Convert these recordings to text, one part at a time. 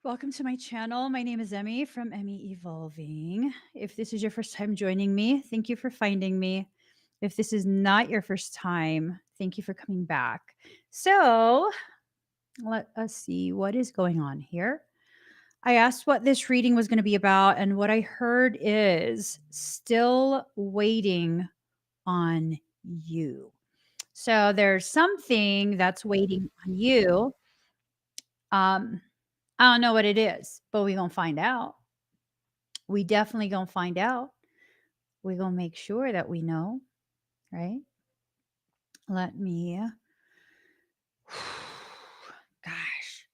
Welcome to my channel. My name is Emmy from Emmy Evolving. If this is your first time joining me, thank you for finding me. If this is not your first time, thank you for coming back. So let us see what is going on here. I asked what this reading was going to be about, and what I heard is still waiting on you. So there's something that's waiting on you. Um, I don't know what it is, but we're going to find out. We definitely going to find out. We're going to make sure that we know, right? Let me, gosh,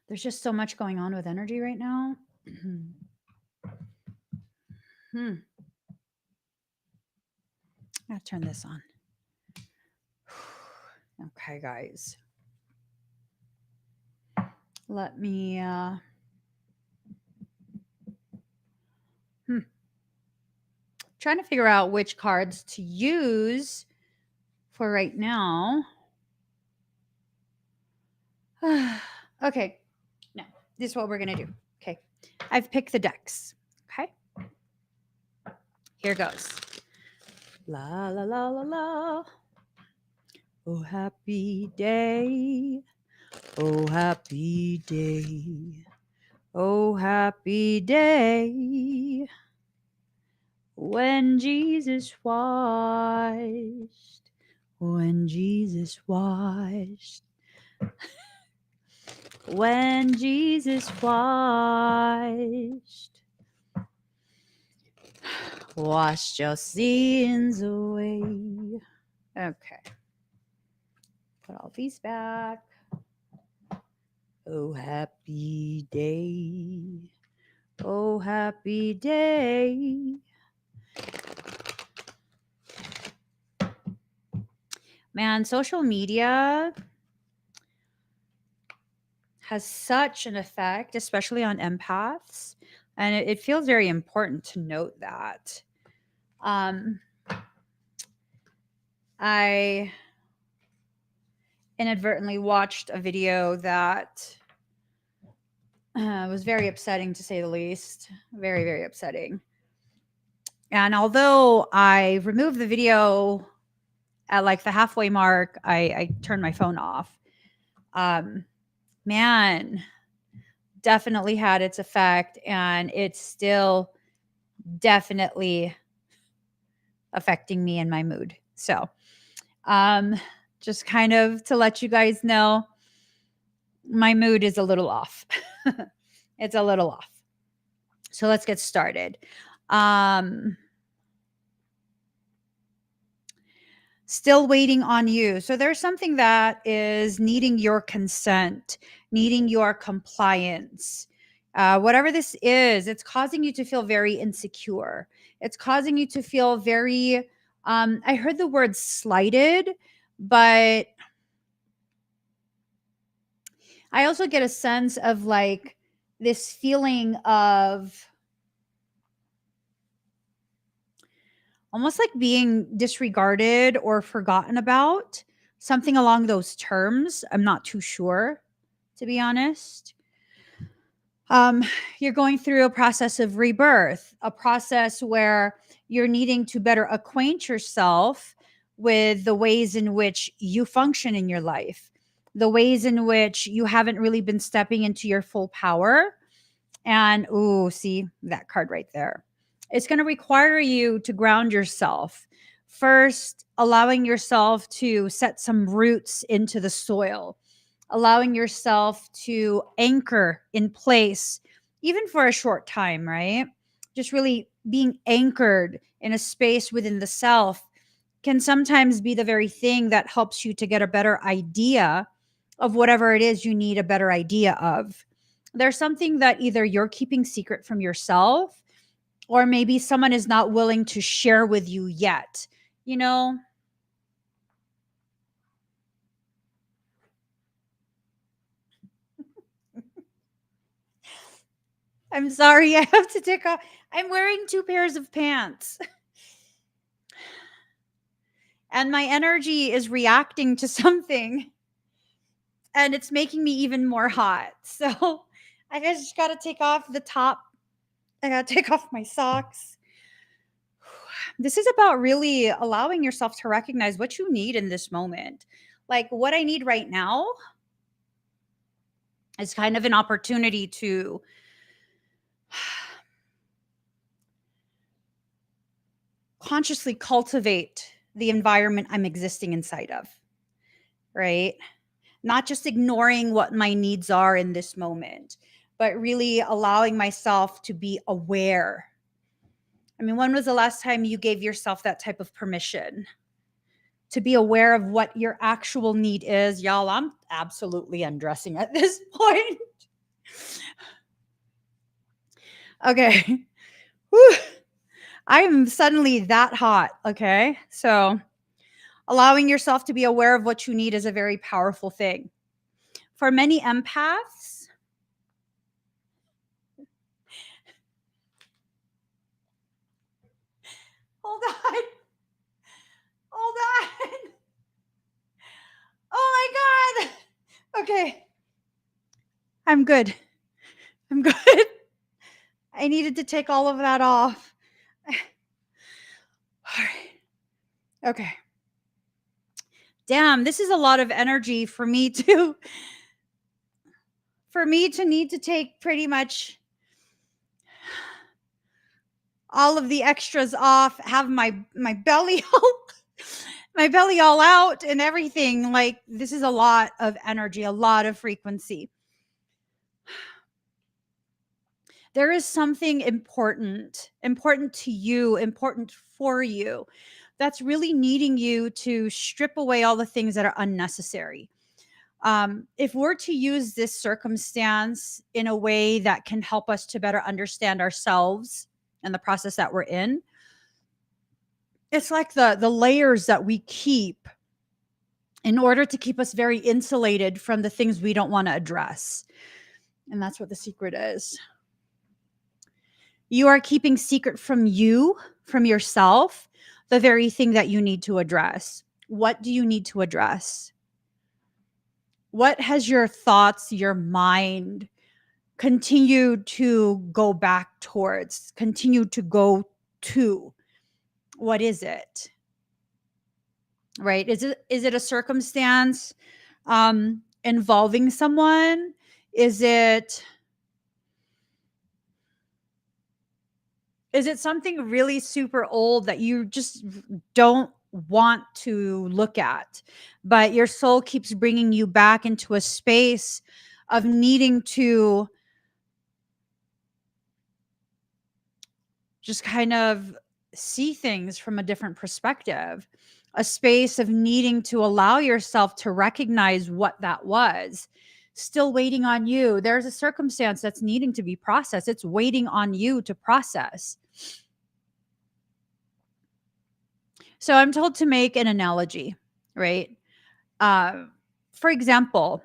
there's just so much going on with energy right now. I'll turn this on. Okay, guys. Let me, trying to figure out which cards to use for right now. Okay. No, this is what we're going to do. Okay. I've picked the decks. Okay. Here goes. La, la, la, la, la. Oh, happy day. Oh, happy day. Oh, happy day. When Jesus washed. When Jesus washed. When Jesus washed. Washed your sins away. Okay. Put all these back. Oh, happy day. Oh, happy day. Man, social media has such an effect, especially on empaths. And it feels very important to note that. I inadvertently watched a video that was very upsetting, to say the least. Very, very upsetting. And although I removed the video at like the halfway mark, I turned my phone off. Man, definitely had its effect, and it's still definitely affecting me and my mood. So, just kind of to let you guys know, my mood is a little off. It's a little off. So let's get started. Still waiting on you. So there's something that is needing your consent, needing your compliance. Whatever this is, it's causing you to feel very insecure. It's causing you to feel very, I heard the word slighted, but I also get a sense of like this feeling of almost like being disregarded or forgotten about, something along those terms. I'm not too sure, to be honest. You're going through a process of rebirth, a process where you're needing to better acquaint yourself with the ways in which you function in your life, the ways in which you haven't really been stepping into your full power. And, ooh, see that card right there. It's going to require you to ground yourself. First, allowing yourself to set some roots into the soil, allowing yourself to anchor in place, even for a short time, right? Just really being anchored in a space within the self can sometimes be the very thing that helps you to get a better idea of whatever it is you need a better idea of. There's something that either you're keeping secret from yourself, or maybe someone is not willing to share with you yet. You know, I'm sorry, I have to take off. I'm wearing 2 pairs of pants. And my energy is reacting to something. and it's making me even more hot. So I just got to take off the top. I got to take off my socks. This is about really allowing yourself to recognize what you need in this moment. Like what I need right now is kind of an opportunity to consciously cultivate the environment I'm existing inside of, right? Not just ignoring what my needs are in this moment, but really allowing myself to be aware. I mean, when was the last time you gave yourself that type of permission to be aware of what your actual need is? Y'all, I'm absolutely undressing at this point. Okay. Whew. I am suddenly that hot. Okay. So allowing yourself to be aware of what you need is a very powerful thing. For many empaths, hold on. Hold on. Oh my God. Okay. I'm good. I'm good. I needed to take all of that off. All right. Okay. Damn, this is a lot of energy for me to need to take pretty much all of the extras off, have my belly all my belly all out and everything. Like this is a lot of energy, a lot of frequency. There is something important to you, important for you, that's really needing you to strip away all the things that are unnecessary. If we're to use this circumstance in a way that can help us to better understand ourselves and the process that we're in, it's like the layers that we keep in order to keep us very insulated from the things we don't want to address. And that's what the secret is. You are keeping secret from you, from yourself, the very thing that you need to address. What do you need to address? What has your thoughts, your mind continued to go back towards, continue to go to? What is it? Right? Is it a circumstance involving someone? Is it something really super old that you just don't want to look at, but your soul keeps bringing you back into a space of needing to just kind of see things from a different perspective, a space of needing to allow yourself to recognize what that was, still waiting on you. There's a circumstance that's needing to be processed. It's waiting on you to process. So I'm told to make an analogy, right? For example,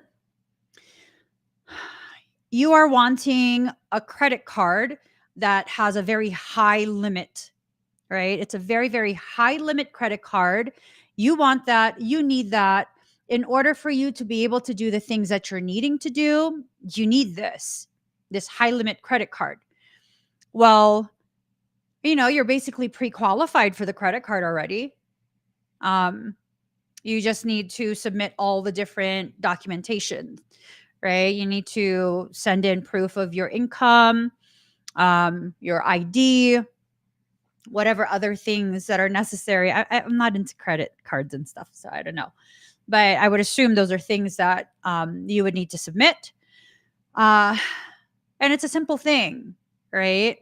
you are wanting a credit card that has a very high limit, right? It's a very, very high limit credit card. You want that, you need that. In order for you to be able to do the things that you're needing to do, you need this high limit credit card. Well, you're basically pre-qualified for the credit card already. You just need to submit all the different documentation, right? You need to send in proof of your income, your ID, whatever other things that are necessary. I'm not into credit cards and stuff, so I don't know. But I would assume those are things that you would need to submit. And it's a simple thing, right?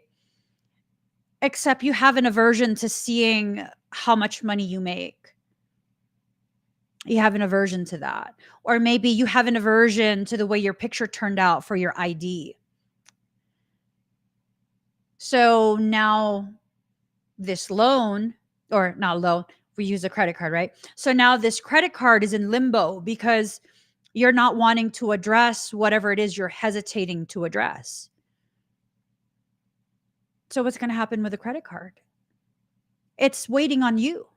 Except you have an aversion to seeing how much money you make. You have an aversion to that. Or maybe you have an aversion to the way your picture turned out for your ID. So now this loan, or not loan, we use a credit card, right? So now this credit card is in limbo because you're not wanting to address whatever it is you're hesitating to address. So what's going to happen with a credit card? It's waiting on you.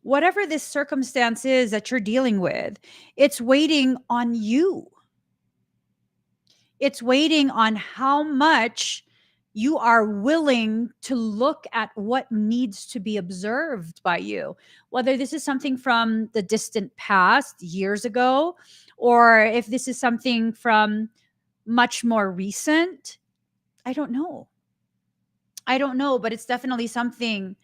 Whatever this circumstance is that you're dealing with, it's waiting on you. It's waiting on how much you are willing to look at what needs to be observed by you. Whether this is something from the distant past, years ago, or if this is something from much more recent, I don't know. I don't know, but it's definitely something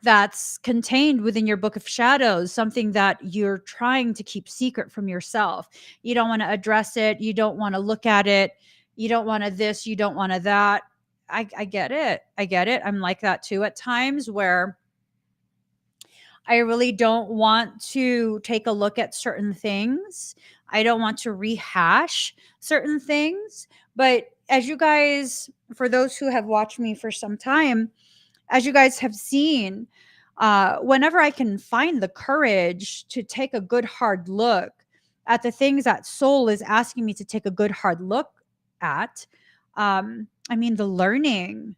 that's contained within your book of shadows, something that you're trying to keep secret from yourself. You don't want to address it. You don't want to look at it. You don't want to this. You don't want to that. I get it. I get it. I'm like that too at times where I really don't want to take a look at certain things. I don't want to rehash certain things. But as you guys, for those who have watched me for some time, as you guys have seen, whenever I can find the courage to take a good hard look at the things that soul is asking me to take a good hard look at, I mean, the learning,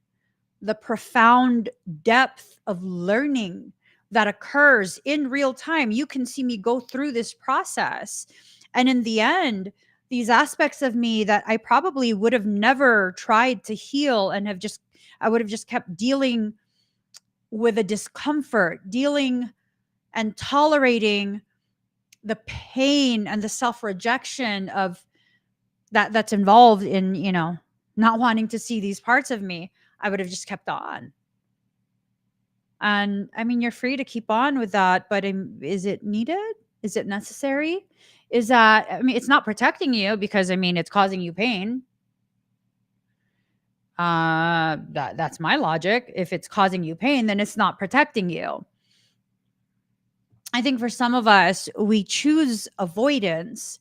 the profound depth of learning that occurs in real time. You can see me go through this process. And in the end, these aspects of me that I probably would have never tried to heal and I would have just kept dealing with a discomfort, dealing and tolerating the pain and the self-rejection of that's involved in, not wanting to see these parts of me. I would have just kept on. And I mean, you're free to keep on with that, but is it needed? Is it necessary? Is that, I mean, it's not protecting you because I mean, it's causing you pain. That's my logic. If it's causing you pain, then it's not protecting you. I think for some of us, we choose avoidance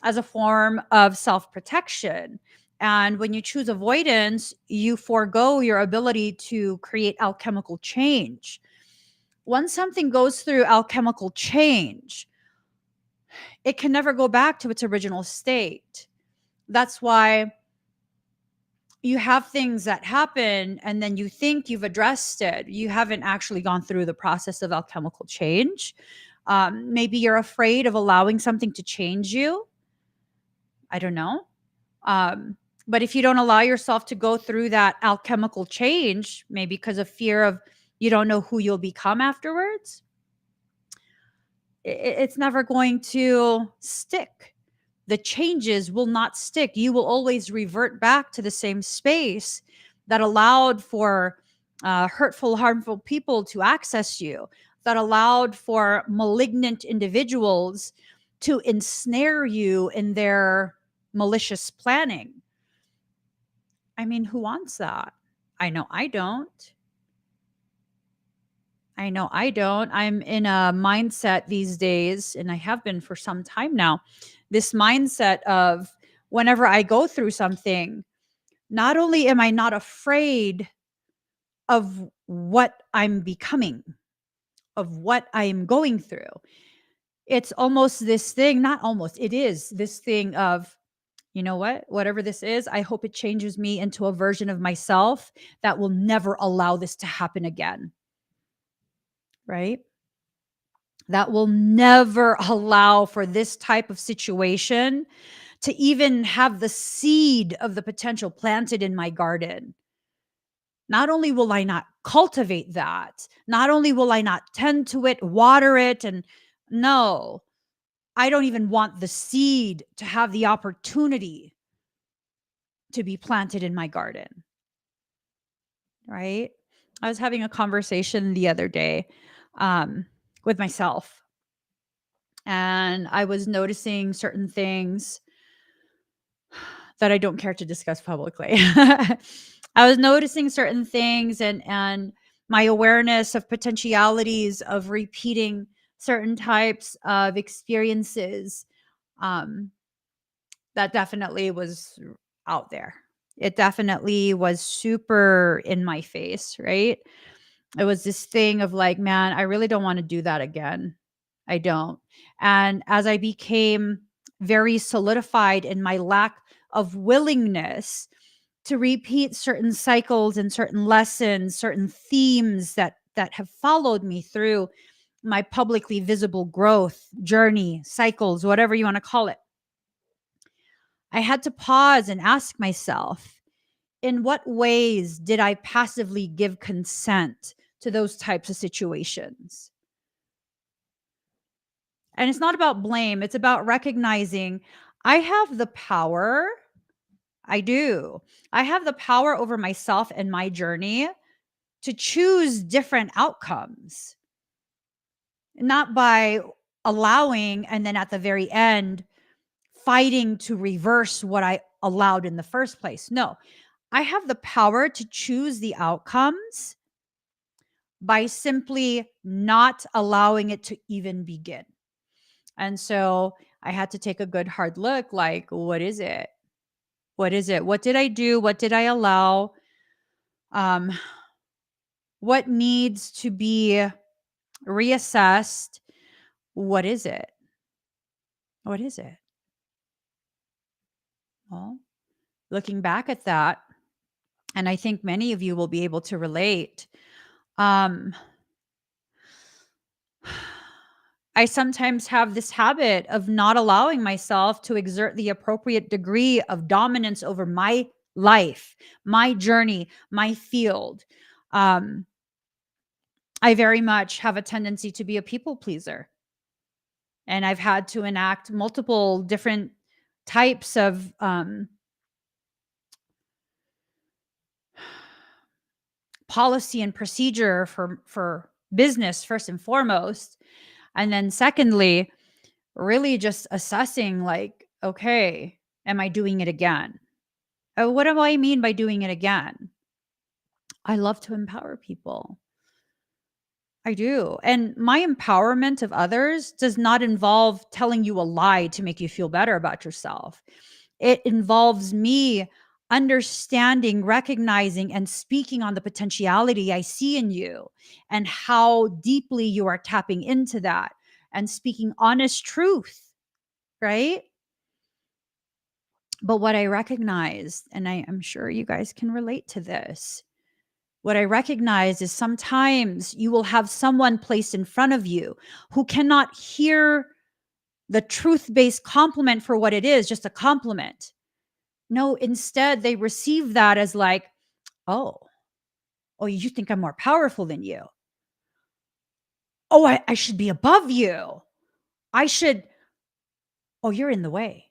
as a form of self protection. And when you choose avoidance, you forego your ability to create alchemical change. Once something goes through alchemical change, it can never go back to its original state. That's why you have things that happen and then you think you've addressed it. You haven't actually gone through the process of alchemical change. Maybe you're afraid of allowing something to change you. I don't know. But if you don't allow yourself to go through that alchemical change, maybe because of fear of you don't know who you'll become afterwards, it's never going to stick. The changes will not stick. You will always revert back to the same space that allowed for hurtful, harmful people to access you, that allowed for malignant individuals to ensnare you in their malicious planning. I mean, who wants that? I know I don't. I know I don't. I'm in a mindset these days, and I have been for some time now. This mindset of whenever I go through something, not only am I not afraid of what I'm becoming, of what I am going through, it's almost this thing, not almost, it is this thing of, you know what, whatever this is, I hope it changes me into a version of myself that will never allow this to happen again. Right? That will never allow for this type of situation to even have the seed of the potential planted in my garden. Not only will I not cultivate that, not only will I not tend to it, water it, and no, I don't even want the seed to have the opportunity to be planted in my garden. Right? I was having a conversation the other day with myself, and I was noticing certain things that I don't care to discuss publicly. I was noticing certain things and my awareness of potentialities of repeating certain types of experiences, um, that definitely was out there. It definitely was super in my face, right? It was this thing of like, man, I really don't want to do that again. I don't. And as I became very solidified in my lack of willingness to repeat certain cycles and certain lessons, certain themes that have followed me through my publicly visible growth, journey, cycles, whatever you want to call it, I had to pause and ask myself, in what ways did I passively give consent to those types of situations? And it's not about blame, it's about recognizing I have the power. I do. I have the power over myself and my journey to choose different outcomes, not by allowing and then at the very end fighting to reverse what I allowed in the first place. No, I have the power to choose the outcomes by simply not allowing it to even begin. And so I had to take a good hard look, like, what is it? What is it? What did I do? What did I allow? Um, what needs to be reassessed? What is it? What is it? Well, looking back at that, and I think many of you will be able to relate. Um, I sometimes have this habit of not allowing myself to exert the appropriate degree of dominance over my life, my journey, my field. Um, I very much have a tendency to be a people pleaser. And I've had to enact multiple different types of policy and procedure for business first and foremost, and then secondly, really just assessing, like, okay, am I doing it again? What do I mean by doing it again? I love to empower people. I do. And my empowerment of others does not involve telling you a lie to make you feel better about yourself. It involves me understanding, recognizing, and speaking on the potentiality I see in you and how deeply you are tapping into that and speaking honest truth, right? But what I recognize, and I'm sure you guys can relate to this, what I recognize is sometimes you will have someone placed in front of you who cannot hear the truth based compliment for what it is, just a compliment. No, instead, they receive that as like, oh, oh, you think I'm more powerful than you. Oh, I should be above you. I should, oh, you're in the way.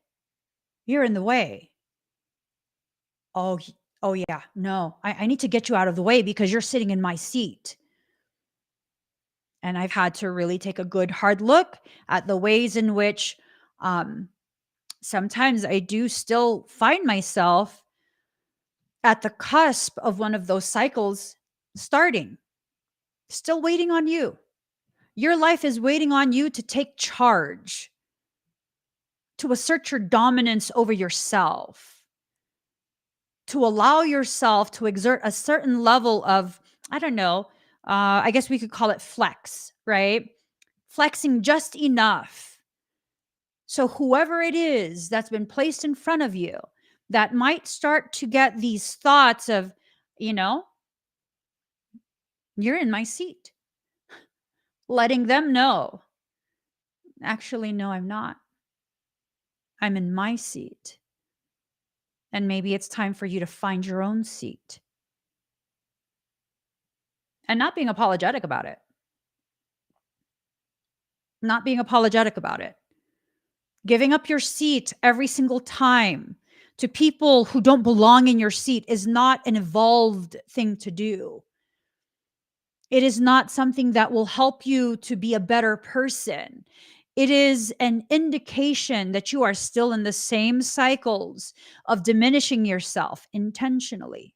You're in the way. Oh, oh yeah, no, I need to get you out of the way because you're sitting in my seat. And I've had to really take a good hard look at the ways in which um, sometimes I do still find myself at the cusp of one of those cycles starting, still waiting on you. Your life is waiting on you to take charge, to assert your dominance over yourself, to allow yourself to exert a certain level of, I don't know, I guess we could call it flex, right? Flexing just enough. So, whoever it is that's been placed in front of you that might start to get these thoughts of, you know, you're in my seat, letting them know, actually, no, I'm not. I'm in my seat. And maybe it's time for you to find your own seat and not being apologetic about it. Not being apologetic about it. Giving up your seat every single time to people who don't belong in your seat is not an evolved thing to do. It is not something that will help you to be a better person. It is an indication that you are still in the same cycles of diminishing yourself intentionally,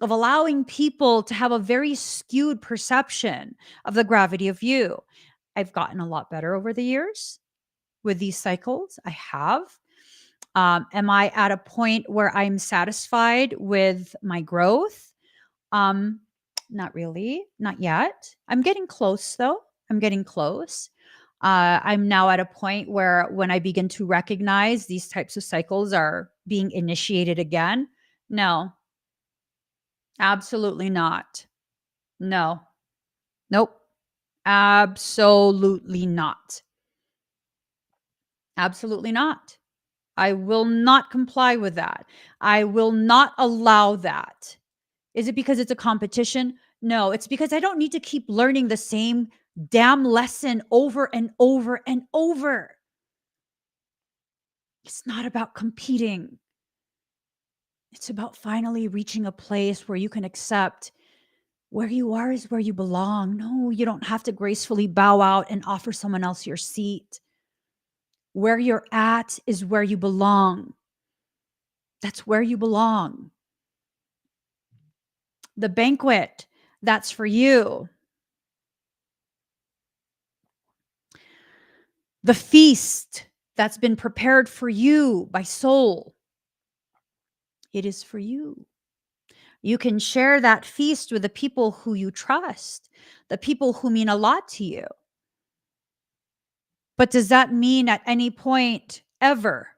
of allowing people to have a very skewed perception of the gravity of you. I've gotten a lot better over the years with these cycles. I have. Am I at a point where I'm satisfied with my growth? Um, Not really, not yet. I'm getting close though. I'm getting close. I'm now at a point where when I begin to recognize these types of cycles are being initiated again, no, absolutely not. No, nope. Absolutely not. Absolutely not. I will not comply with that. I will not allow that. Is it because it's a competition? No, it's because I don't need to keep learning the same damn lesson over and over and over. It's not about competing. It's about finally reaching a place where you can accept where you are is where you belong. No, you don't have to gracefully bow out and offer someone else your seat. Where you're at is where you belong. That's where you belong. The banquet, that's for you. The feast that's been prepared for you by soul, it is for you. You can share that feast with the people who you trust, the people who mean a lot to you. But does that mean at any point ever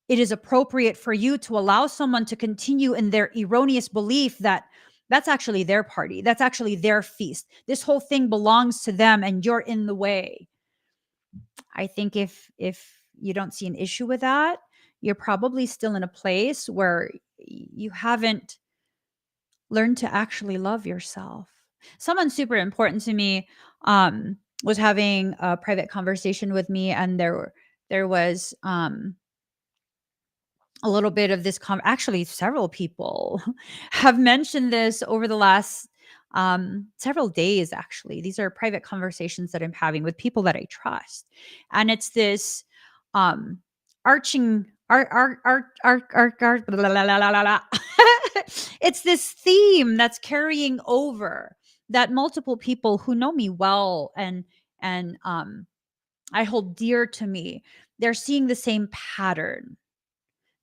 it is appropriate for you to allow someone to continue in their erroneous belief that that's actually their party, that's actually their feast, this whole thing belongs to them and you're in the way? I think if you don't see an issue with that, you're probably still in a place where you haven't learned to actually love yourself. Someone super important to me was having a private conversation with me, and there was a little bit of this actually several people have mentioned this over the last several days. Actually, these are private conversations that I'm having with people that I trust, and it's this um arching blah, blah, blah, blah, blah, blah. It's this theme that's carrying over, that multiple people who know me well and I hold dear to me, they're seeing the same pattern,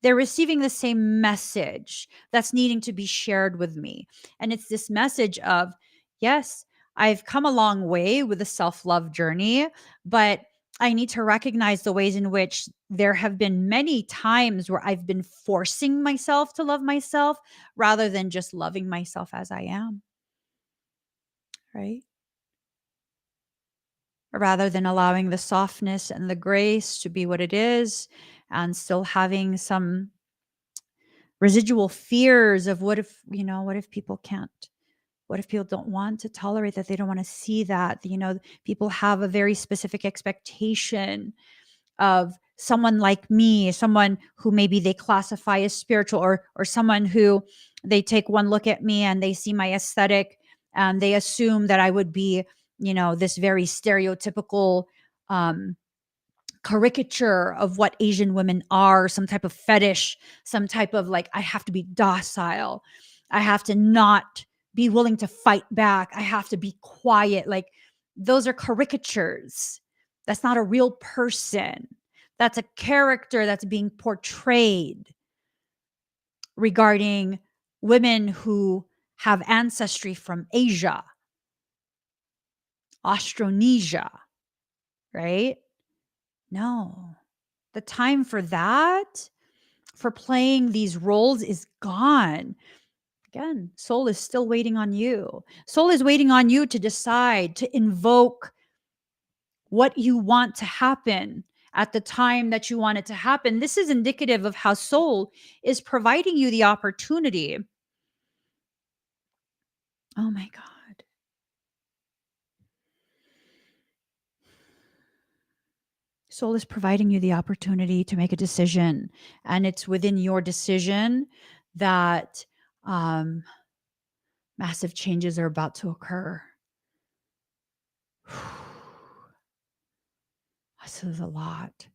they're receiving the same message that's needing to be shared with me. And it's this message of, yes, I've come a long way with the self love journey, but I need to recognize the ways in which there have been many times where I've been forcing myself to love myself rather than just loving myself as I am, right? Rather than allowing the softness and the grace to be what it is and still having some residual fears of what if, what if people can't? What if people don't want to tolerate that? They don't want to see that. People have a very specific expectation of someone like me, someone who maybe they classify as spiritual, or someone who they take one look at me and they see my aesthetic and they assume that I would be, this very stereotypical um caricature of what Asian women are, some type of fetish, some type of like, I have to be docile. I have to not be willing to fight back. I have to be quiet. Like, those are caricatures. That's not a real person. That's a character that's being portrayed regarding women who have ancestry from Asia, Austronesia, right? No. The time for that, for playing these roles, is gone. Again, soul is still waiting on you. Soul is waiting on you to decide, to invoke what you want to happen at the time that you want it to happen. This is indicative of how soul is providing you the opportunity. Oh my God. Soul is providing you the opportunity to make a decision, and it's within your decision that um, massive changes are about to occur. This is a lot.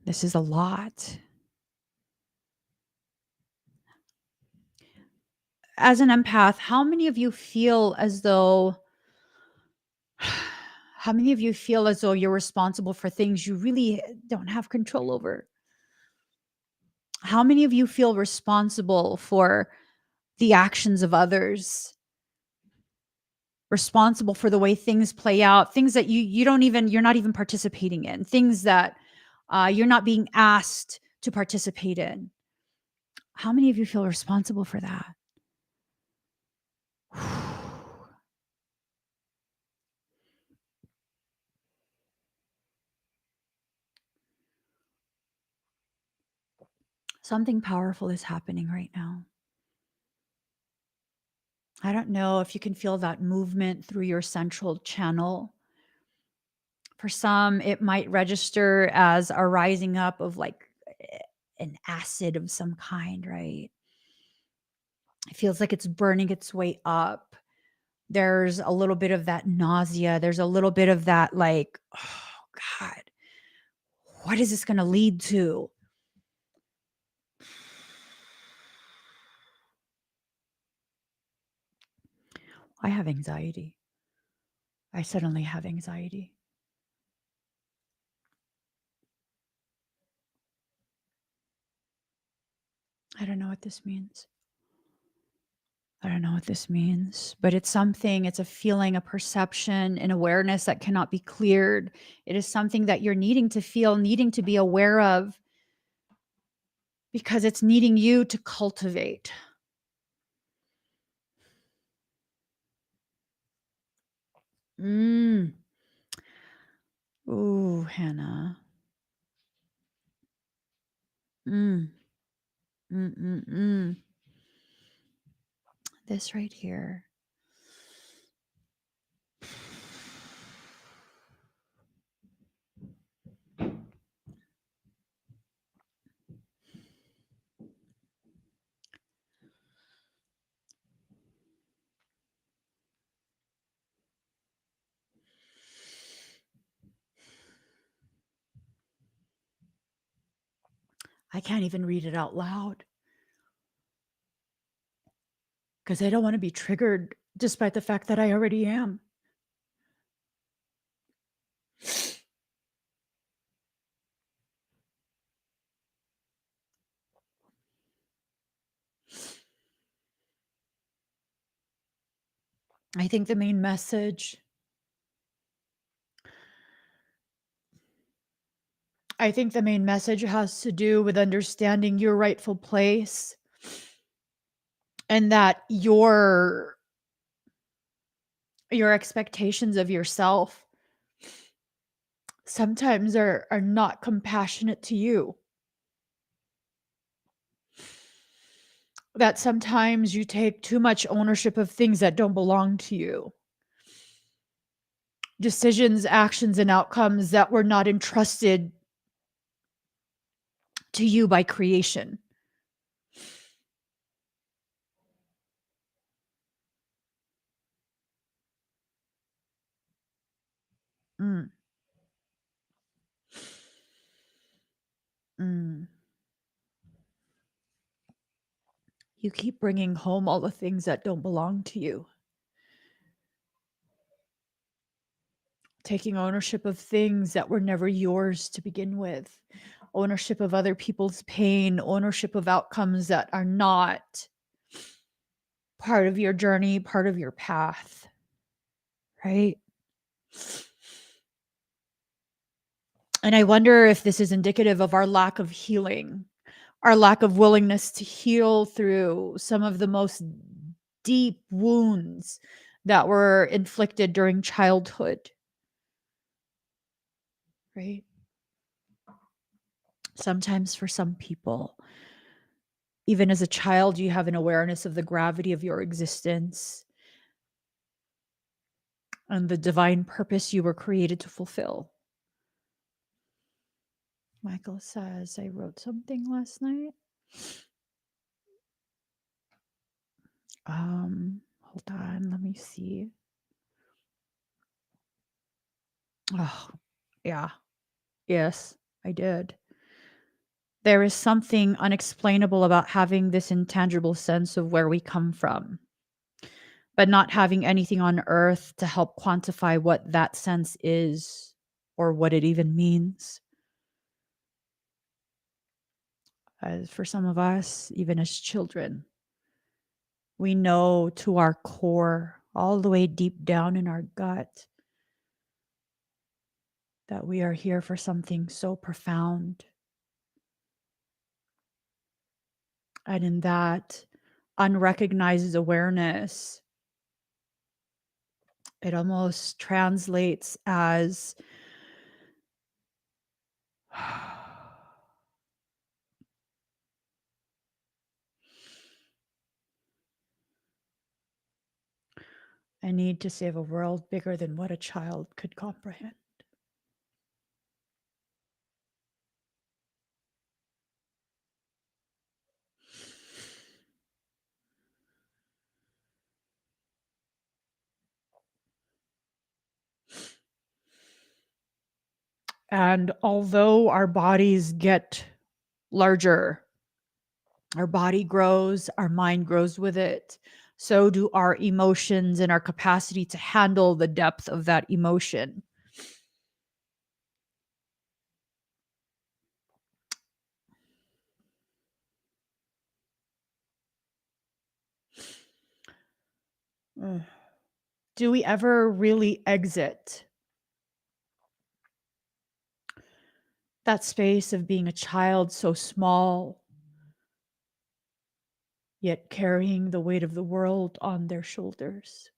This is a lot. As an empath, how many of you feel as though you're responsible for things you really don't have control over? How many of you feel responsible for the actions of others? Responsible for the way things play out, things that you're not even participating in, things that you're not being asked to participate in. How many of you feel responsible for that? Something powerful is happening right now. I don't know if you can feel that movement through your central channel. For some, it might register as a rising up of like an acid of some kind, right? It feels like it's burning its way up. There's a little bit of that nausea. There's a little bit of that, like, oh, God, what is this going to lead to? I have anxiety. I suddenly have anxiety. I don't know what this means. I don't know what this means, but it's something, it's a feeling, a perception, an awareness that cannot be cleared. It is something that you're needing to feel, needing to be aware of, because it's needing you to cultivate. Mm. Ooh, Hannah. Mm. Mm-mm-mm. This right here. I can't even read it out loud because I don't want to be triggered, despite the fact that I already am. I think the main message has to do with understanding your rightful place, and that your expectations of yourself sometimes are not compassionate to you. That sometimes you take too much ownership of things that don't belong to you. Decisions, actions, and outcomes that were not entrusted to you by creation. Mm. Mm. You keep bringing home all the things that don't belong to you. Taking ownership of things that were never yours to begin with. Ownership of other people's pain, ownership of outcomes that are not part of your journey, part of your path, right? And I wonder if this is indicative of our lack of healing, our lack of willingness to heal through some of the most deep wounds that were inflicted during childhood, right? Sometimes for some people, even as a child, you have an awareness of the gravity of your existence and the divine purpose you were created to fulfill. Michael says, I wrote something last night. Hold on, let me see. Oh, yeah. Yes, I did. There is something unexplainable about having this intangible sense of where we come from, but not having anything on earth to help quantify what that sense is or what it even means. As for some of us, even as children, we know to our core, all the way deep down in our gut, that we are here for something so profound. And in that unrecognized awareness, it almost translates as a need to save a world bigger than what a child could comprehend. And although our bodies get larger, our body grows, our mind grows with it, so do our emotions and our capacity to handle the depth of that emotion. Do we ever really exit that space of being a child so small, yet carrying the weight of the world on their shoulders?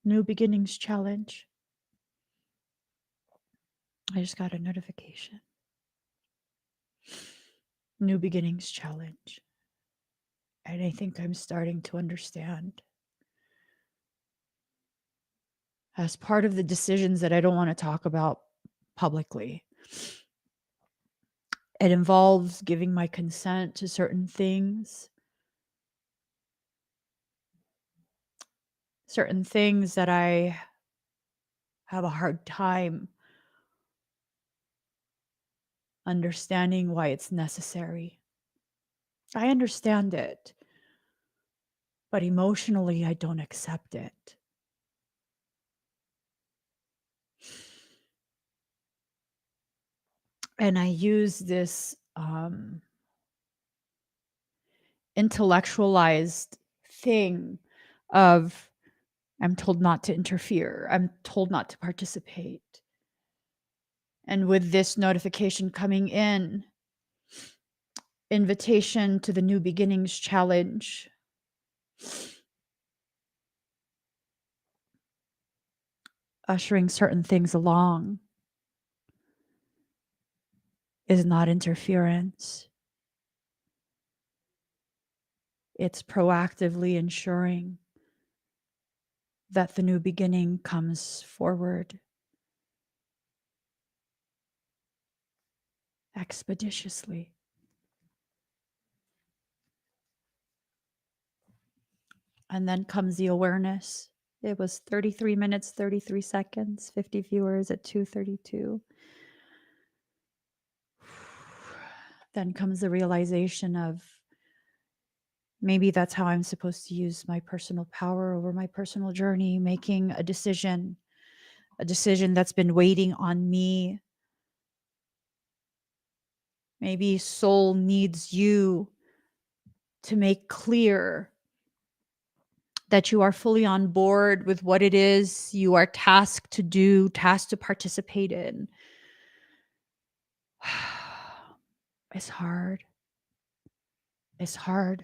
New Beginnings Challenge. I just got a notification. New Beginnings Challenge. And I think I'm starting to understand, as part of the decisions that I don't want to talk about publicly, it involves giving my consent to certain things that I have a hard time understanding why it's necessary. I understand it, but emotionally, I don't accept it. And I use this intellectualized thing of, I'm told not to interfere, I'm told not to participate. And with this notification coming in, invitation to the New Beginnings Challenge, ushering certain things along, is not interference. It's proactively ensuring that the new beginning comes forward expeditiously. And then comes the awareness. It was 33 minutes, 33 seconds, 50 viewers at 2:32. Then comes the realization of, maybe that's how I'm supposed to use my personal power over my personal journey, making a decision that's been waiting on me. Maybe soul needs you to make clear that you are fully on board with what it is you are tasked to do, tasked to participate in. It's hard. It's hard.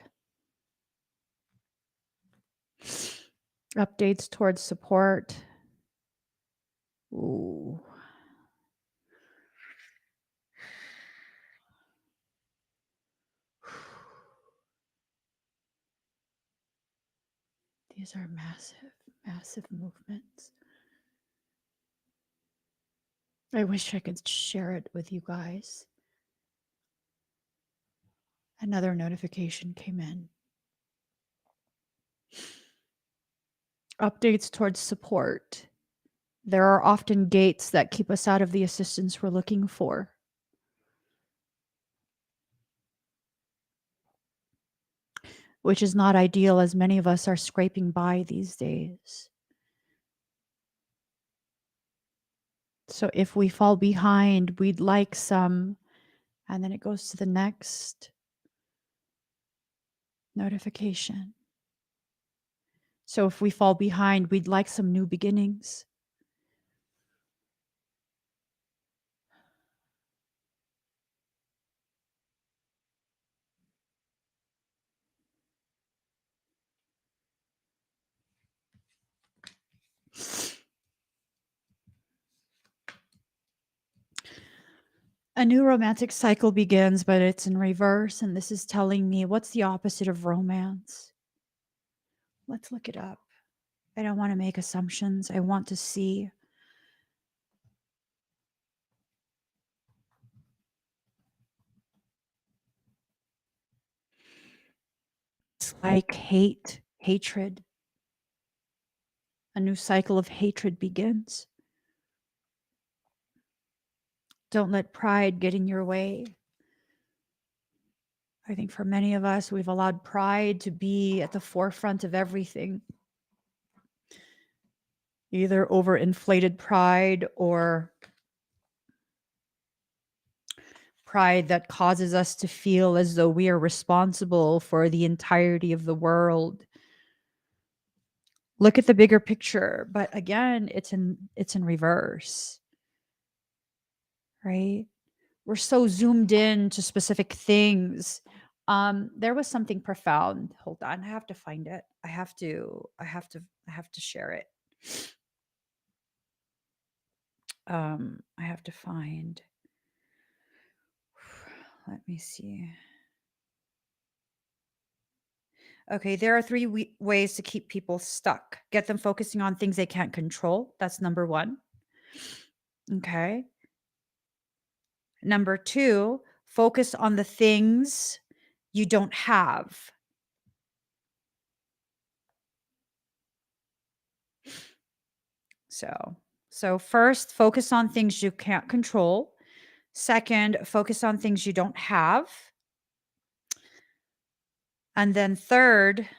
Updates towards support. Ooh. These are massive, massive movements. I wish I could share it with you guys. Another notification came in. Updates towards support. There are often gates that keep us out of the assistance we're looking for. Which is not ideal, as many of us are scraping by these days. So if we fall behind, we'd like some, and then it goes to the next notification. So if we fall behind, we'd like some new beginnings. A new romantic cycle begins, but it's in reverse. And this is telling me what's the opposite of romance? Let's look it up. I don't want to make assumptions. I want to see. It's like hatred. A new cycle of hatred begins. Don't let pride get in your way. I think for many of us, we've allowed pride to be at the forefront of everything. Either overinflated pride or pride that causes us to feel as though we are responsible for the entirety of the world. Look at the bigger picture, but again, it's in reverse. Right? We're so zoomed in to specific things. There was something profound. Hold on, I have to find it. I have to share it. I have to find. Let me see. Okay, there are three ways to keep people stuck. Get them focusing on things they can't control. That's number one. Okay. Number two, focus on the things you don't have. So first, focus on things you can't control. Second, focus on things you don't have. And then third,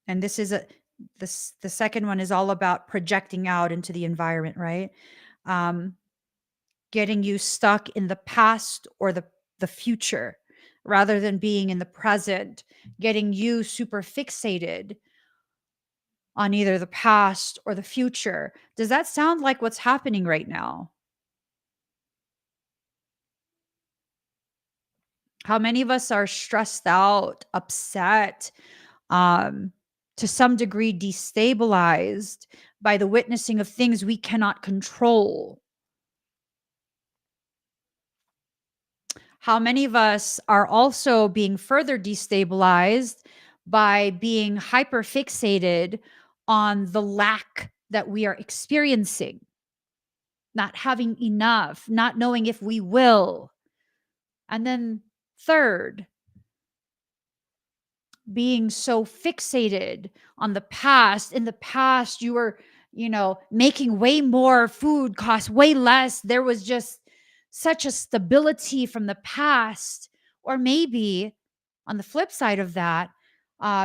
and this is the second one is all about projecting out into the environment, right? Getting you stuck in the past or the future rather than being in the present, getting you super fixated on either the past or the future. Does that sound like what's happening right now? How many of us are stressed out, upset, um, to some degree destabilized by the witnessing of things we cannot control? How many of us are also being further destabilized by being hyper fixated on the lack that we are experiencing, not having enough, not knowing if we will? And then, third, being so fixated on the past. In the past, you were, making way more, food cost way less. There was just such a stability from the past. Or maybe on the flip side of that,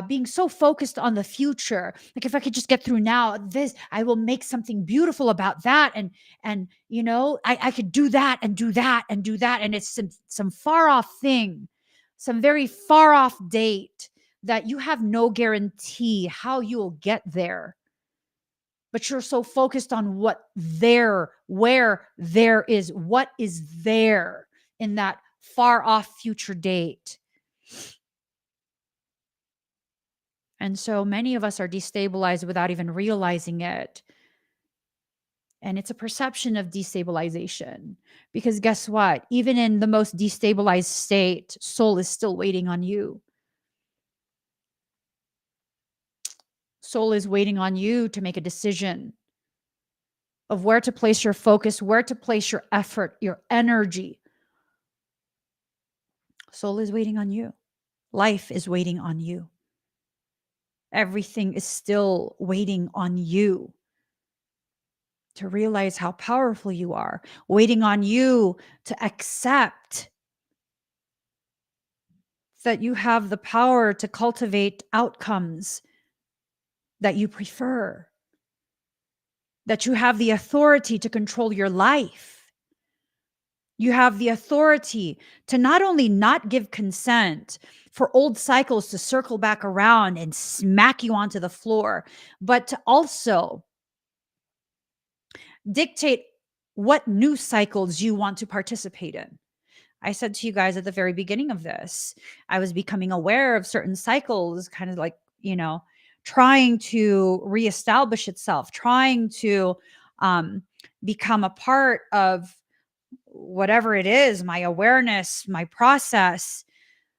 being so focused on the future, like if I could just get through now, this I will make something beautiful about that, and I could do that and do that and do that, and it's some far off thing, some very far off date that you have no guarantee how you'll get there. But you're so focused on where there is, what is there in that far off future date. And so many of us are destabilized without even realizing it. And it's a perception of destabilization. Because guess what? Even in the most destabilized state, soul is still waiting on you. Soul is waiting on you to make a decision of where to place your focus, where to place your effort, your energy. Soul is waiting on you. Life is waiting on you. Everything is still waiting on you to realize how powerful you are, waiting on you to accept that you have the power to cultivate outcomes that you prefer, that you have the authority to control your life. You have the authority to not only not give consent for old cycles to circle back around and smack you onto the floor, but to also dictate what new cycles you want to participate in. I said to you guys at the very beginning of this, I was becoming aware of certain cycles, kind of like, trying to reestablish itself, trying to become a part of whatever it is, my awareness, my process,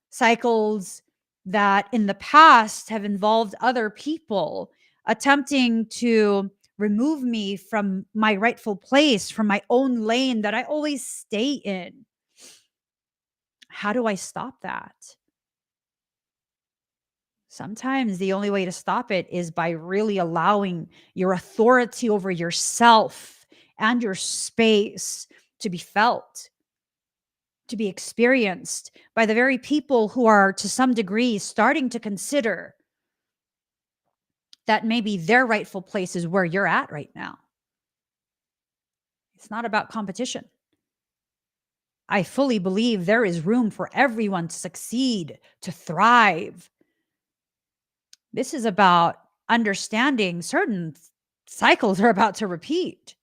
cycles that in the past have involved other people attempting to remove me from my rightful place, from my own lane that I always stay in. How do I stop that? Sometimes the only way to stop it is by really allowing your authority over yourself and your space to be felt, to be experienced by the very people who are, to some degree, starting to consider that maybe their rightful place is where you're at right now. It's not about competition. I fully believe there is room for everyone to succeed, to thrive. This is about understanding certain cycles are about to repeat.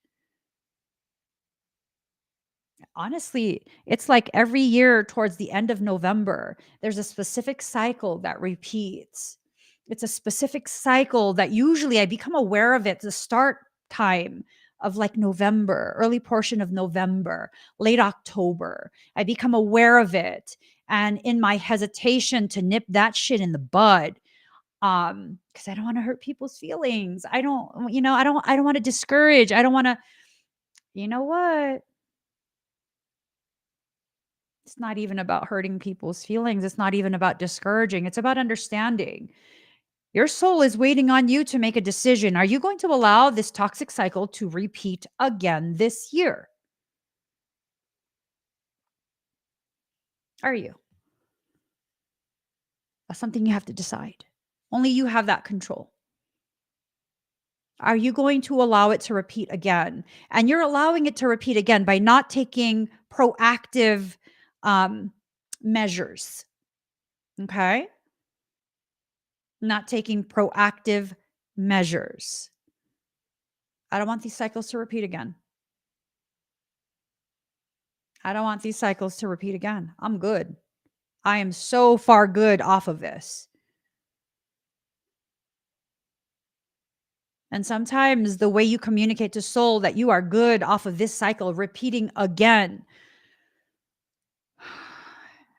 Honestly, it's like every year towards the end of November, there's a specific cycle that repeats. It's a specific cycle that usually I become aware of it the start time of like November, early portion of November, late October. I become aware of it. And in my hesitation to nip that shit in the bud, because I don't want to hurt people's feelings. I don't want to discourage. I don't want to, you know what? It's not even about hurting people's feelings. It's not even about discouraging. It's about understanding. Your soul is waiting on you to make a decision. Are you going to allow this toxic cycle to repeat again this year? Are you? That's something you have to decide. Only you have that control. Are you going to allow it to repeat again? And you're allowing it to repeat again by not taking proactive um, measures. Okay. Not taking proactive measures. I don't want these cycles to repeat again. I don't want these cycles to repeat again. I'm good. I am so far good off of this. And sometimes the way you communicate to soul that you are good off of this cycle repeating again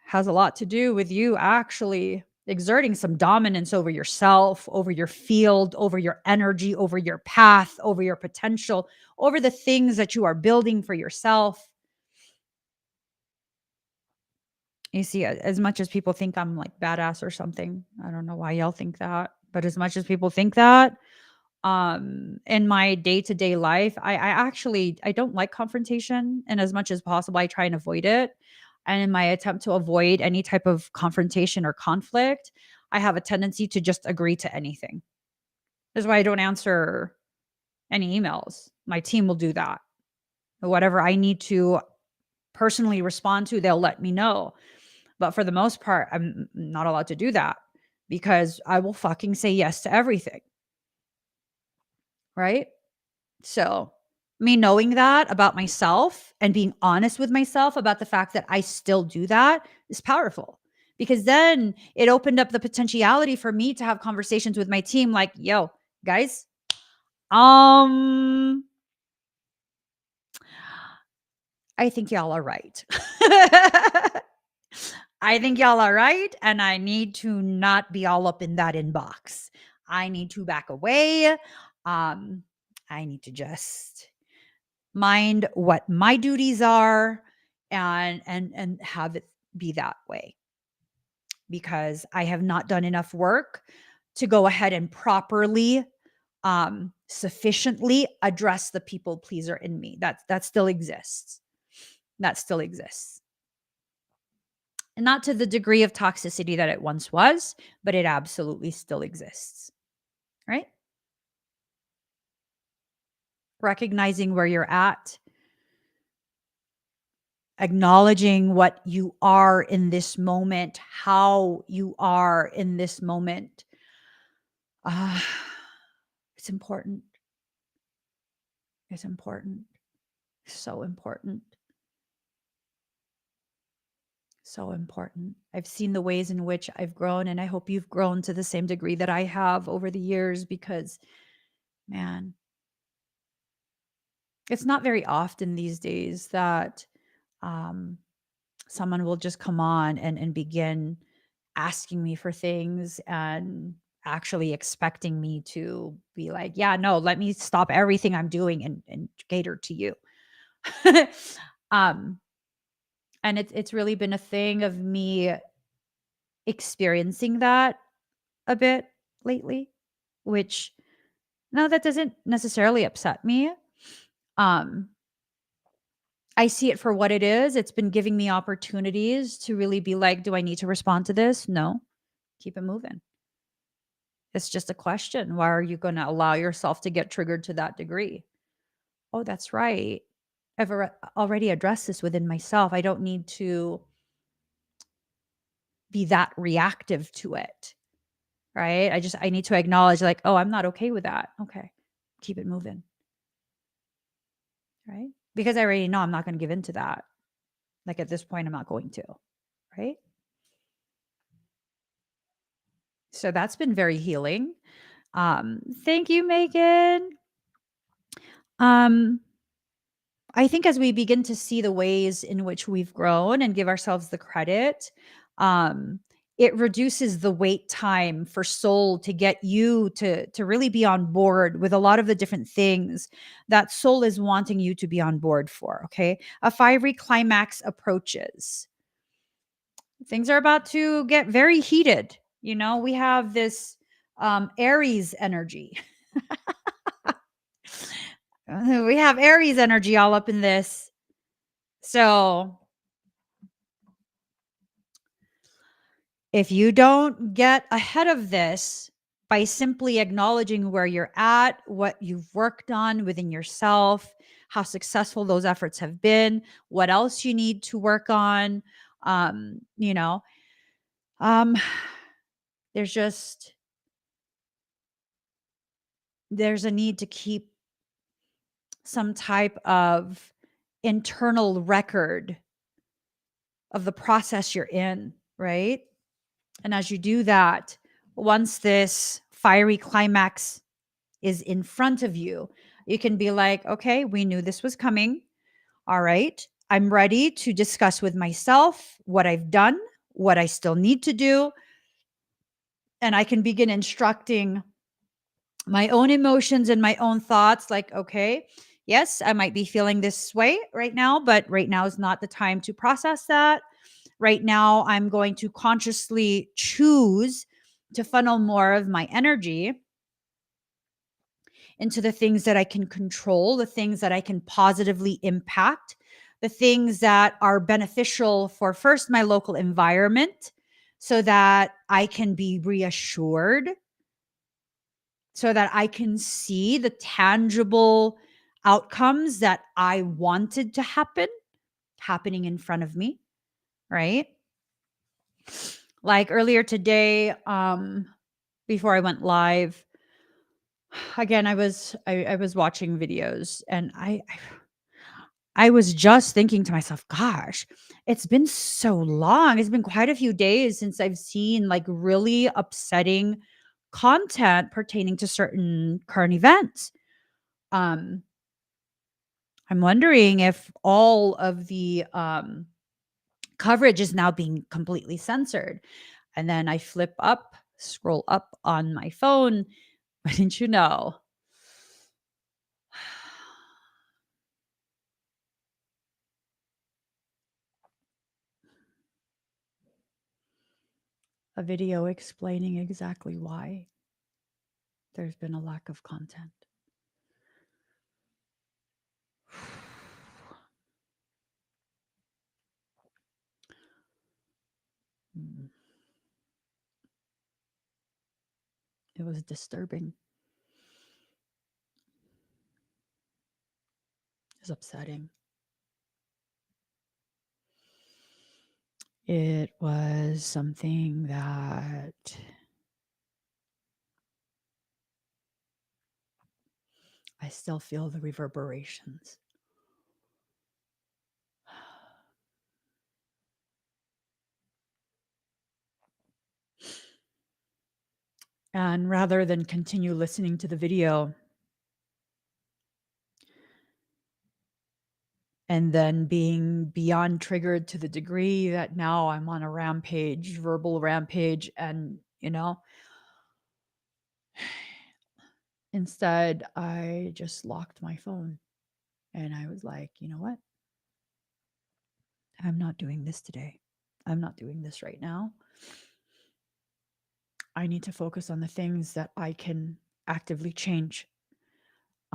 has a lot to do with you actually exerting some dominance over yourself, over your field, over your energy, over your path, over your potential, over the things that you are building for yourself. You see, as much as people think I'm like badass or something, I don't know why y'all think that, but as much as people think that, in my day-to-day life, I actually I don't like confrontation, and as much as possible, I try and avoid it. And in my attempt to avoid any type of confrontation or conflict, I have a tendency to just agree to anything. That's why I don't answer any emails. My team will do that. Whatever I need to personally respond to, they'll let me know. But for the most part, I'm not allowed to do that because I will fucking say yes to everything. Right? So, me knowing that about myself and being honest with myself about the fact that I still do that is powerful because then it opened up the potentiality for me to have conversations with my team like, yo, guys, I think y'all are right. I think y'all are right. And I need to not be all up in that inbox. I need to back away. I need to just mind what my duties are and have it be that way because I have not done enough work to go ahead and properly sufficiently address the people pleaser in me. That still exists. That still exists. And not to the degree of toxicity that it once was, but it absolutely still exists. Right? Recognizing where you're at, acknowledging what you are in this moment, how you are in this moment. Ah, it's important. It's important. So important. So important. I've seen the ways in which I've grown, and I hope you've grown to the same degree that I have over the years because, man, it's not very often these days that Um, Someone will just come on and begin asking me for things and actually expecting me to be like, yeah, no, let me stop everything I'm doing and cater to you. um, and it's really been a thing of me experiencing that a bit lately, which no, that doesn't necessarily upset me. Um, I see it for what it is. It's been giving me opportunities to really be like, do I need to respond to this? No. Keep it moving. It's just a question. Why are you going to allow yourself to get triggered to that degree? Oh, that's right. I've already addressed this within myself. I don't need to be that reactive to it. Right? I need to acknowledge like, oh, I'm not okay with that. Okay. Keep it moving. Right? Because I already know I'm not going to give in to that. Like at this point, I'm not going to. Right? So that's been very healing. Thank you, Megan. Um, I think as we begin to see the ways in which we've grown and give ourselves the credit, um, it reduces the wait time for soul to get you to really be on board with a lot of the different things that soul is wanting you to be on board for. Okay, a fiery climax approaches. Things are about to get very heated. You know, we have this Aries energy. We have Aries energy all up in this. So if you don't get ahead of this by simply acknowledging where you're at, what you've worked on within yourself, how successful those efforts have been, what else you need to work on, you know, um, there's just there's a need to keep some type of internal record of the process you're in, right? And as you do that, once this fiery climax is in front of you, you can be like, okay, we knew this was coming. All right. I'm ready to discuss with myself what I've done, what I still need to do. And I can begin instructing my own emotions and my own thoughts like, okay, yes, I might be feeling this way right now, but right now is not the time to process that. Right now, I'm going to consciously choose to funnel more of my energy into the things that I can control, the things that I can positively impact, the things that are beneficial for first my local environment so that I can be reassured, so that I can see the tangible outcomes that I wanted to happen happening in front of me, right? Like earlier today, before I went live, again, I was watching videos and I was just thinking to myself, gosh, it's been so long. It's been quite a few days since I've seen like really upsetting content pertaining to certain current events. Um, I'm wondering if all of the coverage is now being completely censored. And then I scroll up on my phone. Wouldn't you know? A video explaining exactly why there's been a lack of content. Mm. It was disturbing. It was upsetting. It was something that I still feel the reverberations. And rather than continue listening to the video and then being beyond triggered to the degree that now I'm on a rampage, verbal rampage, and instead I just locked my phone and I was like, you know what? I'm not doing this today. I'm not doing this right now. I need to focus on the things that I can actively change.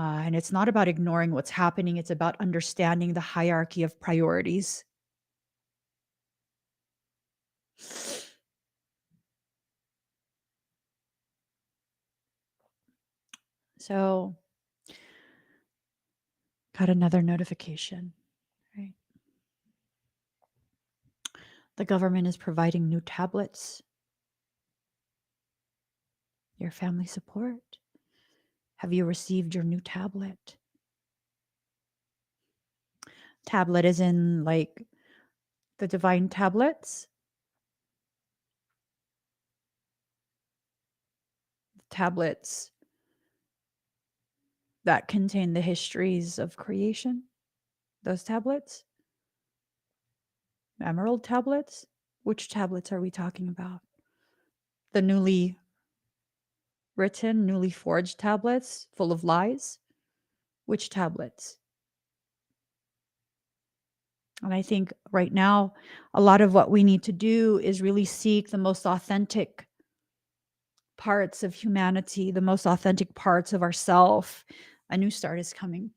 And it's not about ignoring what's happening, it's about understanding the hierarchy of priorities. So, got another notification, right? The government is providing new tablets. Your family support. Have you received your new tablet? Tablet is in like the divine tablets. Tablets that contain the histories of creation. Those tablets. Emerald tablets. Which tablets are we talking about? The newly written, newly forged tablets full of lies? Which tablets? And I think right now, a lot of what we need to do is really seek the most authentic parts of humanity, the most authentic parts of ourself. A new start is coming.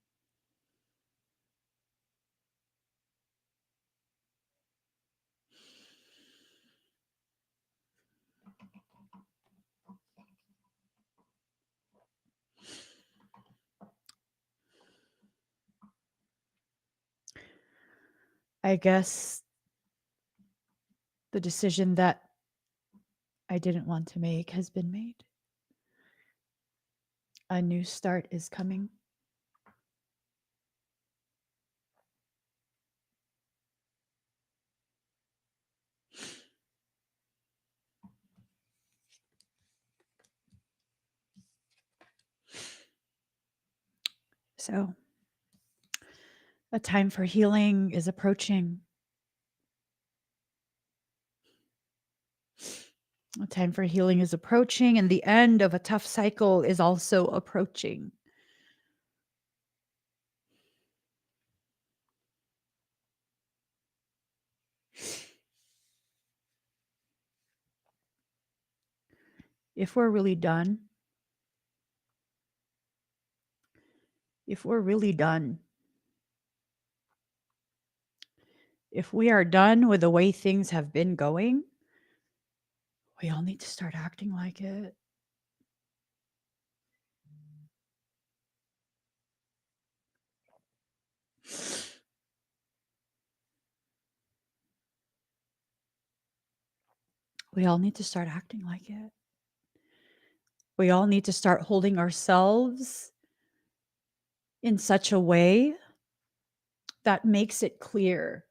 I guess the decision that I didn't want to make has been made. A new start is coming. So, a time for healing is approaching. A time for healing is approaching, and the end of a tough cycle is also approaching. If we're really done, if we're really done, if we are done with the way things have been going, we all need to start acting like it. We all need to start acting like it. We all need to start holding ourselves in such a way that makes it clear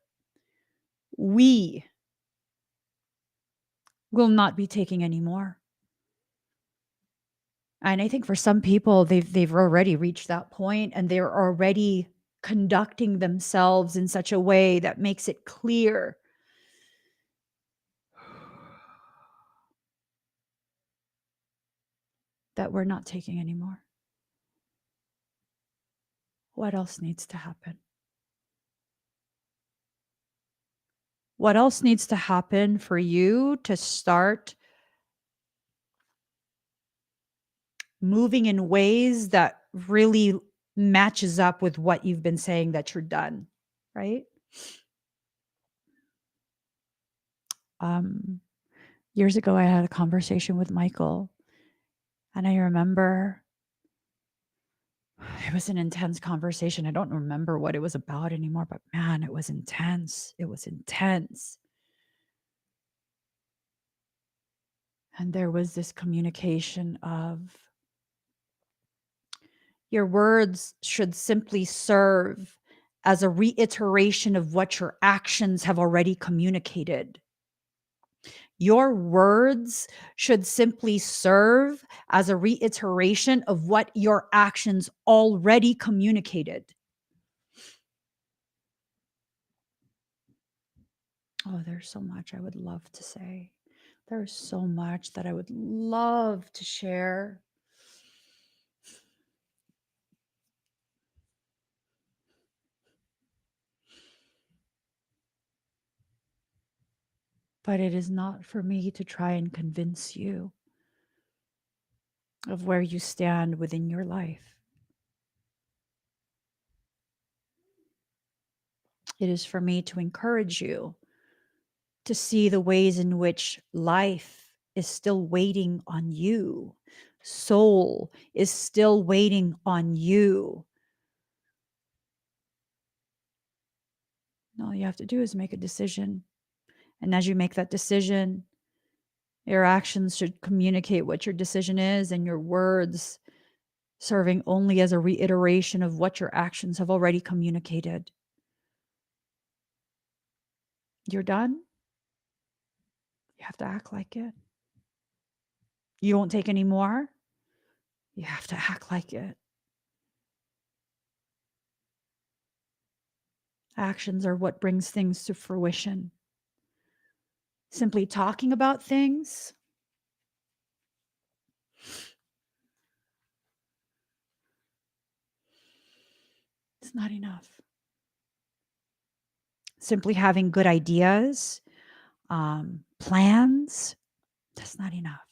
we will not be taking any more. And I think for some people, they've already reached that point and they're already conducting themselves in such a way that makes it clear that we're not taking any more. What else needs to happen? What else needs to happen for you to start moving in ways that really matches up with what you've been saying that you're done, right? Years ago, I had a conversation with Michael, and I remember it was an intense conversation. I don't remember what it was about anymore, but man, it was intense. It was intense. And there was this communication of your words should simply serve as a reiteration of what your actions have already communicated. Your words should simply serve as a reiteration of what your actions already communicated. Oh, there's so much I would love to say. There's so much that I would love to share. But it is not for me to try and convince you of where you stand within your life. It is for me to encourage you to see the ways in which life is still waiting on you. Soul is still waiting on you. All you have to do is make a decision. And as you make that decision, your actions should communicate what your decision is, and your words serving only as a reiteration of what your actions have already communicated. You're done. You have to act like it. You won't take any more. You have to act like it. Actions are what brings things to fruition. Simply talking about things, it's not enough. Simply having good ideas, plans, that's not enough.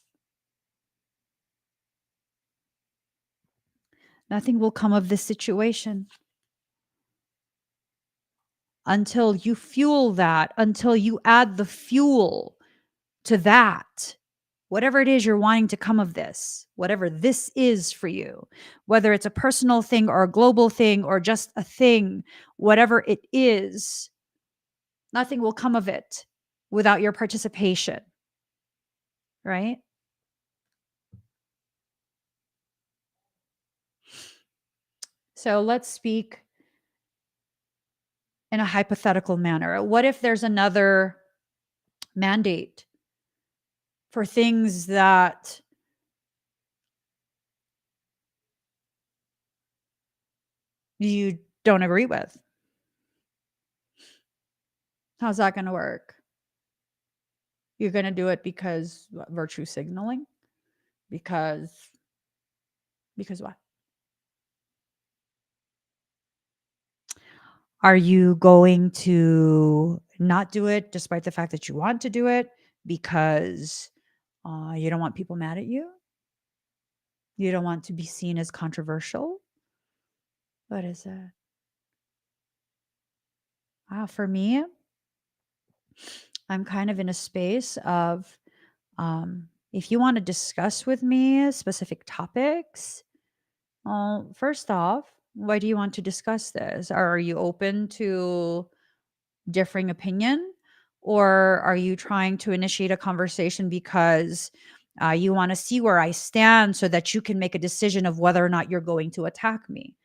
Nothing will come of this situation until you fuel that, until you add the fuel to that. Whatever it is you're wanting to come of this, whatever this is for you, whether it's a personal thing or a global thing or just a thing, whatever it is, nothing will come of it without your participation, right? So let's speak in a hypothetical manner. What if there's another mandate for things that you don't agree with? How's that going to work? You're going to do it because what, virtue signaling? Because what? Are you going to not do it despite the fact that you want to do it because you don't want people mad at you? You don't want to be seen as controversial? What is it? For me, I'm kind of in a space of if you want to discuss with me specific topics, well, first off, why do you want to discuss this? Are you open to differing opinion? Or are you trying to initiate a conversation because you want to see where I stand so that you can make a decision of whether or not you're going to attack me?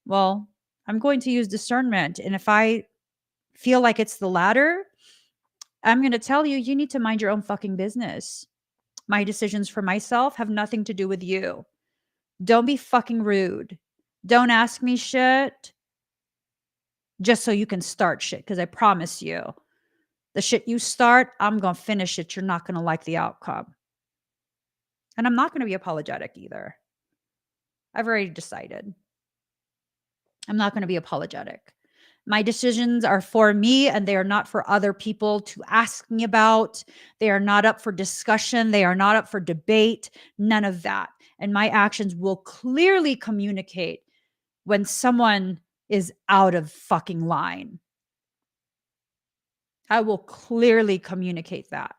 Well, I'm going to use discernment. And if I feel like it's the latter, I'm going to tell you, you need to mind your own fucking business. My decisions for myself have nothing to do with you. Don't be fucking rude. Don't ask me shit just so you can start shit. Because I promise you, the shit you start, I'm going to finish it. You're not going to like the outcome. And I'm not going to be apologetic either. I've already decided. I'm not going to be apologetic. My decisions are for me and they are not for other people to ask me about. They are not up for discussion. They are not up for debate. None of that. And my actions will clearly communicate when someone is out of fucking line. I will clearly communicate that.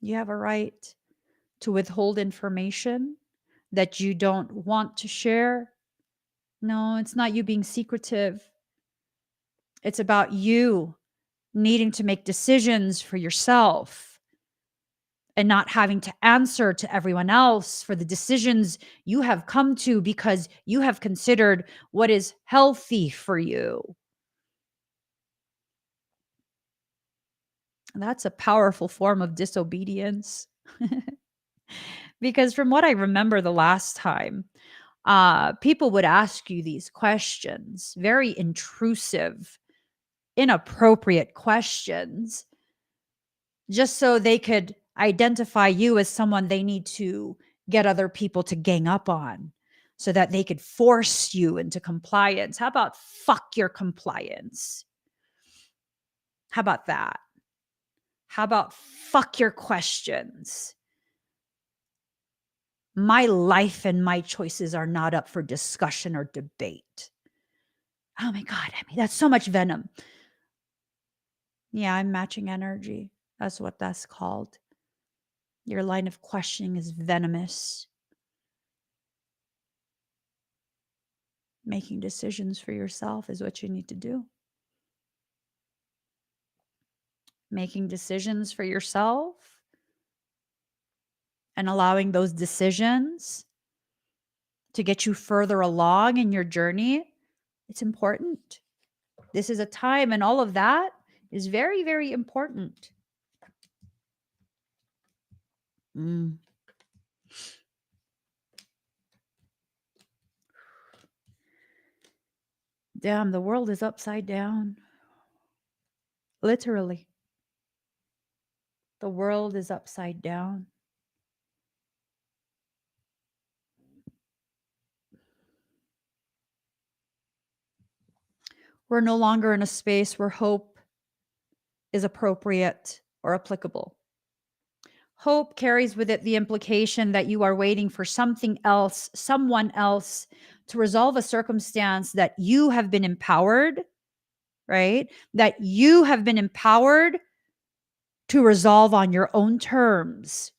You have a right to withhold information that you don't want to share. No, it's not you being secretive. It's about you needing to make decisions for yourself and not having to answer to everyone else for the decisions you have come to because you have considered what is healthy for you. That's a powerful form of disobedience. Because from what I remember the last time, people would ask you these questions, very intrusive, inappropriate questions, just so they could identify you as someone they need to get other people to gang up on so that they could force you into compliance. How about fuck your compliance? How about that? How about fuck your questions? My life and my choices are not up for discussion or debate. Oh my God, I mean, that's so much venom. Yeah, I'm matching energy. That's what that's called. Your line of questioning is venomous. Making decisions for yourself is what you need to do. Making decisions for yourself and allowing those decisions to get you further along in your journey, it's important. This is a time, and all of that is very, very important. Mm. Damn, the world is upside down. Literally. The world is upside down. We're no longer in a space where hope is appropriate or applicable. Hope carries with it the implication that you are waiting for something else, someone else to resolve a circumstance that you have been empowered, right? That you have been empowered to resolve on your own terms.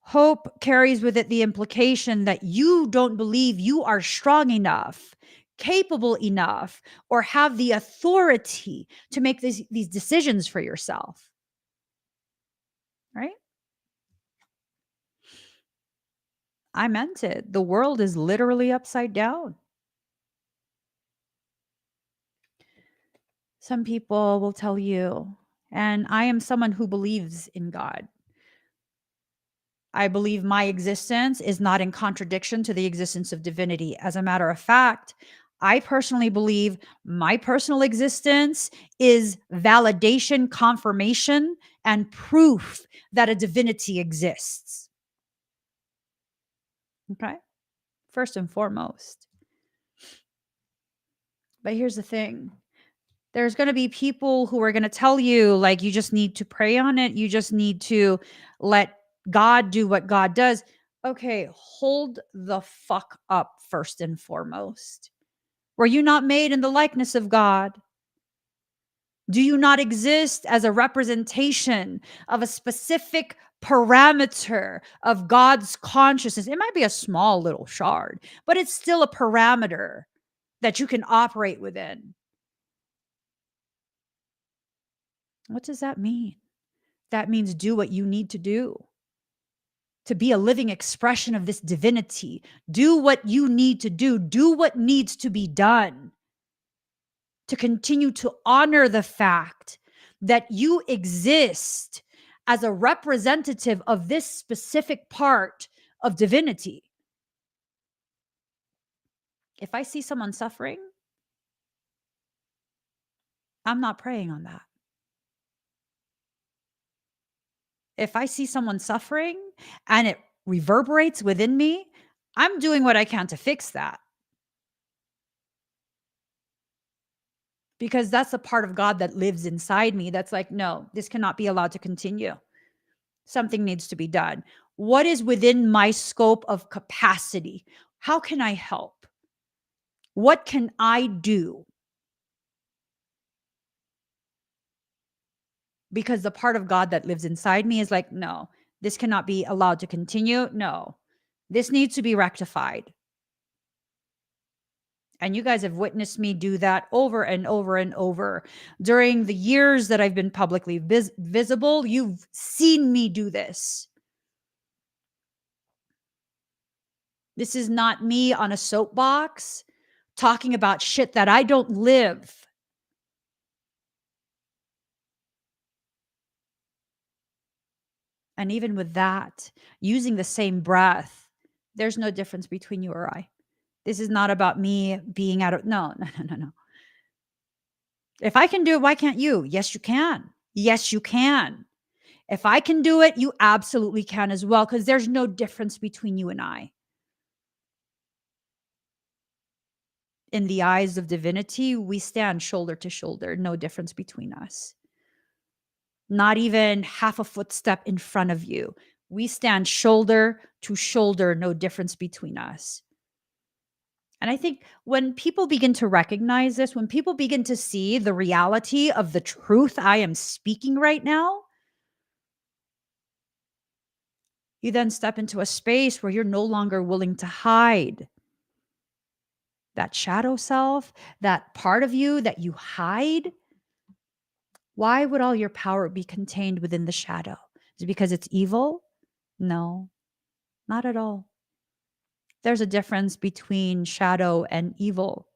Hope carries with it the implication that you don't believe you are strong enough, capable enough, or have the authority to make these decisions for yourself, right? I meant it. The world is literally upside down. Some people will tell you, and I am someone who believes in God. I believe my existence is not in contradiction to the existence of divinity. As a matter of fact, I personally believe my personal existence is validation, confirmation, and proof that a divinity exists. Okay? First and foremost. But here's the thing, there's going to be people who are going to tell you, like, you just need to pray on it. You just need to let God do what God does. Okay, hold the fuck up first and foremost. Were you not made in the likeness of God? Do you not exist as a representation of a specific parameter of God's consciousness? It might be a small little shard, but it's still a parameter that you can operate within. What does that mean? That means do what you need to do to be a living expression of this divinity. Do what you need to do. Do what needs to be done to continue to honor the fact that you exist as a representative of this specific part of divinity. If I see someone suffering, I'm not praying on that. If I see someone suffering and it reverberates within me, I'm doing what I can to fix that. Because that's a part of God that lives inside me that's like, no, this cannot be allowed to continue. Something needs to be done. What is within my scope of capacity? How can I help? What can I do? Because the part of God that lives inside me is like, no, this cannot be allowed to continue. No, this needs to be rectified. And you guys have witnessed me do that over and over and over. During the years that I've been publicly visible, you've seen me do this. This is not me on a soapbox talking about shit that I don't live. And even with that, using the same breath, There's no difference between you or I. This is not about me being out of, no, no, no, no, no. If I can do it, why can't you? Yes, you can. Yes, you can. If I can do it, you absolutely can as well, because there's no difference between you and I. In the eyes of divinity, we stand shoulder to shoulder, no difference between us. Not even half a footstep in front of you. We stand shoulder to shoulder, no difference between us. And I think when people begin to recognize this, when people begin to see the reality of the truth I am speaking right now, you then step into a space where you're no longer willing to hide that shadow self, that part of you that you hide. Why would all your power be contained within the shadow? Is it because it's evil? No, not at all. There's a difference between shadow and evil.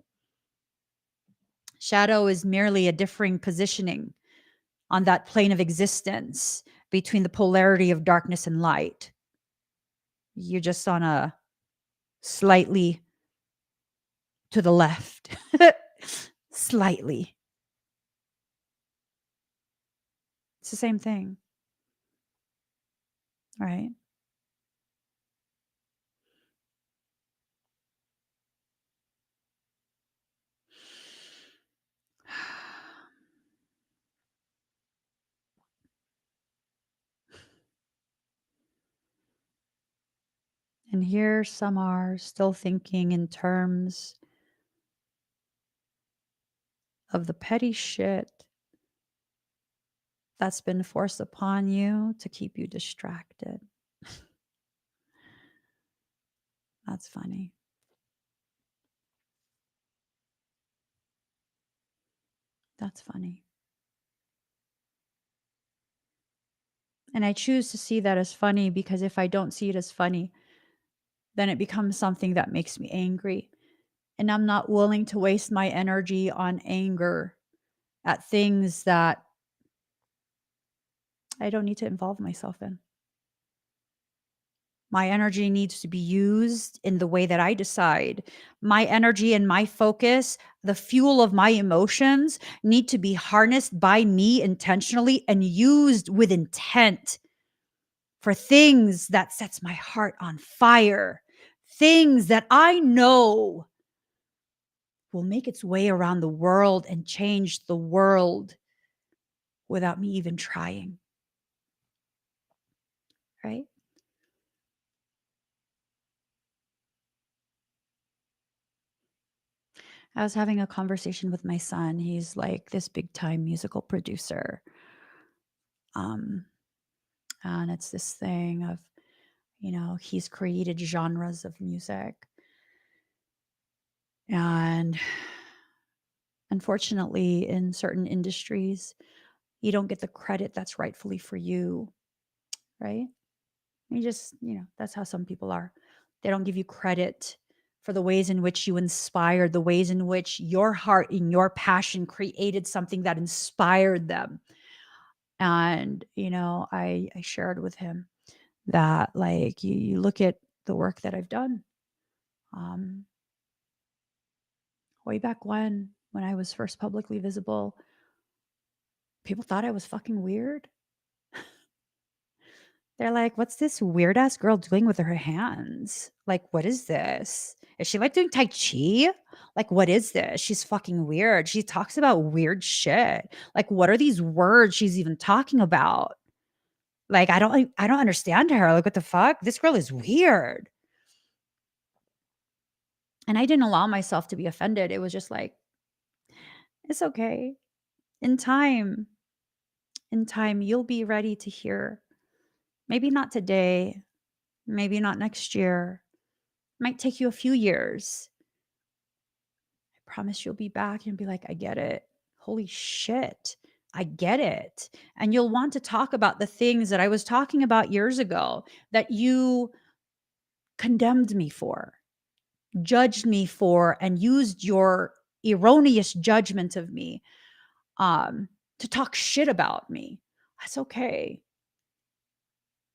Shadow is merely a differing positioning on that plane of existence between the polarity of darkness and light. You're just on a slightly to the left, slightly. It's the same thing, right? And here some are still thinking in terms of the petty shit that's been forced upon you to keep you distracted. That's funny. That's funny. And I choose to see that as funny because if I don't see it as funny, then it becomes something that makes me angry. And I'm not willing to waste my energy on anger at things that I don't need to involve myself in. My energy needs to be used in the way that I decide. My energy and my focus, the fuel of my emotions, need to be harnessed by me intentionally and used with intent for things that sets my heart on fire, things that I know will make its way around the world and change the world without me even trying. Right? I was having a conversation with my son. He's like this big time musical producer. Um, and it's this thing of, he's created genres of music. And unfortunately, in certain industries, you don't get the credit that's rightfully for you, right? You just, that's how some people are. They don't give you credit for the ways in which you inspired, the ways in which your heart and your passion created something that inspired them. And, I shared with him that, like, you look at the work that I've done, um, way back when I was first publicly visible, people thought I was fucking weird. They're like, "What's this weird ass girl doing with her hands? Like, what is this? Is she like doing Tai Chi? Like, what is this? She's fucking weird. She talks about weird shit. Like, what are these words she's even talking about? Like, I don't understand her. Like, what the fuck? This girl is weird." And I didn't allow myself to be offended. It was just like, it's okay. In time, you'll be ready to hear. Maybe not today, maybe not next year. Might take you a few years. I promise you'll be back and be like, I get it. Holy shit. I get it. And you'll want to talk about the things that I was talking about years ago that you condemned me for, judged me for, and used your erroneous judgment of me to talk shit about me. That's okay.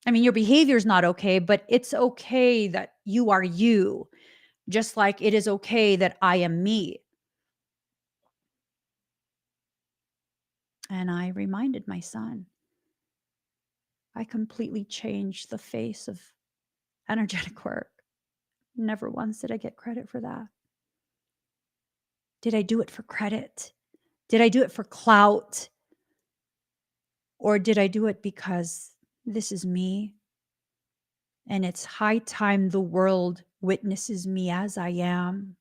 I mean, your behavior is not okay, but it's okay that you are you, just like it is okay that I am me. And I reminded my son, I completely changed the face of energetic work. Never once did I get credit for that. Did I do it for credit? Did I do it for clout? Or did I do it because this is me? And it's high time the world witnesses me as I am.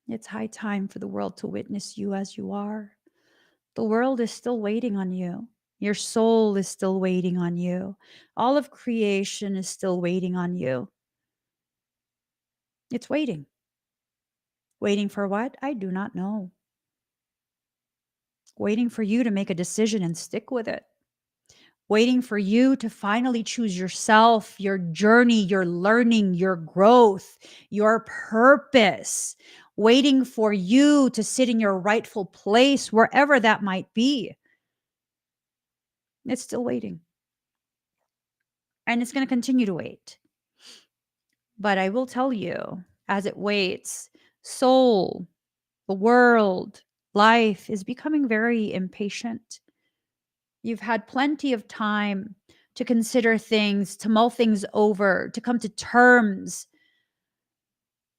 It's high time for the world to witness you as you are. The world is still waiting on you. Your soul is still waiting on you. All of creation is still waiting on you. It's waiting. Waiting for what? I do not know. Waiting for you to make a decision and stick with it. Waiting for you to finally choose yourself, your journey, your learning, your growth, your purpose. Waiting for you to sit in your rightful place, wherever that might be. It's still waiting. And it's going to continue to wait. But I will tell you, as it waits, soul, the world, life is becoming very impatient. You've had plenty of time to consider things, to mull things over, to come to terms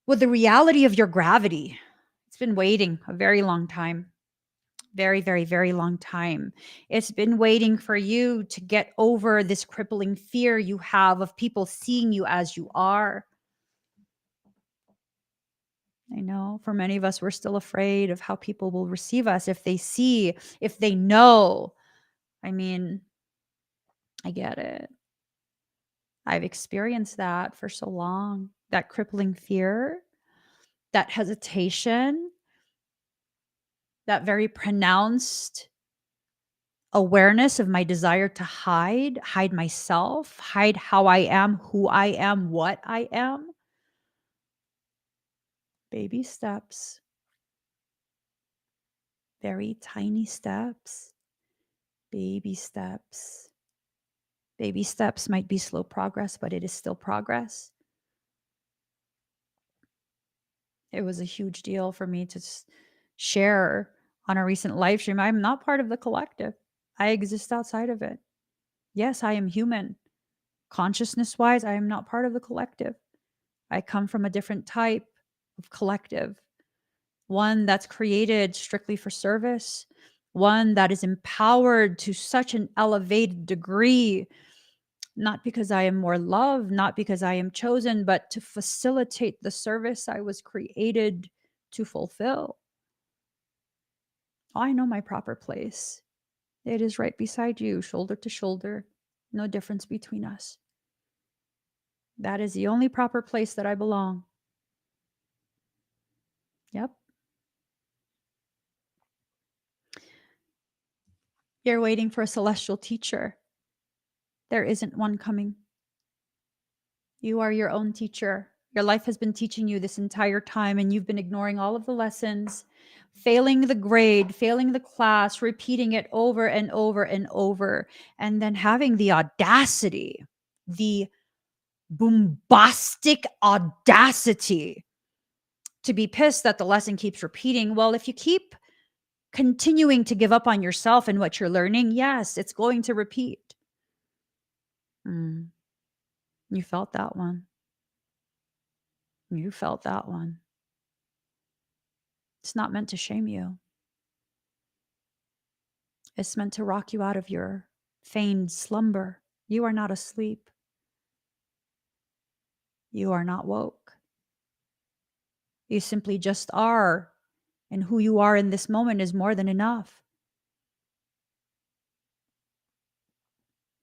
with the reality of your gravity. It's been waiting a very long time. Very, very, very long time. It's been waiting for you to get over this crippling fear you have of people seeing you as you are. I know for many of us, we're still afraid of how people will receive us if they see, if they know. I mean, I get it. I've experienced that for so long, that crippling fear, that hesitation, that very pronounced awareness of my desire to hide myself, hide how I am, who I am, what I am. Baby steps, very tiny steps, baby steps. Baby steps might be slow progress, but it is still progress. It was a huge deal for me to share on a recent live stream. I'm not part of the collective. I exist outside of it. Yes, I am human. Consciousness wise, I am not part of the collective. I come from a different type of collective, one that's created strictly for service, one that is empowered to such an elevated degree, not because I am more loved, not because I am chosen, but to facilitate the service I was created to fulfill. I know my proper place. It is right beside you, shoulder to shoulder. No difference between us. That is the only proper place that I belong. Yep. You're waiting for a celestial teacher. There isn't one coming. You are your own teacher. Your life has been teaching you this entire time, and you've been ignoring all of the lessons, failing the grade, failing the class, repeating it over and over and over, and then having the audacity, the bombastic audacity to be pissed that the lesson keeps repeating. Well, if you keep continuing to give up on yourself and what you're learning, yes, it's going to repeat. Mm, you felt that one. You felt that one. It's not meant to shame you. It's meant to rock you out of your feigned slumber. You are not asleep. You are not woke. You simply just are. And who you are in this moment is more than enough.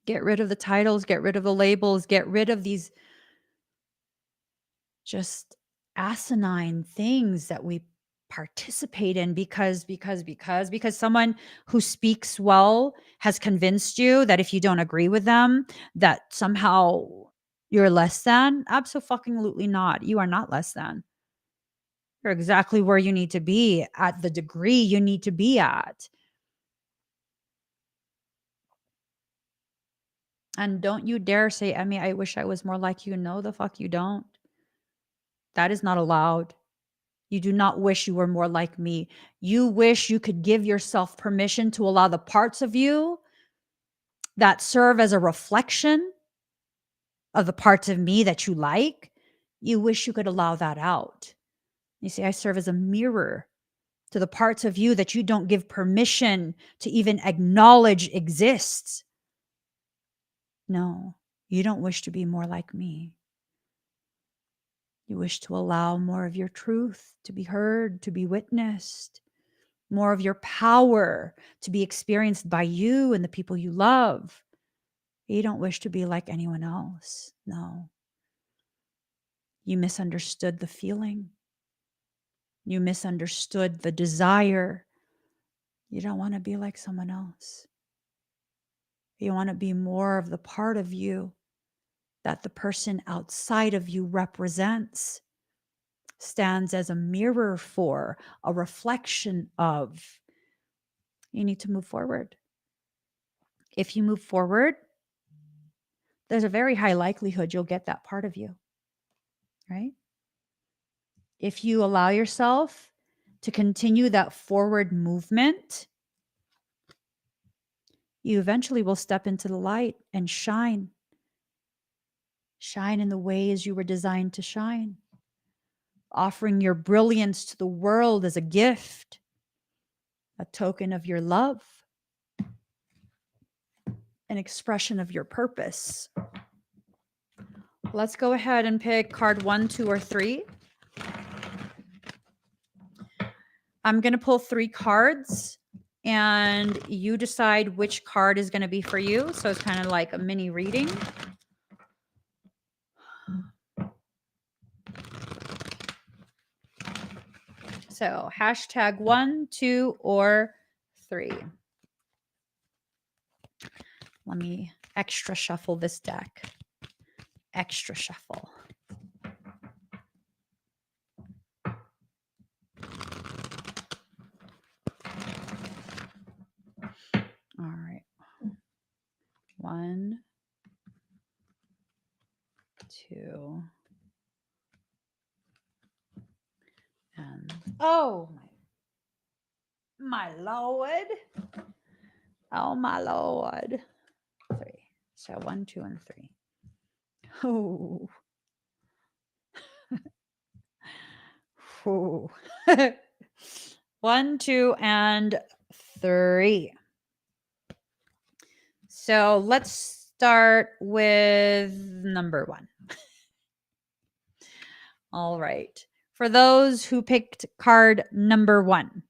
Get rid of the titles, get rid of the labels, get rid of these just asinine things that we participate in because someone who speaks well has convinced you that if you don't agree with them that somehow you're less than. Absolutely not. You are not less than. You're exactly where you need to be at the degree you need to be at. And don't you dare say, Emmy, I wish I was more like you. No, the fuck you don't. That is not allowed. You do not wish you were more like me. You wish you could give yourself permission to allow the parts of you that serve as a reflection of the parts of me that you like. You wish you could allow that out. You see, I serve as a mirror to the parts of you that you don't give permission to even acknowledge exists. No, you don't wish to be more like me. You wish to allow more of your truth to be heard, to be witnessed, more of your power to be experienced by you and the people you love. You don't wish to be like anyone else. No. You misunderstood the feeling. You misunderstood the desire. You don't want to be like someone else. You want to be more of the part of you that the person outside of you represents, stands as a mirror for, a reflection of. You need to move forward. If you move forward, there's a very high likelihood you'll get that part of you, right? If you allow yourself to continue that forward movement, you eventually will step into the light and shine. Shine in the ways you were designed to shine, offering your brilliance to the world as a gift, a token of your love, an expression of your purpose. Let's go ahead and pick card 1, 2, or 3. I'm going to pull 3 cards and you decide which card is going to be for you. So it's kind of like a mini reading. So hashtag 1, 2, or 3. Let me extra shuffle this deck. Extra shuffle. All right. 1, 2, and oh my Lord. Oh my Lord. 3. So 1, 2, and 3. Oh. Oh. 1, 2, and 3. So let's start with number 1. All right. For those who picked card number 1,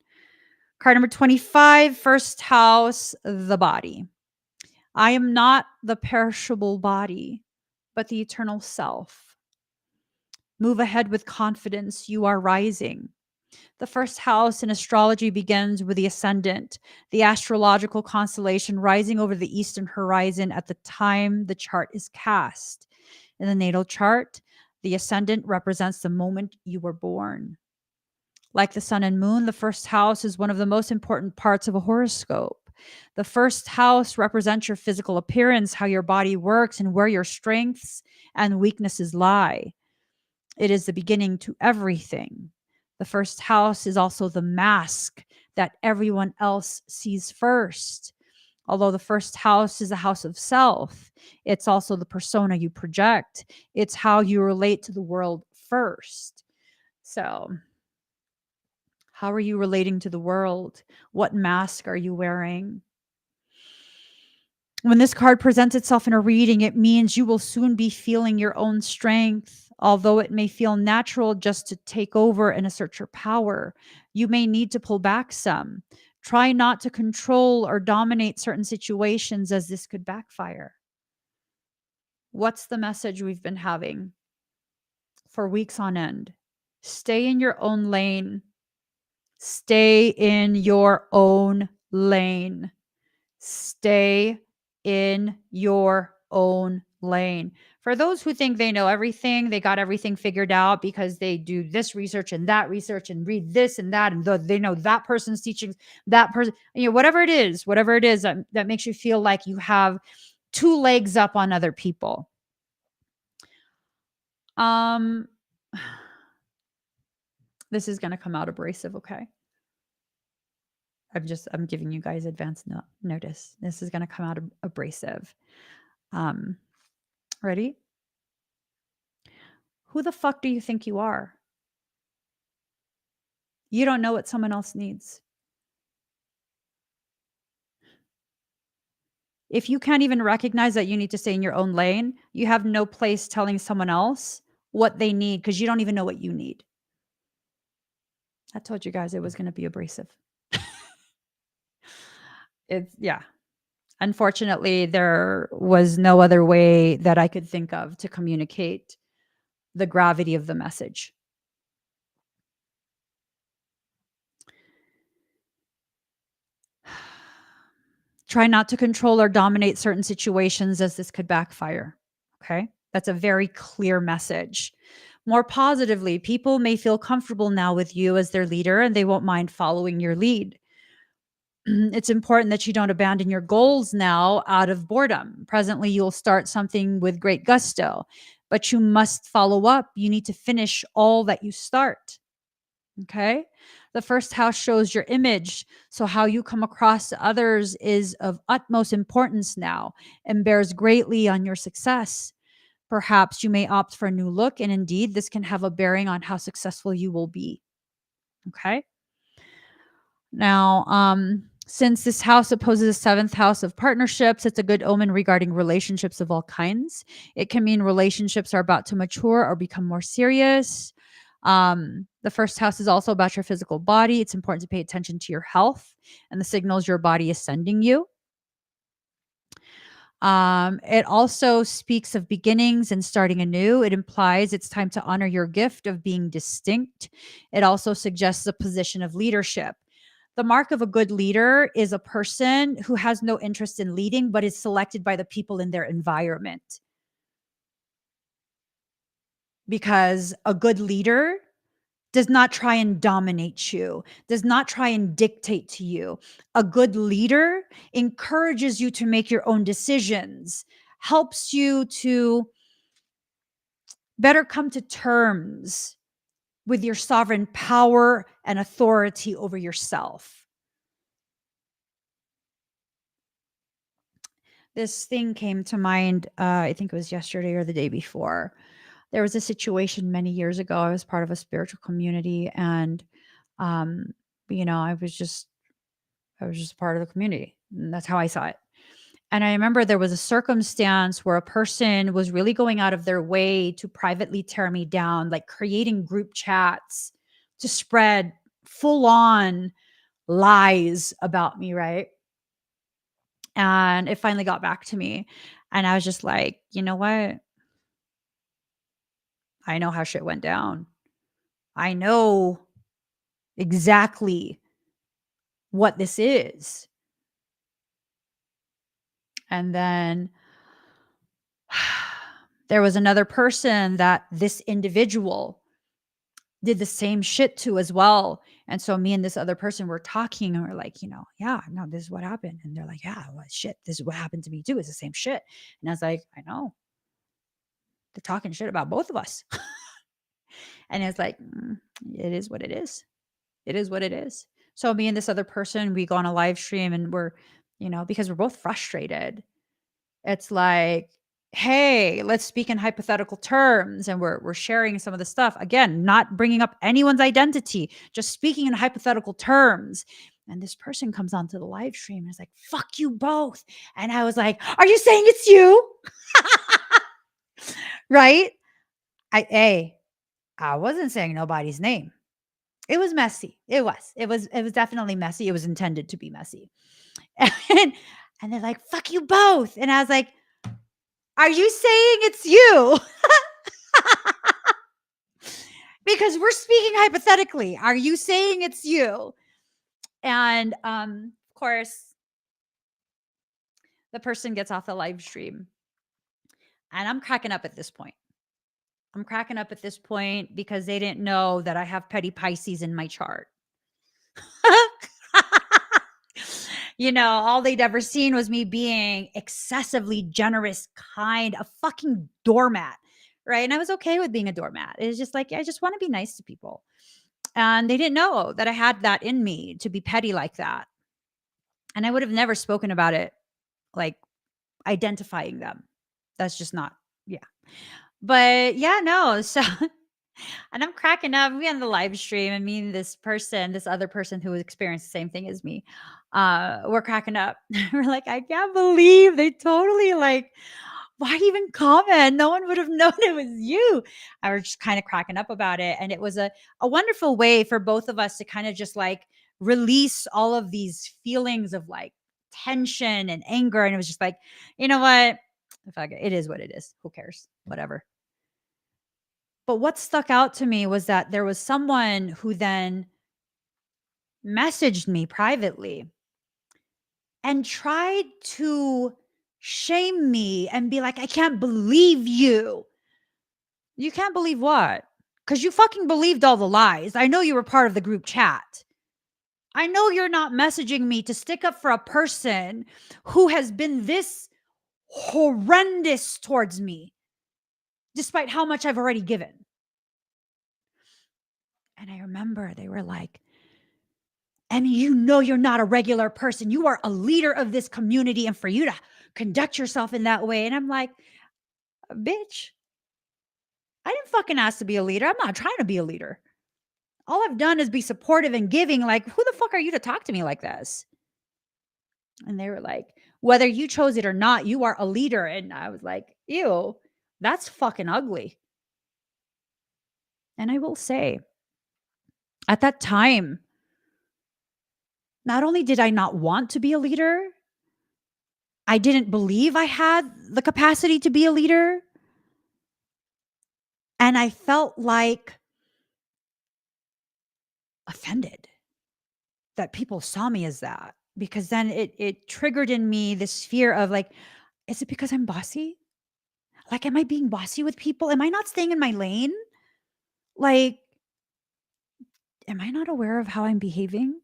card number 25, first house, the body. I am not the perishable body, but the eternal self. Move ahead with confidence. You are rising. The first house in astrology begins with the ascendant, the astrological constellation rising over the eastern horizon at the time the chart is cast. In the natal chart, the ascendant represents the moment you were born. Like the sun and moon, the first house is one of the most important parts of a horoscope. The first house represents your physical appearance, how your body works, and where your strengths and weaknesses lie. It is the beginning to everything. The first house is also the mask that everyone else sees first. Although the first house is a house of self, it's also the persona you project. It's how you relate to the world first. So, how are you relating to the world? What mask are you wearing? When this card presents itself in a reading, it means you will soon be feeling your own strength. Although it may feel natural just to take over and assert your power, you may need to pull back some. Try not to control or dominate certain situations, as this could backfire. What's the message we've been having for weeks on end? Stay in your own lane. Stay in your own lane. Stay in your own lane. For those who think they know everything, they got everything figured out because they do this research and read this and that, and they know that person's teaching that person, whatever it is, that makes you feel like you have two legs up on other people. This is going to come out abrasive, okay? I'm giving you guys advance notice. This is going to come out abrasive. Ready? Who the fuck do you think you are? You don't know what someone else needs. If you can't even recognize that you need to stay in your own lane, you have no place telling someone else what they need because you don't even know what you need. I told you guys it was going to be abrasive. Yeah. Unfortunately, there was no other way that I could think of to communicate the gravity of the message. Try not to control or dominate certain situations as this could backfire. Okay. That's a very clear message. More positively, people may feel comfortable now with you as their leader and they won't mind following your lead. It's important that you don't abandon your goals now out of boredom. Presently, you'll start something with great gusto, but you must follow up. You need to finish all that you start. Okay. The first house shows your image. So, how you come across to others is of utmost importance now and bears greatly on your success. Perhaps you may opt for a new look, and indeed, this can have a bearing on how successful you will be. Okay. Now, since this house opposes the seventh house of partnerships, it's a good omen regarding relationships of all kinds. It can mean relationships are about to mature or become more serious. The first house is also about your physical body. It's important to pay attention to your health and the signals your body is sending you. It also speaks of beginnings and starting anew. It implies it's time to honor your gift of being distinct. It also suggests a position of leadership. The mark of a good leader is a person who has no interest in leading, but is selected by the people in their environment. Because a good leader does not try and dominate you, does not try and dictate to you. A good leader encourages you to make your own decisions, helps you to better come to terms with your sovereign power and authority over yourself. This thing came to mind, I think it was yesterday or the day before. There was a situation many years ago. I was part of a spiritual community, and um, I was just part of the community. And that's how I saw it. And I remember there was a circumstance where a person was really going out of their way to privately tear me down, like creating group chats to spread full on lies about me, right? And it finally got back to me. And I was just like, you know what? I know how shit went down. I know exactly what this is. And then there was another person that this individual did the same shit to as well. And so me and this other person were talking and we're like, yeah, no, this is what happened. And they're like, yeah, well, shit, this is what happened to me too. It's the same shit. And I was like, I know. They're talking shit about both of us. And it's like, it is what it is. It is what it is. So me and this other person, we go on a live stream and we're, because we're both frustrated. It's like, hey, let's speak in hypothetical terms. And we're sharing some of the stuff. Again, not bringing up anyone's identity, just speaking in hypothetical terms. And this person comes onto the live stream and is like, fuck you both. And I was like, are you saying it's you? Right? I wasn't saying nobody's name. It was messy. It was definitely messy. It was intended to be messy. And they're like, fuck you both. And I was like, are you saying it's you? Because we're speaking hypothetically. Are you saying it's you? And of course, the person gets off the live stream. And I'm cracking up at this point. I'm cracking up at this point because they didn't know that I have petty Pisces in my chart. All they'd ever seen was me being excessively generous, kind, a fucking doormat. Right. And I was okay with being a doormat. It was just like, I just want to be nice to people. And they didn't know that I had that in me to be petty like that. And I would have never spoken about it, like identifying them. That's just not, yeah. But yeah, no. So, and I'm cracking up. We on the live stream, and me and this other person who experienced the same thing as me, we're cracking up. We're like, I can't believe they totally like, why even comment? No one would have known it was you. I was just kind of cracking up about it. And it was a wonderful way for both of us to kind of just like release all of these feelings of like tension and anger. And it was just like, you know what? Fuck it. It is what it is. Who cares? Whatever. But what stuck out to me was that there was someone who then messaged me privately and tried to shame me and be like, I can't believe you. You can't believe what? Because you fucking believed all the lies. I know you were part of the group chat. I know you're not messaging me to stick up for a person who has been this horrendous towards me, despite how much I've already given. And I remember they were like, and you're not a regular person. You are a leader of this community. And for you to conduct yourself in that way. And I'm like, bitch, I didn't fucking ask to be a leader. I'm not trying to be a leader. All I've done is be supportive and giving. Like, who the fuck are you to talk to me like this? And they were like, whether you chose it or not, you are a leader. And I was like, ew, that's fucking ugly. And I will say, at that time, not only did I not want to be a leader, I didn't believe I had the capacity to be a leader. And I felt like offended that people saw me as that, because then it triggered in me this fear of like, is it because I'm bossy? Like, am I being bossy with people? Am I not staying in my lane? Like, am I not aware of how I'm behaving?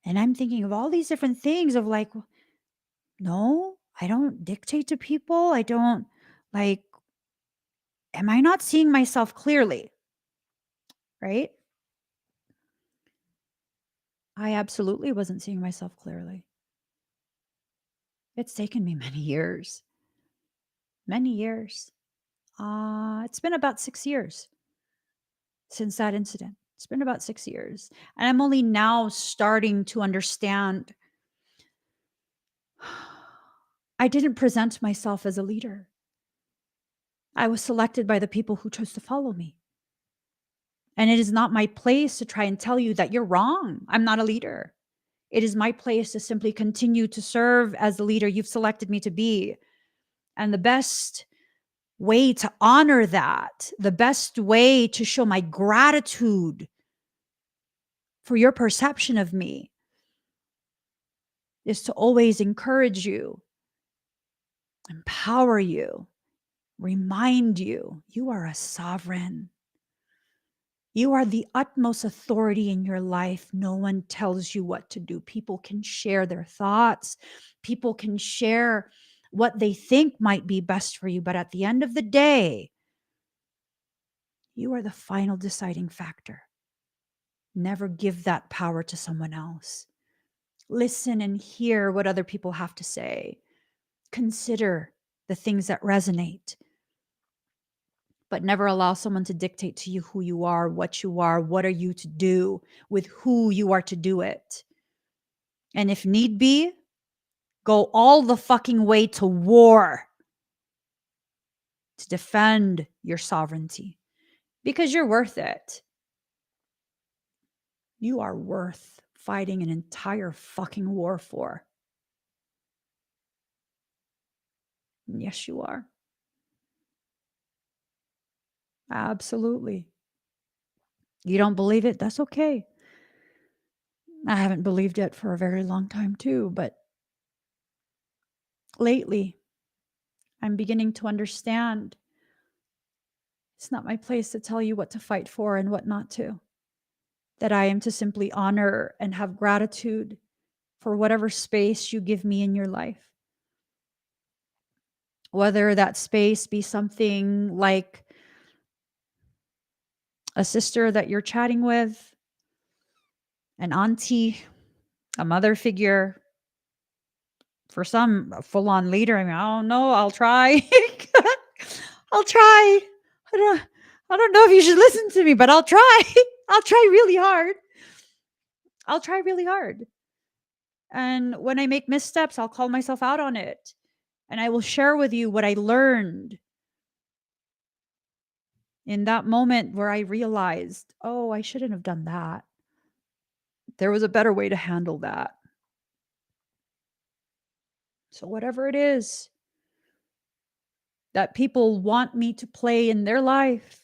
And I'm thinking of all these different things of like, no, I don't dictate to people. I don't like, am I not seeing myself clearly? Right? I absolutely wasn't seeing myself clearly. It's taken me many years. Many years. It's been about 6 years since that incident. It's been about 6 years. And I'm only now starting to understand I didn't present myself as a leader. I was selected by the people who chose to follow me. And it is not my place to try and tell you that you're wrong. I'm not a leader. It is my place to simply continue to serve as the leader you've selected me to be. And the best way to honor that, the best way to show my gratitude for your perception of me, is to always encourage you, empower you, remind you, you are a sovereign. You are the utmost authority in your life. No one tells you what to do. People can share their thoughts. People can share what they think might be best for you. But at the end of the day, you are the final deciding factor. Never give that power to someone else. Listen and hear what other people have to say. Consider the things that resonate, but never allow someone to dictate to you who you are, what are you to do with who you are to do it. And if need be, go all the fucking way to war to defend your sovereignty, because you're worth it. You are worth fighting an entire fucking war for. Yes, you are. Absolutely. You don't believe it? That's okay. I haven't believed it for a very long time too, but lately I'm beginning to understand it's not my place to tell you what to fight for and what not to. That I am to simply honor and have gratitude for whatever space you give me in your life. Whether that space be something like a sister that you're chatting with, an auntie, a mother figure, for some a full-on leader. I mean, I don't know, I'll try. I'll try. I don't I don't know if you should listen to me, but I'll try. I'll try really hard. I'll try really hard. And when I make missteps, I'll call myself out on it. And I will share with you what I learned in that moment where I realized, oh, I shouldn't have done that. There was a better way to handle that. So, whatever it is that people want me to play in their life,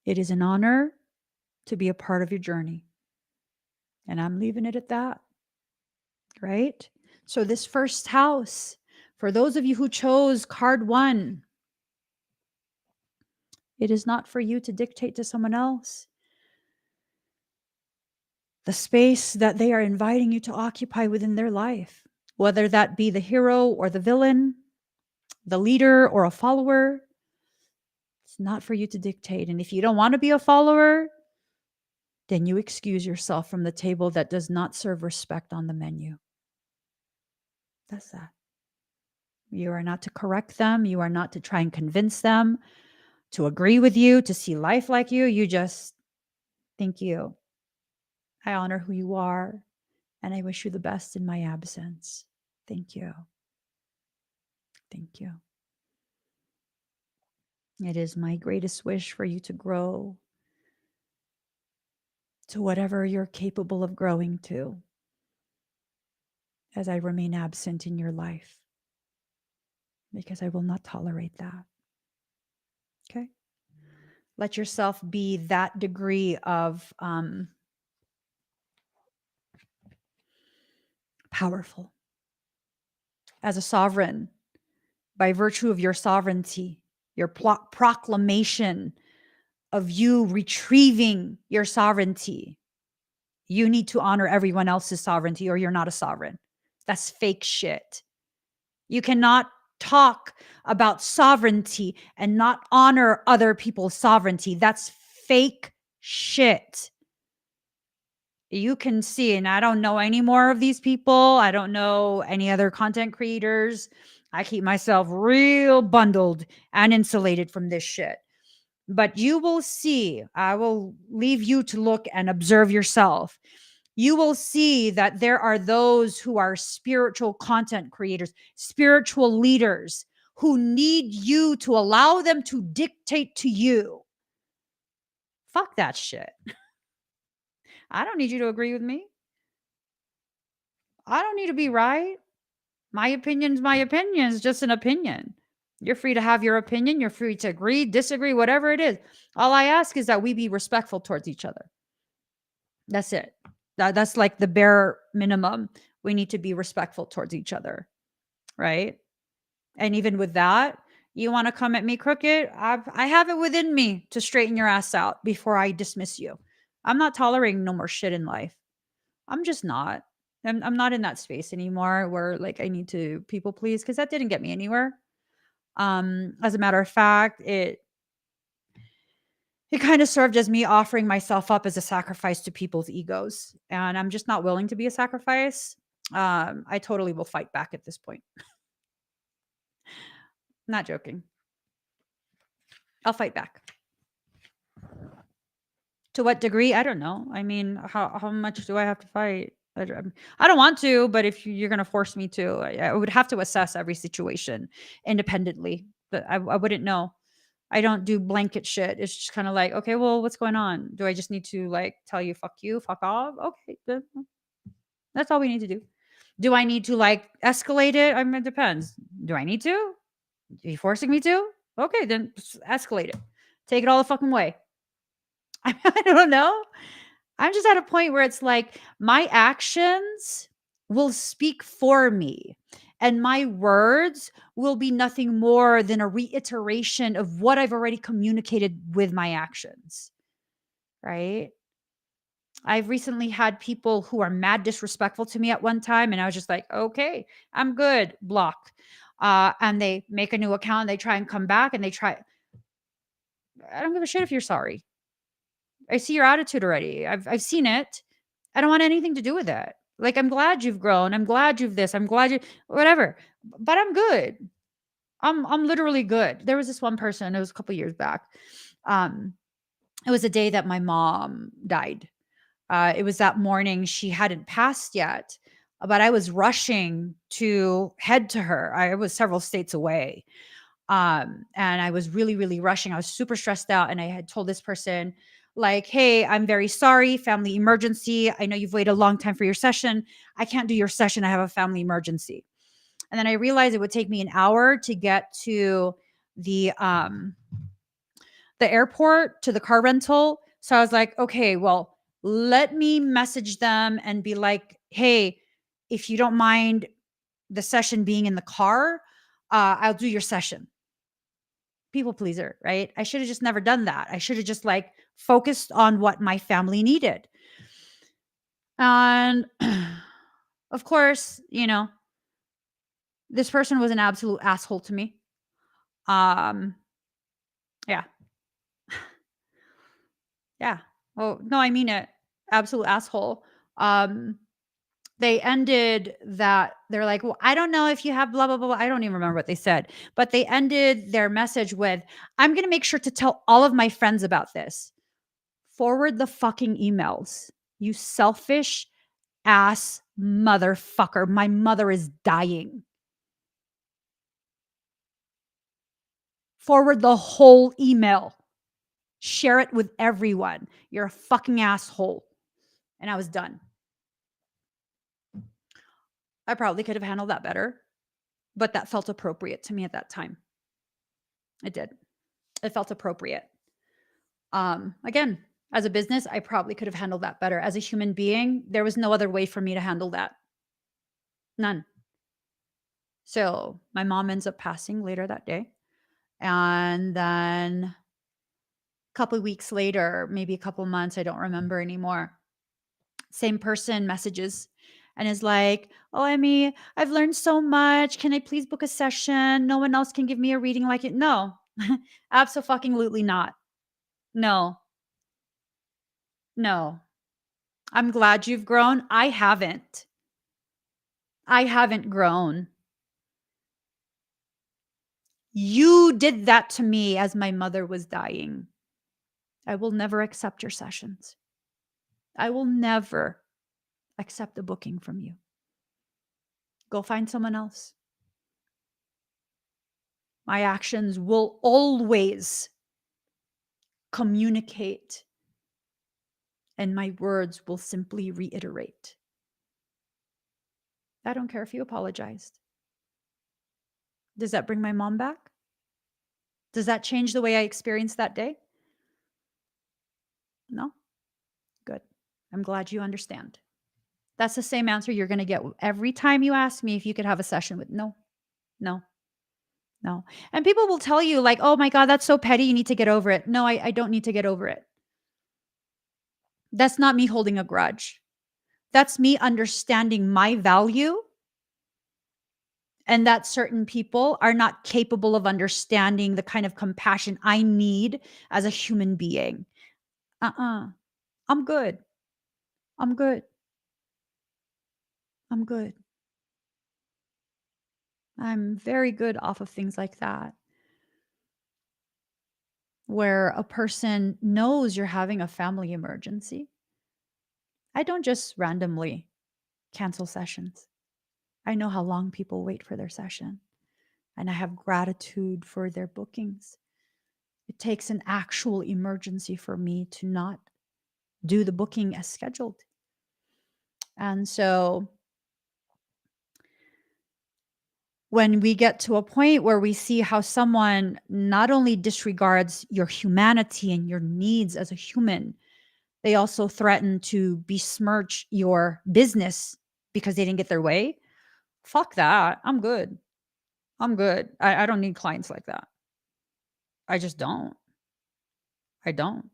it is an honor to be a part of your journey. And I'm leaving it at that, right? So, this first house, for those of you who chose card 1, it is not for you to dictate to someone else the space that they are inviting you to occupy within their life, whether that be the hero or the villain, the leader or a follower. It's not for you to dictate. And if you don't want to be a follower, then you excuse yourself from the table that does not serve respect on the menu. That's that. You are not to correct them. You are not to try and convince them to agree with you, to see life like you. You just, thank you. I honor who you are, and I wish you the best in my absence. Thank you. Thank you. It is my greatest wish for you to grow to whatever you're capable of growing to as I remain absent in your life, because I will not tolerate that. Okay? Let yourself be that degree of powerful. As a sovereign, by virtue of your sovereignty, your proclamation of you retrieving your sovereignty, you need to honor everyone else's sovereignty or you're not a sovereign. That's fake shit. You cannot talk about sovereignty and not honor other people's sovereignty. That's fake shit. You can see, and I don't know any more of these people. I don't know any other content creators. I keep myself real bundled and insulated from this shit. But you will see, I will leave you to look and observe yourself. You will see that there are those who are spiritual content creators, spiritual leaders who need you to allow them to dictate to you. Fuck that shit. I don't need you to agree with me. I don't need to be right. My opinion's my opinion. It's just an opinion. You're free to have your opinion. You're free to agree, disagree, whatever it is. All I ask is that we be respectful towards each other. That's it. That's like the bare minimum. We need to be respectful towards each other, right? And even with that, you want to come at me crooked, I have it within me to straighten your ass out before I dismiss you. I'm not tolerating no more shit in life. I'm just not. I'm not in that space anymore where like I need to people please, because that didn't get me anywhere. As a matter of fact, it kind of served as me offering myself up as a sacrifice to people's egos, and I'm just not willing to be a sacrifice. I totally will fight back at this point. Not joking. I'll fight back. To what degree? I don't know. I mean, how much do I have to fight? I don't want to, but if you're going to force me to, I would have to assess every situation independently. But I wouldn't know. I don't do blanket shit. It's just kind of like, okay, well, what's going on? Do I just need to like tell you, fuck off? Okay, good. That's all we need to do. Do I need to like escalate it? I mean, it depends. Do I need to? Are you forcing me to? Okay, then escalate it. Take it all the fucking way. I don't know. I'm just at a point where it's like my actions will speak for me. And my words will be nothing more than a reiteration of what I've already communicated with my actions, right? I've recently had people who are mad disrespectful to me at one time, and I was just like, okay, I'm good, block. And they make a new account, they try and come back, and they try. I don't give a shit if you're sorry. I see your attitude already. I've seen it. I don't want anything to do with it. Like, I'm glad you've grown. I'm glad you've this. I'm glad you whatever. But I'm good. I'm literally good. There was this one person, it was a couple years back. Um, it was a day that my mom died. It was that morning. She hadn't passed yet, but I was rushing to head to her. I was several states away. And I was really, really rushing. I was super stressed out. And I had told this person, like, hey, I'm very sorry, family emergency. I know you've waited a long time for your session. I can't do your session. I have a family emergency. And then I realized it would take me an hour to get to the um the airport, to the car rental. So I was like, okay, well, let me message them and be like, hey, if you don't mind the session being in the car, I'll do your session. People pleaser, right? I should have just never done that. I should have just like focused on what my family needed. And of course, this person was an absolute asshole to me. Um, yeah, yeah. Oh, no, I mean it. Absolute asshole. Um, they ended that. They're like, well, I don't know if you have blah, blah, blah, blah. I don't even remember what they said, but they ended their message with, I'm going to make sure to tell all of my friends about this. Forward the fucking emails. You selfish ass motherfucker. My mother is dying. Forward the whole email. Share it with everyone. You're a fucking asshole. And I was done. I probably could have handled that better, but that felt appropriate to me at that time. It did. It felt appropriate. Again, as a business, I probably could have handled that better. As a human being, there was no other way for me to handle that. None. So my mom ends up passing later that day. And then a couple of weeks later, maybe a couple months, I don't remember anymore. Same person messages and is like, "Oh, Emmy, I've learned so much. Can I please book a session? No one else can give me a reading like it." No, absolutely not. No, no. I'm glad you've grown. I haven't. I haven't grown. You did that to me as my mother was dying. I will never accept your sessions. I will never accept a booking from you. Go find someone else. My actions will always communicate, and my words will simply reiterate. I don't care if you apologized. Does that bring my mom back? Does that change the way I experienced that day? No? Good. I'm glad you understand. That's the same answer you're going to get every time you ask me if you could have a session with no, no, no. And people will tell you, like, oh my God, that's so petty. You need to get over it. No, I don't need to get over it. That's not me holding a grudge. That's me understanding my value and that certain people are not capable of understanding the kind of compassion I need as a human being. I'm good. I'm good. I'm good. I'm very good off of things like that, where a person knows you're having a family emergency. I don't just randomly cancel sessions. I know how long people wait for their session, and I have gratitude for their bookings. It takes an actual emergency for me to not do the booking as scheduled. And so when we get to a point where we see how someone not only disregards your humanity and your needs as a human, they also threaten to besmirch your business because they didn't get their way. Fuck that. I'm good. I'm good. I don't need clients like that. I just don't. I don't.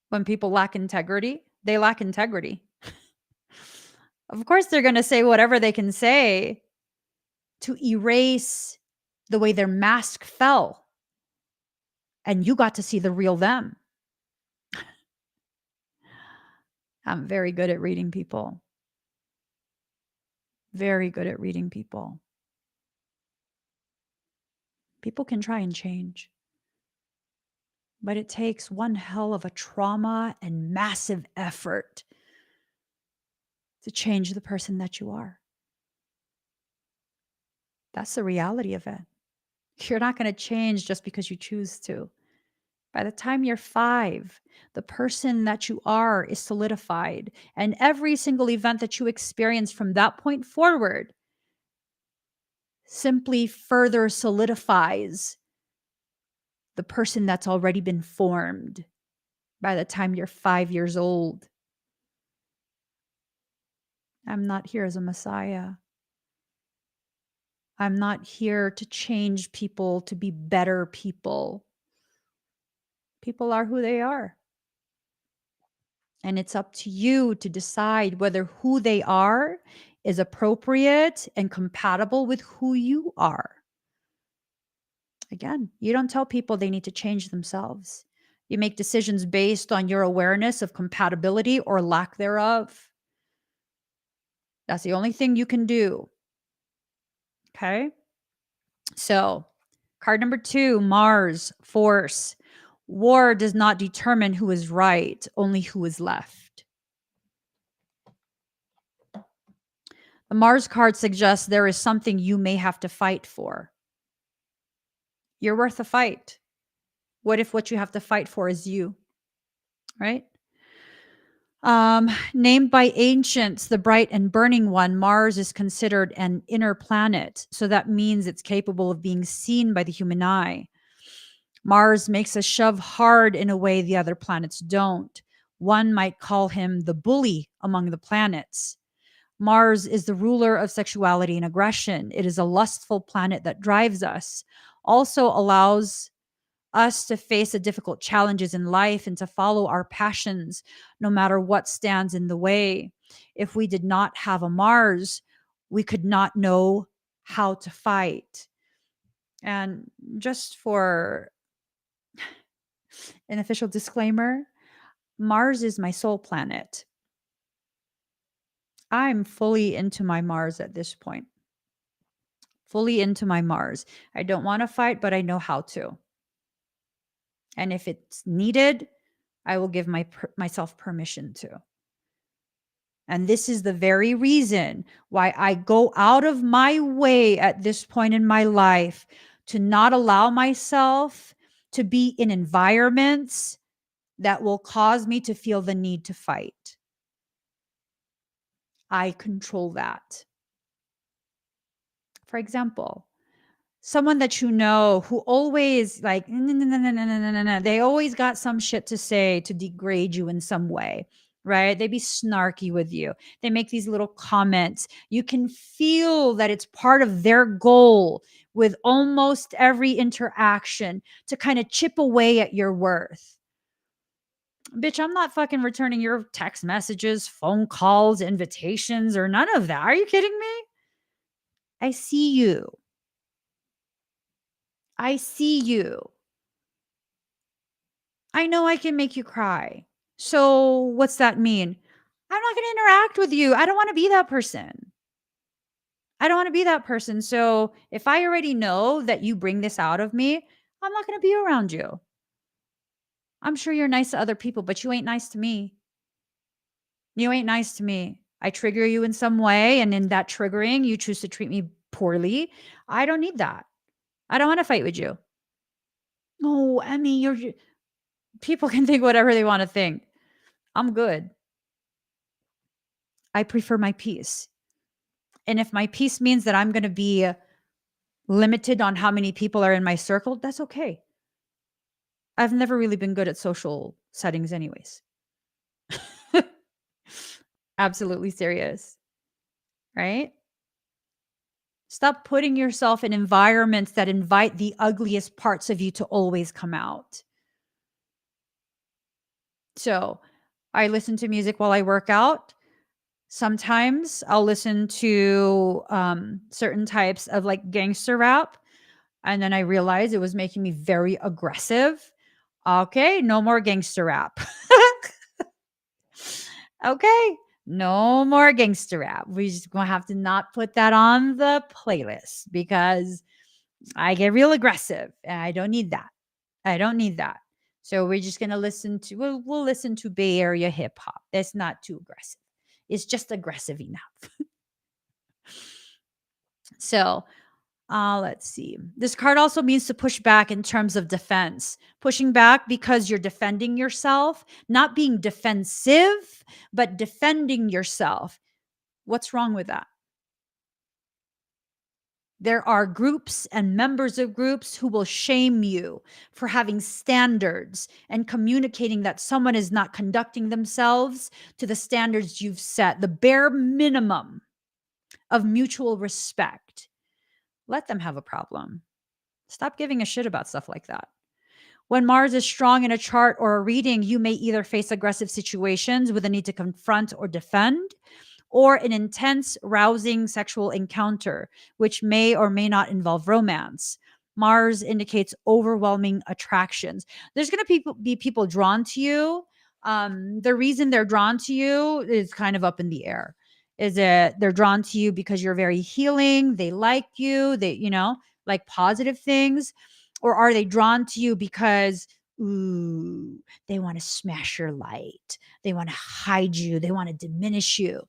When people lack integrity, they lack integrity. Of course, they're going to say whatever they can say to erase the way their mask fell. And you got to see the real them. I'm very good at reading people. Very good at reading people. People can try and change, but it takes one hell of a trauma and massive effort to change the person that you are. That's the reality of it. You're not going to change just because you choose to. By the time you're 5, the person that you are is solidified. And every single event that you experience from that point forward simply further solidifies the person that's already been formed by the time you're 5 years old. I'm not here as a messiah. I'm not here to change people to be better people. People are who they are. And it's up to you to decide whether who they are is appropriate and compatible with who you are. Again, you don't tell people they need to change themselves. You make decisions based on your awareness of compatibility or lack thereof. That's the only thing you can do. Okay? So, card number 2, Mars, Force. War does not determine who is right, only who is left. The Mars card suggests there is something you may have to fight for. You're worth a fight. What if what you have to fight for is you? Right? Named by ancients, the bright and burning one, Mars is considered an inner planet. So that means it's capable of being seen by the human eye. Mars makes us shove hard in a way the other planets don't. One might call him the bully among the planets. Mars is the ruler of sexuality and aggression. It is a lustful planet that drives us, also allows us to face the difficult challenges in life and to follow our passions, no matter what stands in the way. If we did not have a Mars, we could not know how to fight. And just for an official disclaimer, Mars is my soul planet. I'm fully into my Mars at this point. Fully into my Mars. I don't want to fight, but I know how to. And if it's needed, I will give myself permission to. And this is the very reason why I go out of my way at this point in my life to not allow myself to be in environments that will cause me to feel the need to fight. I control that. For example, someone that you know who always like, no, they always got some shit to say to degrade you in some way, right? They be snarky with you. They make these little comments. You can feel that it's part of their goal with almost every interaction to kind of chip away at your worth. Bitch, I'm not fucking returning your text messages, phone calls, invitations, or none of that. Are you kidding me? I see you. I see you. I know I can make you cry. So what's that mean? I'm not going to interact with you. I don't want to be that person. I don't want to be that person. So if I already know that you bring this out of me, I'm not going to be around you. I'm sure you're nice to other people, but you ain't nice to me. You ain't nice to me. I trigger you in some way, and in that triggering, you choose to treat me poorly. I don't need that. I don't want to fight with you. Oh, Emmy, people can think whatever they want to think. I'm good. I prefer my peace. And if my peace means that I'm going to be limited on how many people are in my circle, that's okay. I've never really been good at social settings, anyways. Absolutely serious. Right? Stop putting yourself in environments that invite the ugliest parts of you to always come out. So I listen to music while I work out. Sometimes I'll listen to certain types of like gangster rap. And then I realized it was making me very aggressive. Okay, no more gangster rap. Okay, no more gangster rap. We just gonna have to not put that on the playlist because I get real aggressive and I don't need that. I don't need that. So we're just gonna listen to we'll listen to Bay Area hip hop. That's not too aggressive. It's just aggressive enough. So let's see. This card also means to push back in terms of defense. Pushing back because you're defending yourself, not being defensive, but defending yourself. What's wrong with that? There are groups and members of groups who will shame you for having standards and communicating that someone is not conducting themselves to the standards you've set, the bare minimum of mutual respect. Let them have a problem. Stop giving a shit about stuff like that. When Mars is strong in a chart or a reading, you may either face aggressive situations with a need to confront or defend, or an intense, rousing sexual encounter, which may or may not involve romance. Mars indicates overwhelming attractions. There's going to be people drawn to you. The reason they're drawn to you is kind of up in the air. Is it they're drawn to you because you're very healing? They like you. They, like positive things, or are they drawn to you because ooh, they want to smash your light? They want to hide you. They want to diminish you.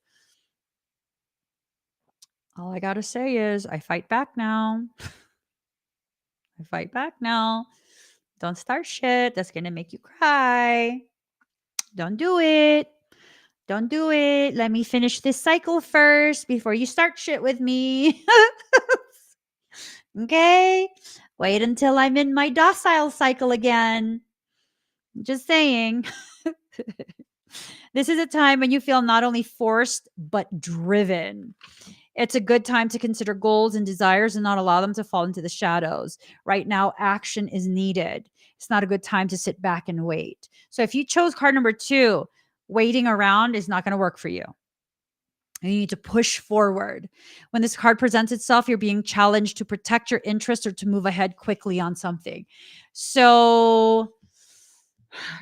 All I got to say is I fight back now. I fight back now. Don't start shit. That's going to make you cry. Don't do it. Don't do it. Let me finish this cycle first before you start shit with me. Okay? Wait until I'm in my docile cycle again. Just saying. This is a time when you feel not only forced, but driven. It's a good time to consider goals and desires and not allow them to fall into the shadows. Right now, action is needed. It's not a good time to sit back and wait. So if you chose card number 2, waiting around is not going to work for you. You need to push forward. When this card presents itself, you're being challenged to protect your interest or to move ahead quickly on something. So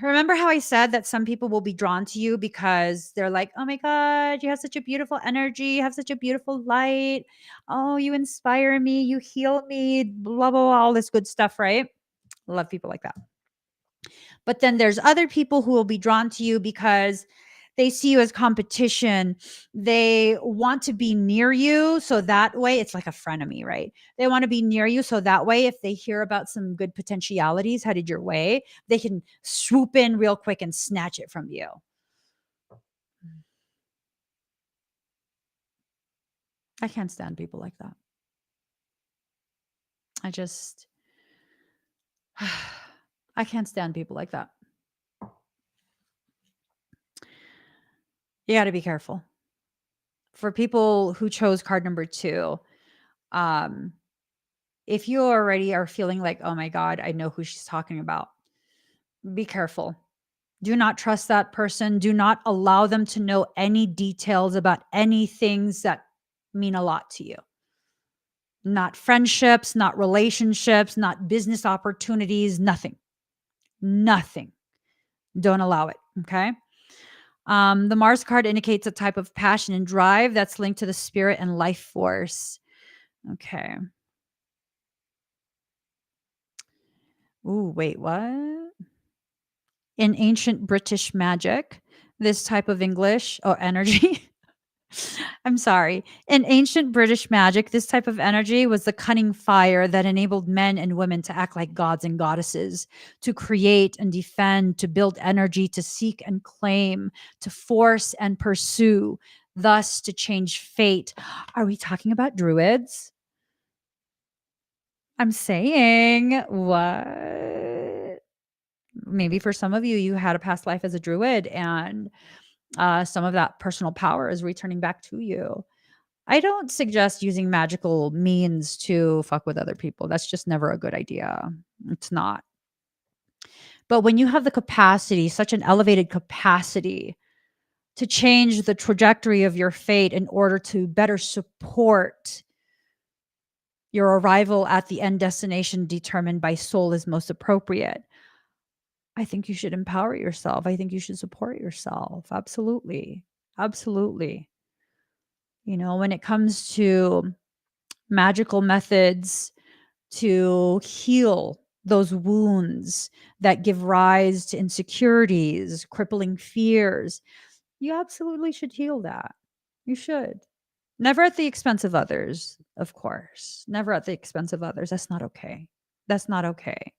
remember how I said that some people will be drawn to you because they're like, oh my God, you have such a beautiful energy. You have such a beautiful light. Oh, you inspire me. You heal me. Blah, blah, blah, all this good stuff, right? Love people like that. But then there's other people who will be drawn to you because they see you as competition. They want to be near you. So that way, it's like a frenemy, right? They want to be near you. So that way, if they hear about some good potentialities headed your way, they can swoop in real quick and snatch it from you. I can't stand people like that. I just, I can't stand people like that. You got to be careful. For people who chose card number 2, um, if you already are feeling like, oh my God, I know who she's talking about, be careful. Do not trust that person. Do not allow them to know any details about any things that mean a lot to you. Not friendships, not relationships, not business opportunities, nothing. Nothing. Don't allow it. Okay. The Mars card indicates a type of passion and drive that's linked to the spirit and life force. Okay. Ooh, wait, what? In ancient British magic, this type of English or energy. I'm sorry. In ancient British magic, this type of energy was the cunning fire that enabled men and women to act like gods and goddesses, to create and defend, to build energy, to seek and claim, to force and pursue, thus to change fate. Are we talking about druids? I'm saying what? Maybe for some of you, you had a past life as a druid and some of that personal power is returning back to you. I don't suggest using magical means to fuck with other people. That's just never a good idea. It's not. But when you have the capacity, such an elevated capacity to change the trajectory of your fate in order to better support your arrival at the end destination determined by soul is most appropriate, I think you should empower yourself. I think you should support yourself. Absolutely. Absolutely. When it comes to magical methods to heal those wounds that give rise to insecurities, crippling fears, you absolutely should heal that. You should. Never at the expense of others, of course. Never at the expense of others. That's not okay. That's not okay.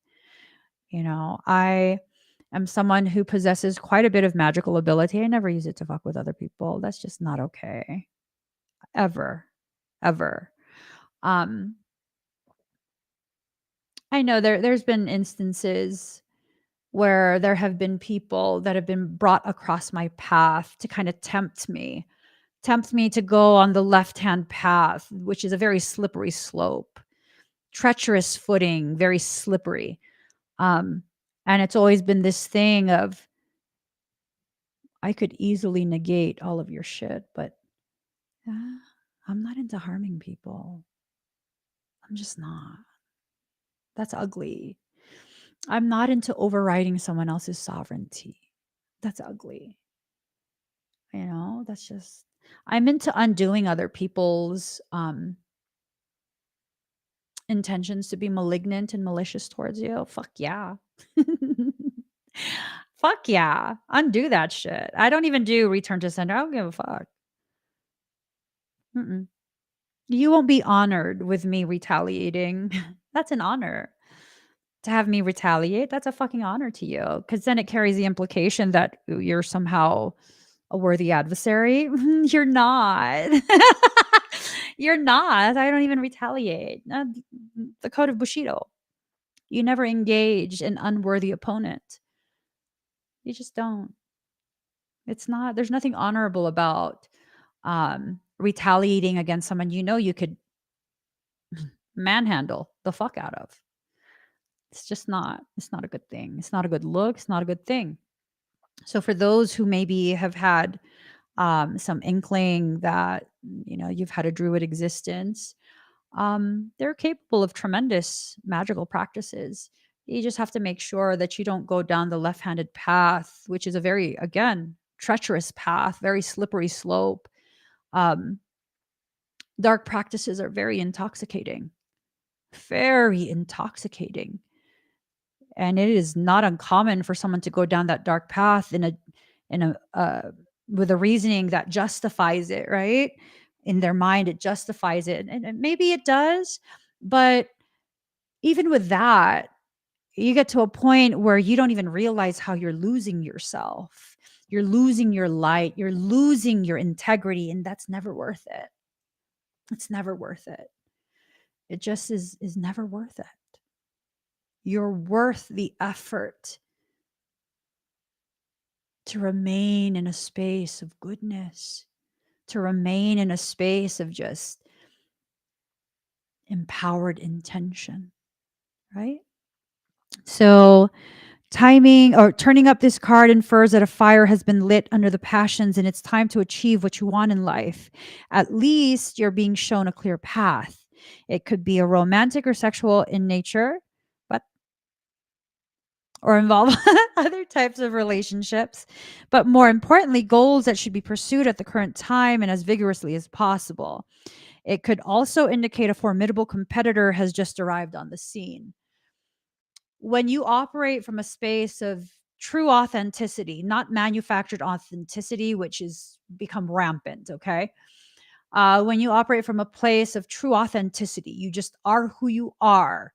I am someone who possesses quite a bit of magical ability. I never use it to fuck with other people. That's just not okay. Ever. Ever. Um, I know there's been instances where there have been people that have been brought across my path to kind of tempt me to go on the left-hand path, which is a very slippery slope, treacherous footing, very slippery. Um, and it's always been this thing of, I could easily negate all of your shit, but I'm not into harming people. I'm just not. That's ugly. I'm not into overriding someone else's sovereignty. That's ugly. That's just, I'm into undoing other people's intentions to be malignant and malicious towards you. Fuck yeah. Fuck yeah. Undo that shit. I don't even do return to sender. I don't give a fuck. Mm-mm. You won't be honored with me retaliating. That's an honor. To have me retaliate, that's a fucking honor to you. Because then it carries the implication that you're somehow a worthy adversary. You're not. You're not. I don't even retaliate. The code of Bushido. You never engage an unworthy opponent. You just don't. It's not, there's nothing honorable about retaliating against someone you could manhandle the fuck out of. It's not a good thing. It's not a good look. It's not a good thing. So for those who maybe have had some inkling that, you've had a druid existence, they're capable of tremendous magical practices. You just have to make sure that you don't go down the left-handed path, which is a very, again, treacherous path, very slippery slope. Um, Dark practices are very intoxicating. And it is not uncommon for someone to go down that dark path in a with a reasoning that justifies it, right? In their mind, it justifies it, and maybe it does, but even with that, you get to a point where you don't even realize how you're losing yourself. You're losing your light. You're losing your integrity, and that's never worth it. It's never worth it. It just is never worth it. You're worth the effort to remain in a space of goodness, to remain in a space of just empowered intention, right? So, timing or turning up this card infers that a fire has been lit under the passions and it's time to achieve what you want in life. At least you're being shown a clear path. It could be a romantic or sexual in nature, but or involve other types of relationships, but more importantly, goals that should be pursued at the current time and as vigorously as possible. It could also indicate a formidable competitor has just arrived on the scene. When you operate from a space of true authenticity, not manufactured authenticity, which is become rampant, okay? When you operate from a place of true authenticity, you just are who you are.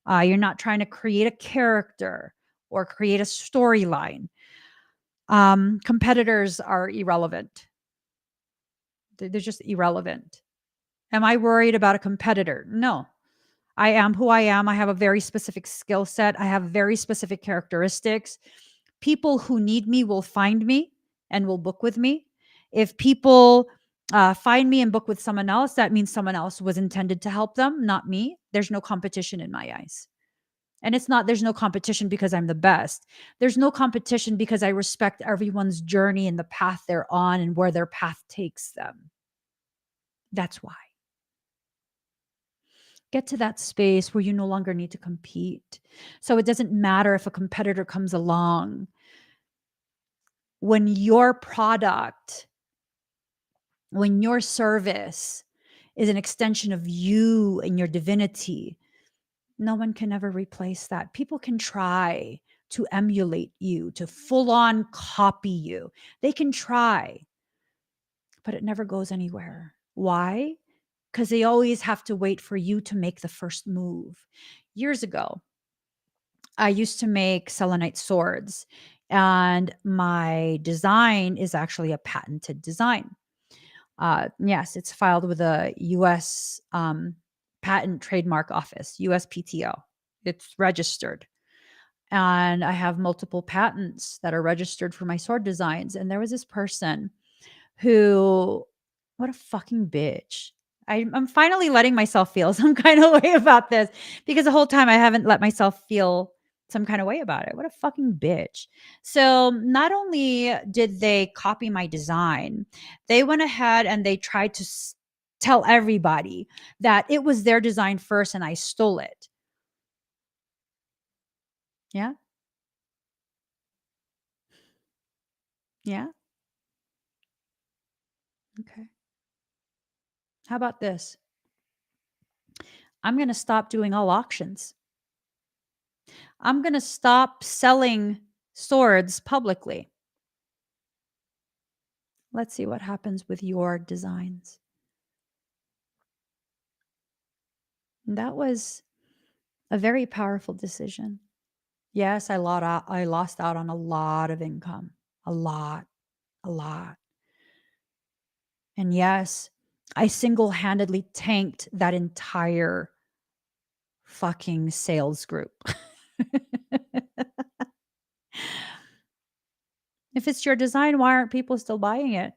You're not trying to create a character or create a storyline. Competitors are irrelevant. They're just irrelevant. Am I worried about a competitor? No. I am who I am. I have a very specific skill set. I have very specific characteristics. People who need me will find me and will book with me. If people find me and book with someone else, that means someone else was intended to help them, not me. There's no competition in my eyes. And it's not, there's no competition because I'm the best. There's no competition because I respect everyone's journey and the path they're on and where their path takes them. That's why. Get to that space where you no longer need to compete. So it doesn't matter if a competitor comes along. When your product, when your service is an extension of you and your divinity, no one can ever replace that. People can try to emulate you, to full on copy you. They can try, but it never goes anywhere. Why? Because they always have to wait for you to make the first move. Years ago, I used to make selenite swords, and my design is actually a patented design. Yes, it's filed with a US patent trademark office, USPTO. It's registered. And I have multiple patents that are registered for my sword designs. And there was this person who, what a fucking bitch. I'm finally letting myself feel some kind of way about this, because the whole time I haven't let myself feel some kind of way about it. What a fucking bitch. So not only did they copy my design, they went ahead and they tried to tell everybody that it was their design first and I stole it. Yeah. Yeah. Okay. How about this? I'm going to stop doing all auctions. I'm going to stop selling swords publicly. Let's see what happens with your designs. That was a very powerful decision. Yes, I lost out on a lot of income. A lot, a lot. And yes, I single-handedly tanked that entire fucking sales group. If it's your design, why aren't people still buying it?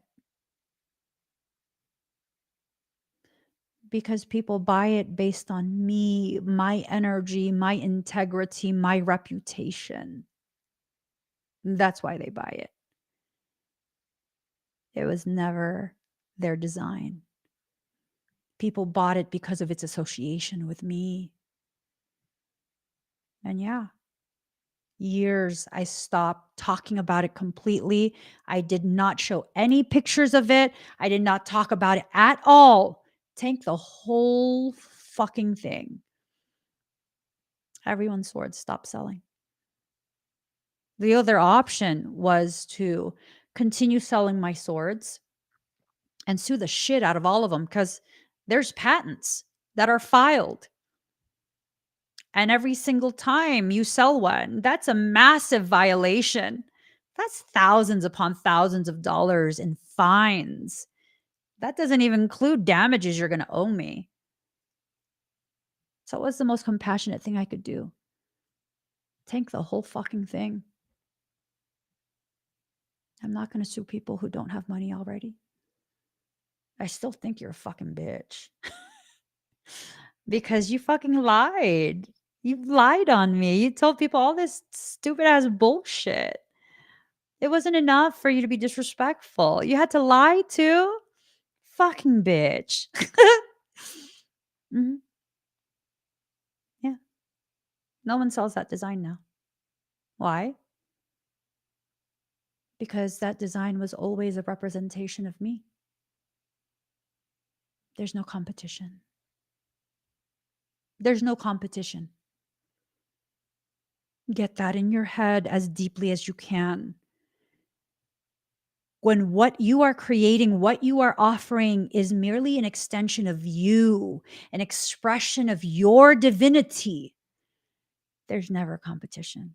Because people buy it based on me, my energy, my integrity, my reputation. That's why they buy it. It was never their design. People bought it because of its association with me. And yeah, years I stopped talking about it completely. I did not show any pictures of it. I did not talk about it at all. Tank the whole fucking thing. Everyone's swords stopped selling. The other option was to continue selling my swords and sue the shit out of all of them, because there's patents that are filed. And every single time you sell one, that's a massive violation. That's thousands upon thousands of dollars in fines. That doesn't even include damages you're going to owe me. So, what's the most compassionate thing I could do? Tank the whole fucking thing. I'm not going to sue people who don't have money already. I still think you're a fucking bitch. Because you fucking lied. You lied on me. You told people all this stupid ass bullshit. It wasn't enough for you to be disrespectful. You had to lie too? Fucking bitch. Mhm. Yeah. No one sells that design now. Why? Because that design was always a representation of me. There's no competition. There's no competition. Get that in your head as deeply as you can. When what you are creating, what you are offering is merely an extension of you, an expression of your divinity, there's never competition.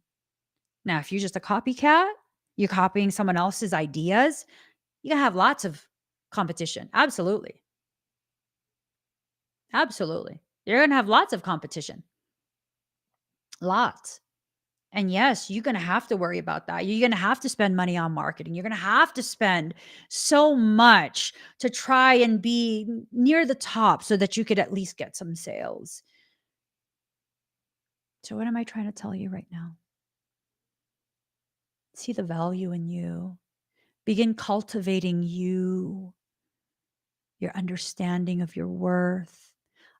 Now, if you're just a copycat, you're copying someone else's ideas, you can have lots of competition. Absolutely. Absolutely. You're going to have lots of competition. Lots. And yes, you're going to have to worry about that. You're going to have to spend money on marketing. You're going to have to spend so much to try and be near the top so that you could at least get some sales. So, what am I trying to tell you right now? See the value in you. Begin cultivating you, your understanding of your worth,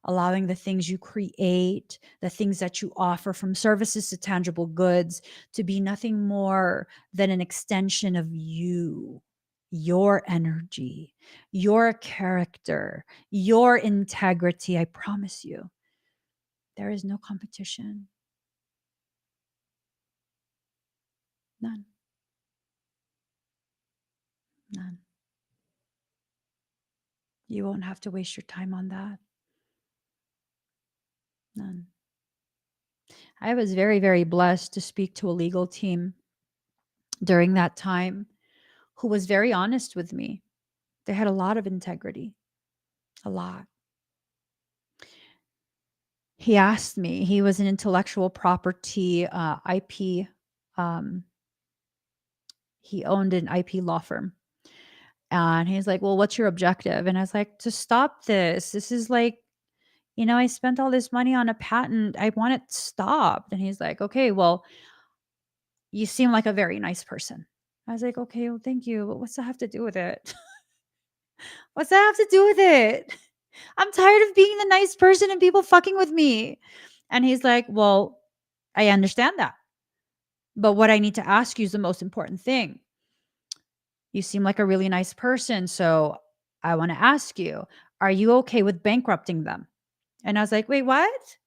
allowing the things you create, the things that you offer, from services to tangible goods, to be nothing more than an extension of you, your energy, your character, your integrity. I promise you, there is no competition. None. None. You won't have to waste your time on that. None. I was very, very blessed to speak to a legal team during that time who was very honest with me. They had a lot of integrity, a lot. He asked me, he was an intellectual property IP. Um, he owned an IP law firm. And he's like, well, what's your objective? And I was like, to stop this. This is like, I spent all this money on a patent. I want it stopped. And he's like, okay, well, you seem like a very nice person. I was like, okay, well, thank you. But what's that have to do with it? What's that have to do with it? I'm tired of being the nice person and people fucking with me. And he's like, well, I understand that. But what I need to ask you is the most important thing. You seem like a really nice person. So I want to ask you, are you okay with bankrupting them? And I was like, wait, what?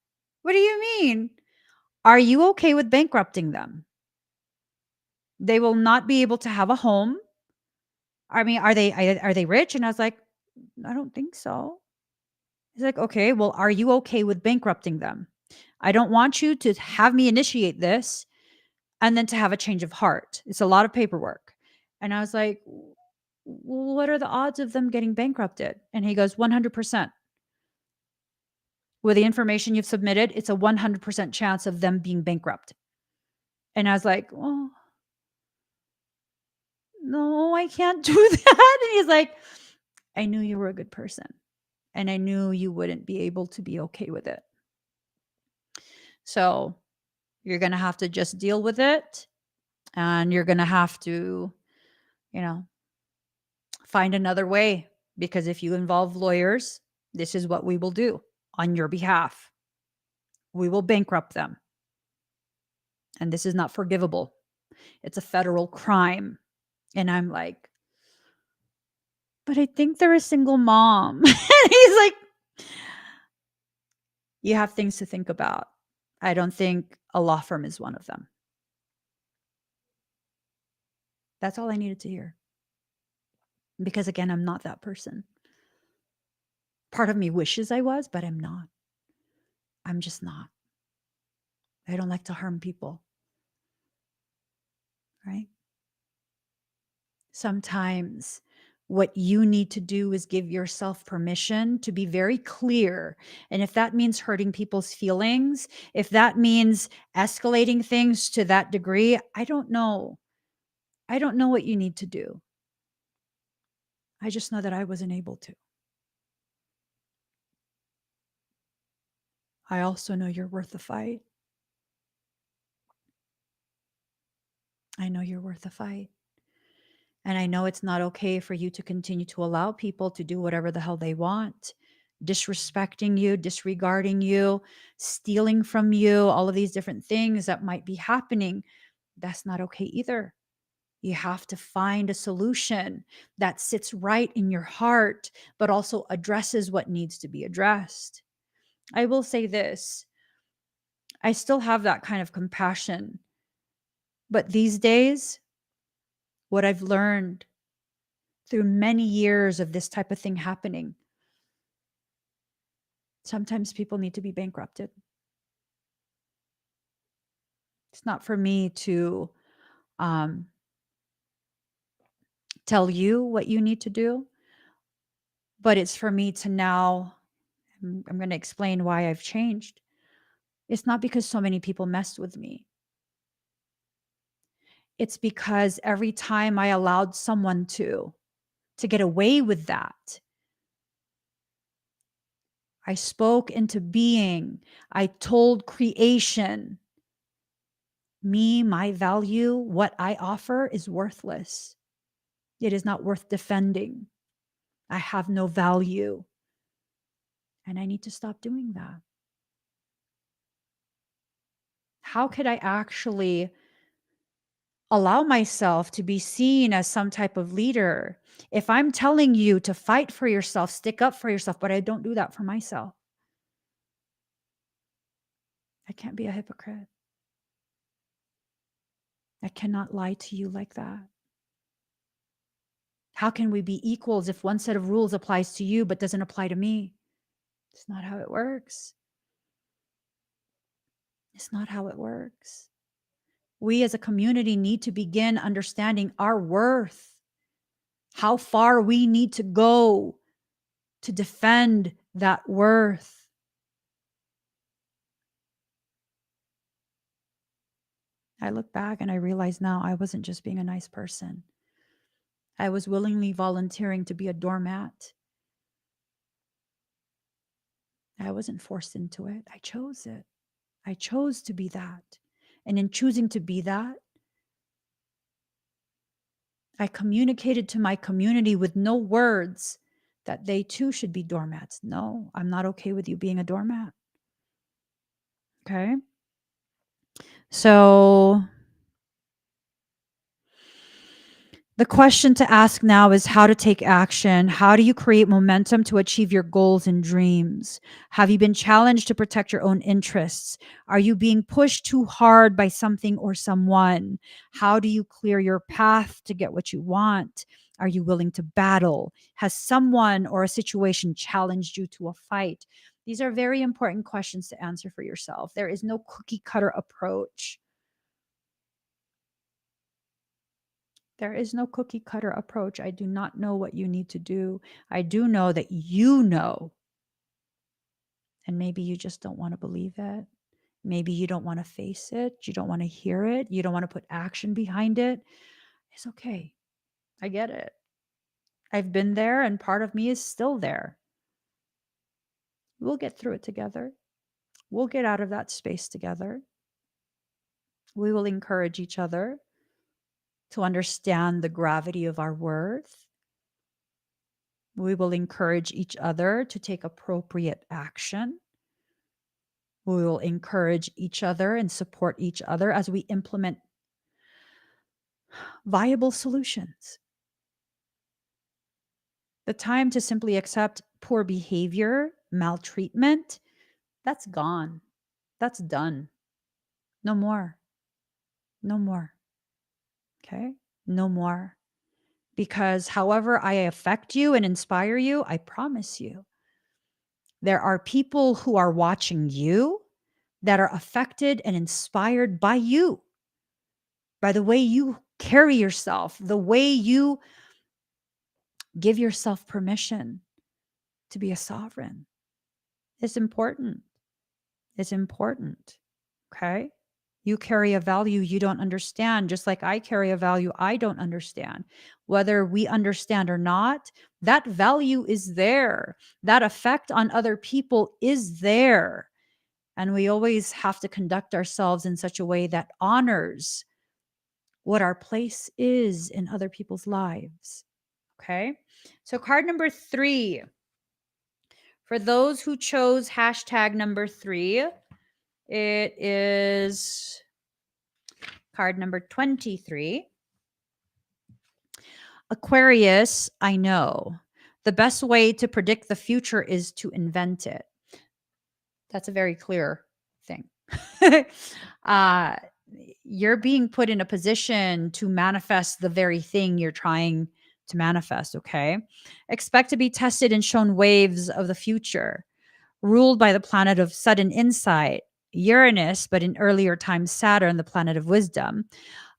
What do you mean? Are you okay with bankrupting them? They will not be able to have a home. I mean, are they rich? And I was like, I don't think so. He's like, okay, well, are you okay with bankrupting them? I don't want you to have me initiate this and then to have a change of heart. It's a lot of paperwork. And I was like, what are the odds of them getting bankrupted? And he goes, 100%. With the information you've submitted, it's a 100% chance of them being bankrupt. And I was like, oh, no, I can't do that. And he's like, I knew you were a good person. And I knew you wouldn't be able to be okay with it. So you're going to have to just deal with it. And you're going to have to, you know, find another way, because if you involve lawyers, this is what we will do on your behalf. We will bankrupt them. And this is not forgivable. It's a federal crime. And I'm like, but I think they're a single mom. And he's like, you have things to think about. I don't think a law firm is one of them. That's all I needed to hear. Because again, I'm not that person. Part of me wishes I was, but I'm not. I'm just not. I don't like to harm people. Right? Sometimes what you need to do is give yourself permission to be very clear. And if that means hurting people's feelings, if that means escalating things to that degree, I don't know. I don't know what you need to do. I just know that I wasn't able to. I also know you're worth the fight. I know you're worth the fight. And I know it's not okay for you to continue to allow people to do whatever the hell they want, disrespecting you, disregarding you, stealing from you, all of these different things that might be happening. That's not okay either. You have to find a solution that sits right in your heart, but also addresses what needs to be addressed. I will say this, I still have that kind of compassion. But these days, what I've learned through many years of this type of thing happening, sometimes people need to be bankrupted. It's not for me to tell you what you need to do, but it's for me to now, I'm going to explain why I've changed. It's not because so many people messed with me. It's because every time I allowed someone to get away with that, I spoke into being. I told creation, me, my value, what I offer is worthless. It is not worth defending. I have no value. And I need to stop doing that. How could I actually allow myself to be seen as some type of leader if I'm telling you to fight for yourself, stick up for yourself, but I don't do that for myself? I can't be a hypocrite. I cannot lie to you like that. How can we be equals if one set of rules applies to you but doesn't apply to me? It's not how it works. It's not how it works. We as a community need to begin understanding our worth, how far we need to go to defend that worth. I look back and I realize now I wasn't just being a nice person. I was willingly volunteering to be a doormat. I wasn't forced into it. I chose it. I chose to be that. And in choosing to be that, I communicated to my community with no words that they too should be doormats. No, I'm not okay with you being a doormat. Okay. So the question to ask now is how to take action. How do you create momentum to achieve your goals and dreams? Have you been challenged to protect your own interests? Are you being pushed too hard by something or someone? How do you clear your path to get what you want? Are you willing to battle? Has someone or a situation challenged you to a fight? These are very important questions to answer for yourself. There is no cookie cutter approach. There is no cookie cutter approach. I do not know what you need to do. I do know that you know. And maybe you just don't want to believe it. Maybe you don't want to face it. You don't want to hear it. You don't want to put action behind it. It's okay. I get it. I've been there, and part of me is still there. We'll get through it together. We'll get out of that space together. We will encourage each other to understand the gravity of our worth. We will encourage each other to take appropriate action. We will encourage each other and support each other as we implement viable solutions. The time to simply accept poor behavior, maltreatment, that's gone. That's done. No more. No more. Okay? No more. Because however I affect you and inspire you, I promise you, there are people who are watching you that are affected and inspired by you, by the way you carry yourself, the way you give yourself permission to be a sovereign. It's important. It's important. Okay. You carry a value you don't understand, just like I carry a value I don't understand. Whether we understand or not, that value is there. That effect on other people is there. And we always have to conduct ourselves in such a way that honors what our place is in other people's lives. Okay. So, card number 3. For those who chose hashtag number 3, it is card number 23. Aquarius, I know. The best way to predict the future is to invent it. That's a very clear thing. uh, you're being put in a position to manifest the very thing you're trying to manifest, okay? Expect to be tested and shown waves of the future, ruled by the planet of sudden insight, Uranus, but in earlier times, Saturn, the planet of wisdom.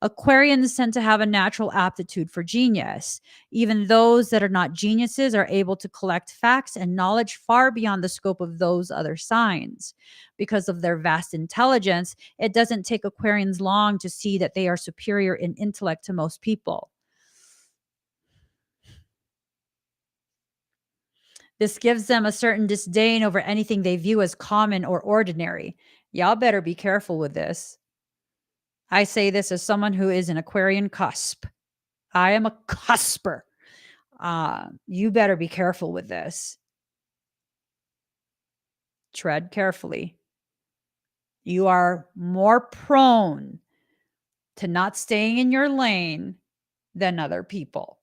Aquarians tend to have a natural aptitude for genius. Even those that are not geniuses are able to collect facts and knowledge far beyond the scope of those other signs. Because of their vast intelligence, it doesn't take Aquarians long to see that they are superior in intellect to most people. This gives them a certain disdain over anything they view as common or ordinary. Y'all better be careful with this. I say this as someone who is an Aquarian cusp. I am a cusper. You better be careful with this. Tread carefully. You are more prone to not staying in your lane than other people.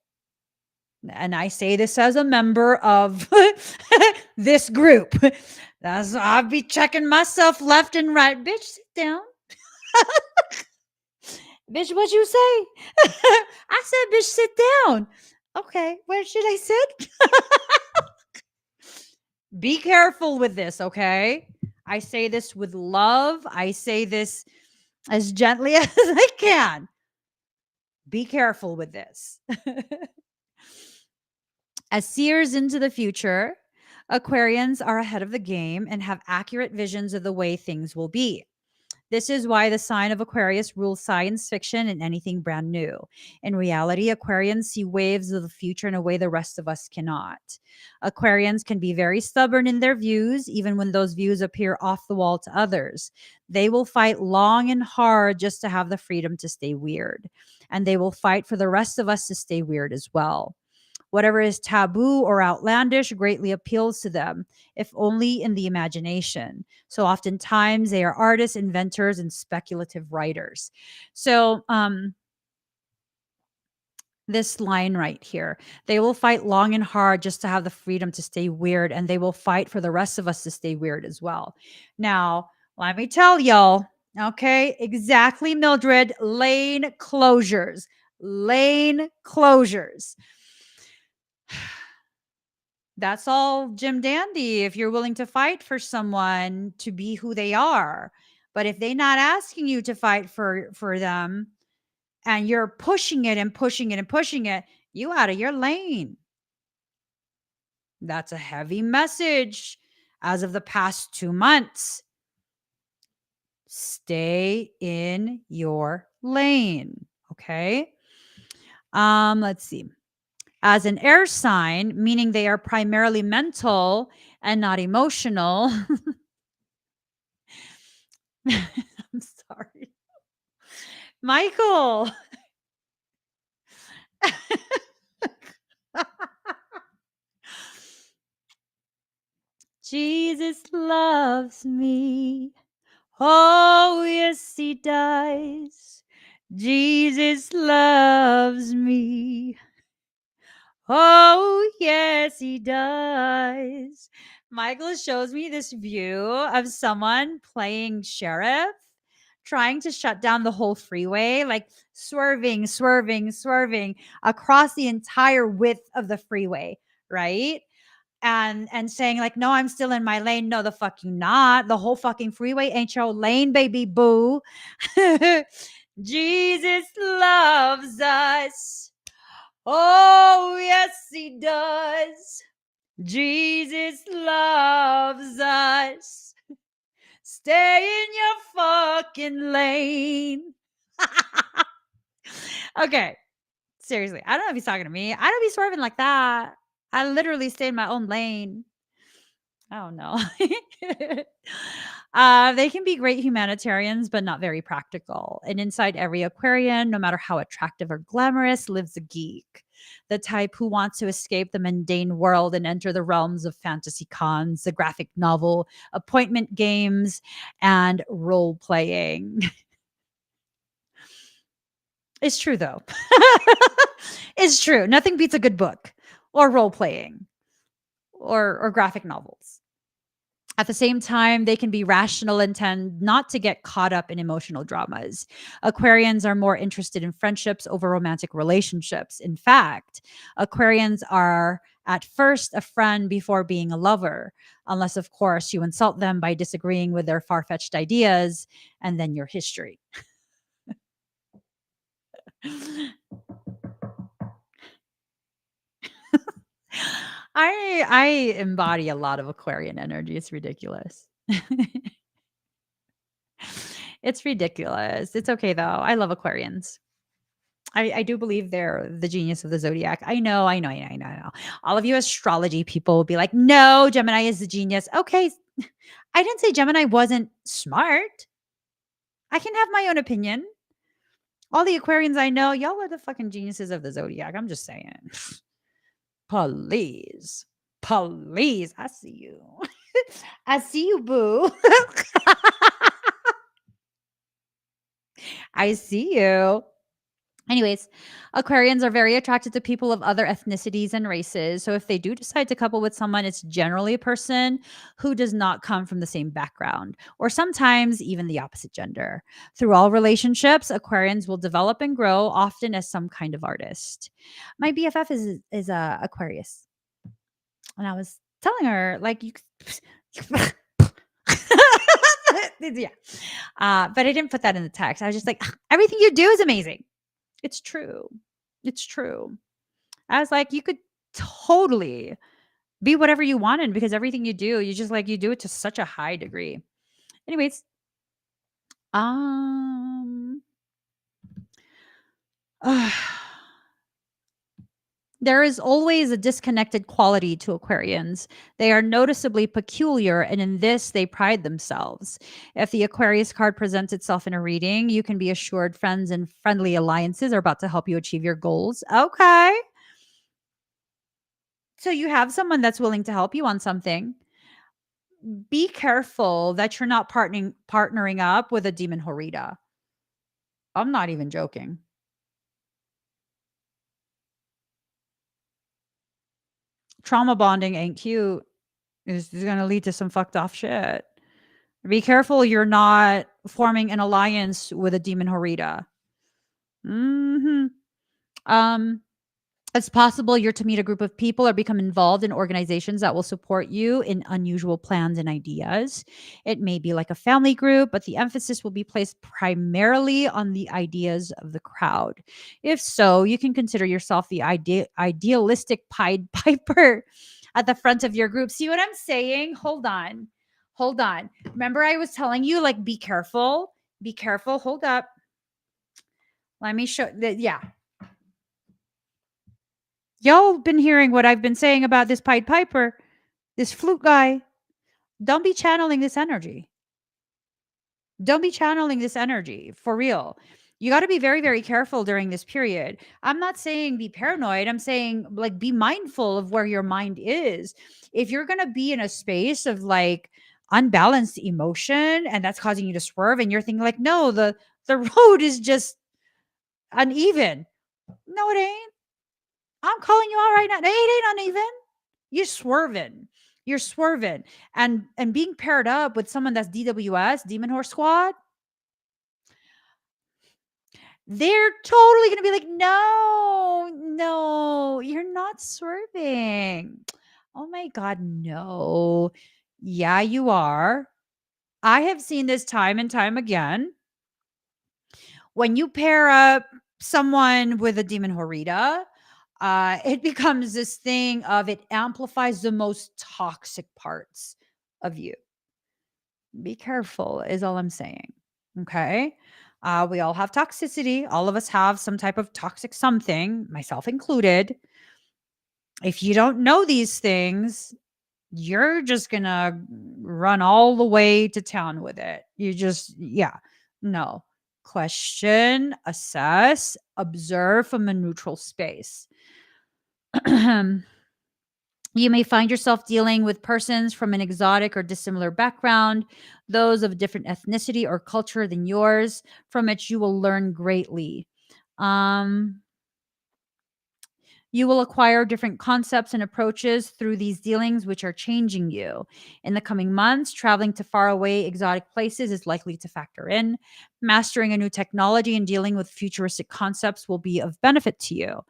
And I say this as a member of this group. I'll be checking myself left and right. Bitch, sit down. Bitch, what you say? I said, bitch, sit down. Okay, where should I sit? Be careful with this, okay? I say this with love. I say this as gently as I can. Be careful with this. As seers into the future, Aquarians are ahead of the game and have accurate visions of the way things will be. This is why the sign of Aquarius rules science fiction and anything brand new. In reality, Aquarians see waves of the future in a way the rest of us cannot. Aquarians can be very stubborn in their views, even when those views appear off the wall to others. They will fight long and hard just to have the freedom to stay weird. And they will fight for the rest of us to stay weird as well. Whatever is taboo or outlandish greatly appeals to them, if only in the imagination. So oftentimes they are artists, inventors, and speculative writers. So, this line right here, they will fight long and hard just to have the freedom to stay weird, and they will fight for the rest of us to stay weird as well. Now, let me tell y'all, okay, exactly, Mildred, lane closures. Lane closures. That's all Jim Dandy if you're willing to fight for someone to be who they are. But if they're not asking you to fight for them and you're pushing it and pushing it and pushing it, you out of your lane. That's a heavy message as of the past 2 months. Stay in your lane, okay? Let's see. As an air sign, meaning they are primarily mental and not emotional. I'm sorry. Michael. Jesus loves me. Oh, yes, he does. Jesus loves me. Oh, yes, he does. Michael shows me this view of someone playing sheriff, trying to shut down the whole freeway, like swerving, swerving, swerving across the entire width of the freeway, right? And saying like, no, I'm still in my lane. No, the fuck you not. The whole fucking freeway ain't your lane, baby boo. Jesus loves us. Oh, yes, he does. Jesus loves us. Stay in your fucking lane. Okay. Seriously. I don't know if he's talking to me. I don't be swerving like that. I literally stay in my own lane. I don't know. They can be great humanitarians, but not very practical. And inside every Aquarian, no matter how attractive or glamorous, lives a geek. The type who wants to escape the mundane world and enter the realms of fantasy cons, the graphic novel, appointment games, and role playing. It's true, though. It's true. Nothing beats a good book or role playing or graphic novels. At the same time, they can be rational and tend not to get caught up in emotional dramas. Aquarians are more interested in friendships over romantic relationships. In fact, Aquarians are at first a friend before being a lover, unless, of course, you insult them by disagreeing with their far fetched ideas, and then your history. I embody a lot of Aquarian energy. It's ridiculous. It's ridiculous. It's okay though. I love Aquarians. I do believe they're the genius of the zodiac. I know. All of you astrology people will be like, no, Gemini is the genius. Okay. I didn't say Gemini wasn't smart. I can have my own opinion. All the Aquarians I know, y'all are the fucking geniuses of the zodiac. I'm just saying. Please. Please. I see you. I see you, boo. I see you. Anyways, Aquarians are very attracted to people of other ethnicities and races. So if they do decide to couple with someone, it's generally a person who does not come from the same background, or sometimes even the opposite gender. Through all relationships, Aquarians will develop and grow, often as some kind of artist. My BFF is a Aquarius, and I was telling her like you. Yeah, but I didn't put that in the text. I was just like, everything you do is amazing. It's true. It's true. I was like, you could totally be whatever you wanted because everything you do, you do it to such a high degree. Anyways, um there is always a disconnected quality to Aquarians. They are noticeably peculiar, and in this, they pride themselves. If the Aquarius card presents itself in a reading, you can be assured friends and friendly alliances are about to help you achieve your goals. Okay. So you have someone that's willing to help you on something. Be careful that you're not partnering up with a demon horita. I'm not even joking. Trauma bonding ain't cute. Is going to lead to some fucked off shit. Be careful you're not forming an alliance with a demon horita. Mhm. Um It's possible you're to meet a group of people or become involved in organizations that will support you in unusual plans and ideas. It may be like a family group, but the emphasis will be placed primarily on the ideas of the crowd. If so, you can consider yourself the idealistic Pied Piper at the front of your group. See what I'm saying? Hold on. Hold on. Remember, I was telling you, like, be careful. Be careful. Hold up. Let me show that. Yeah, y'all been hearing what I've been saying about this Pied Piper, this flute guy. Don't be channeling this energy. Don't be channeling this energy for real. You got to be very, very careful during this period. I'm not saying be paranoid. I'm saying like be mindful of where your mind is. If you're going to be in a space of like unbalanced emotion and that's causing you to swerve and you're thinking like, no, the road is just uneven. No, it ain't. I'm calling you out right now. It ain't uneven. You're swerving. You're swerving. And being paired up with someone that's DWS, Demon Horse Squad, they're totally gonna be like, no, no, you're not swerving. Oh my god, no. Yeah, you are. I have seen this time and time again. When you pair up someone with a demon horita, it becomes this thing of it amplifies the most toxic parts of you. Be careful, is all I'm saying. Okay. We all have toxicity. All of us have some type of toxic something, myself included. If you don't know these things, you're just going to run all the way to town with it. You just, yeah, no. Question, assess, observe from a neutral space. You may find yourself dealing with persons from an exotic or dissimilar background, those of a different ethnicity or culture than yours, from which you will learn greatly. Um, you will acquire different concepts and approaches through these dealings, which are changing you. In the coming months, traveling to faraway exotic places is likely to factor in. Mastering a new technology and dealing with futuristic concepts will be of benefit to you.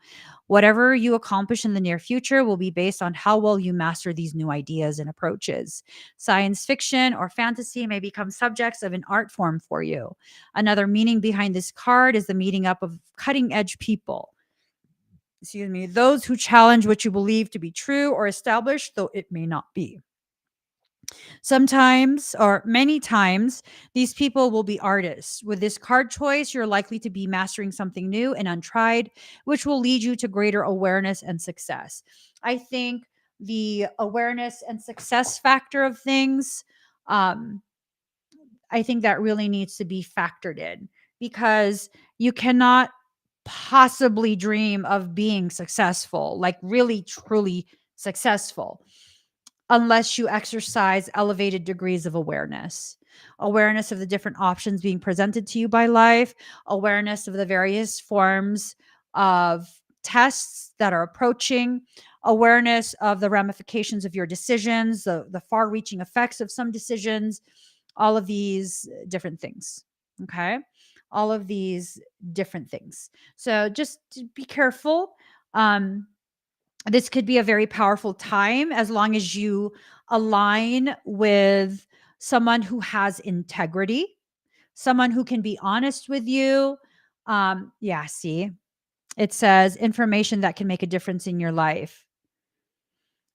Whatever you accomplish in the near future will be based on how well you master these new ideas and approaches. Science fiction or fantasy may become subjects of an art form for you. Another meaning behind this card is the meeting up of cutting edge people. Excuse me, those who challenge what you believe to be true or established, though it may not be. Sometimes, or many times, these people will be artists. With this card choice, you're likely to be mastering something new and untried, which will lead you to greater awareness and success. I think the awareness and success factor of things, um, I think that really needs to be factored in, because you cannot possibly dream of being successful, like really, truly successful, unless you exercise elevated degrees of awareness of the different options being presented to you by life, awareness of the various forms of tests that are approaching, awareness of the ramifications of your decisions, the far reaching effects of some decisions, all of these different things. Okay. All of these different things. So just be careful. Um, this could be a very powerful time as long as you align with someone who has integrity, someone who can be honest with you. Yeah, see, it says information that can make a difference in your life.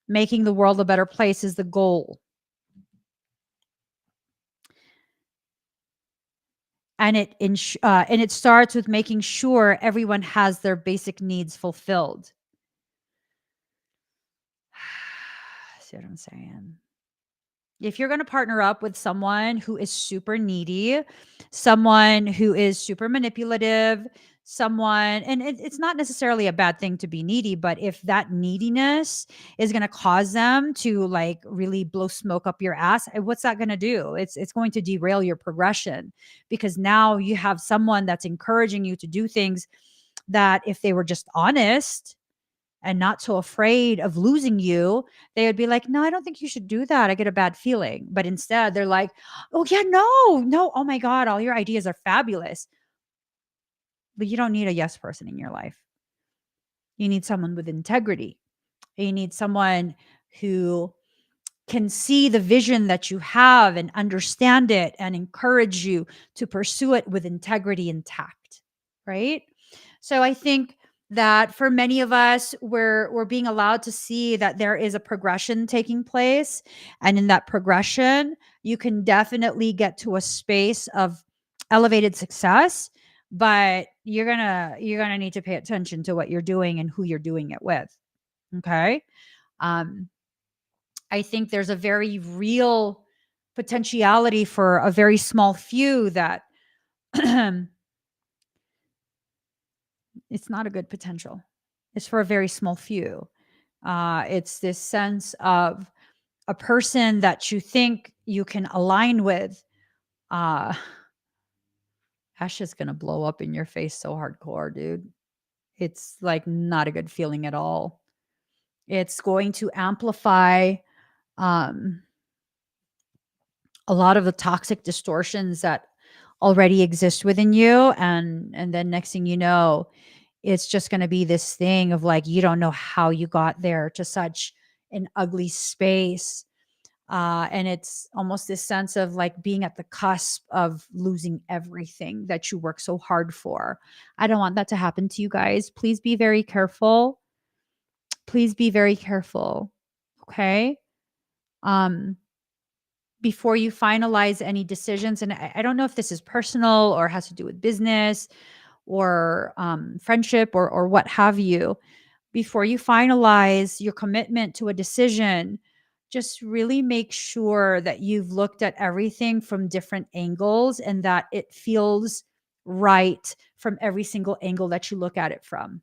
Making the world a better place is the goal. And it starts with making sure everyone has their basic needs fulfilled. See what I'm saying? If you're going to partner up with someone who is super needy, someone who is super manipulative, someone, and it's not necessarily a bad thing to be needy, but if that neediness is going to cause them to like really blow smoke up your ass, what's that going to do? It's going to derail your progression, because now you have someone that's encouraging you to do things that if they were just honest and not so afraid of losing you, they would be like, "No, I don't think you should do that. I get a bad feeling." But instead, they're like, "Oh, yeah, no, no. Oh my God, all your ideas are fabulous." But you don't need a yes person in your life. You need someone with integrity. You need someone who can see the vision that you have and understand it and encourage you to pursue it with integrity intact, right? So I think that for many of us, we're being allowed to see that there is a progression taking place, and in that progression, you can definitely get to a space of elevated success, but you're gonna need to pay attention to what you're doing and who you're doing it with. Okay. Um, I think there's a very real potentiality for a very small few that it's not a good potential. It's for a very small few. It's this sense of a person that you think you can align with. Uh, That's just going to blow up in your face so hardcore, dude. It's like not a good feeling at all. It's going to amplify um, a lot of the toxic distortions that already exist within you, and then next thing you know, it's just going to be this thing of like you don't know how you got there to such an ugly space, and it's almost this sense of like being at the cusp of losing everything that you work so hard for. I don't want that to happen to you guys. Please be very careful. Please be very careful. Okay. um before you finalize any decisions. And I don't know if this is personal or has to do with business or friendship or what have you. Before you finalize your commitment to a decision, just really make sure that you've looked at everything from different angles and that it feels right from every single angle that you look at it from.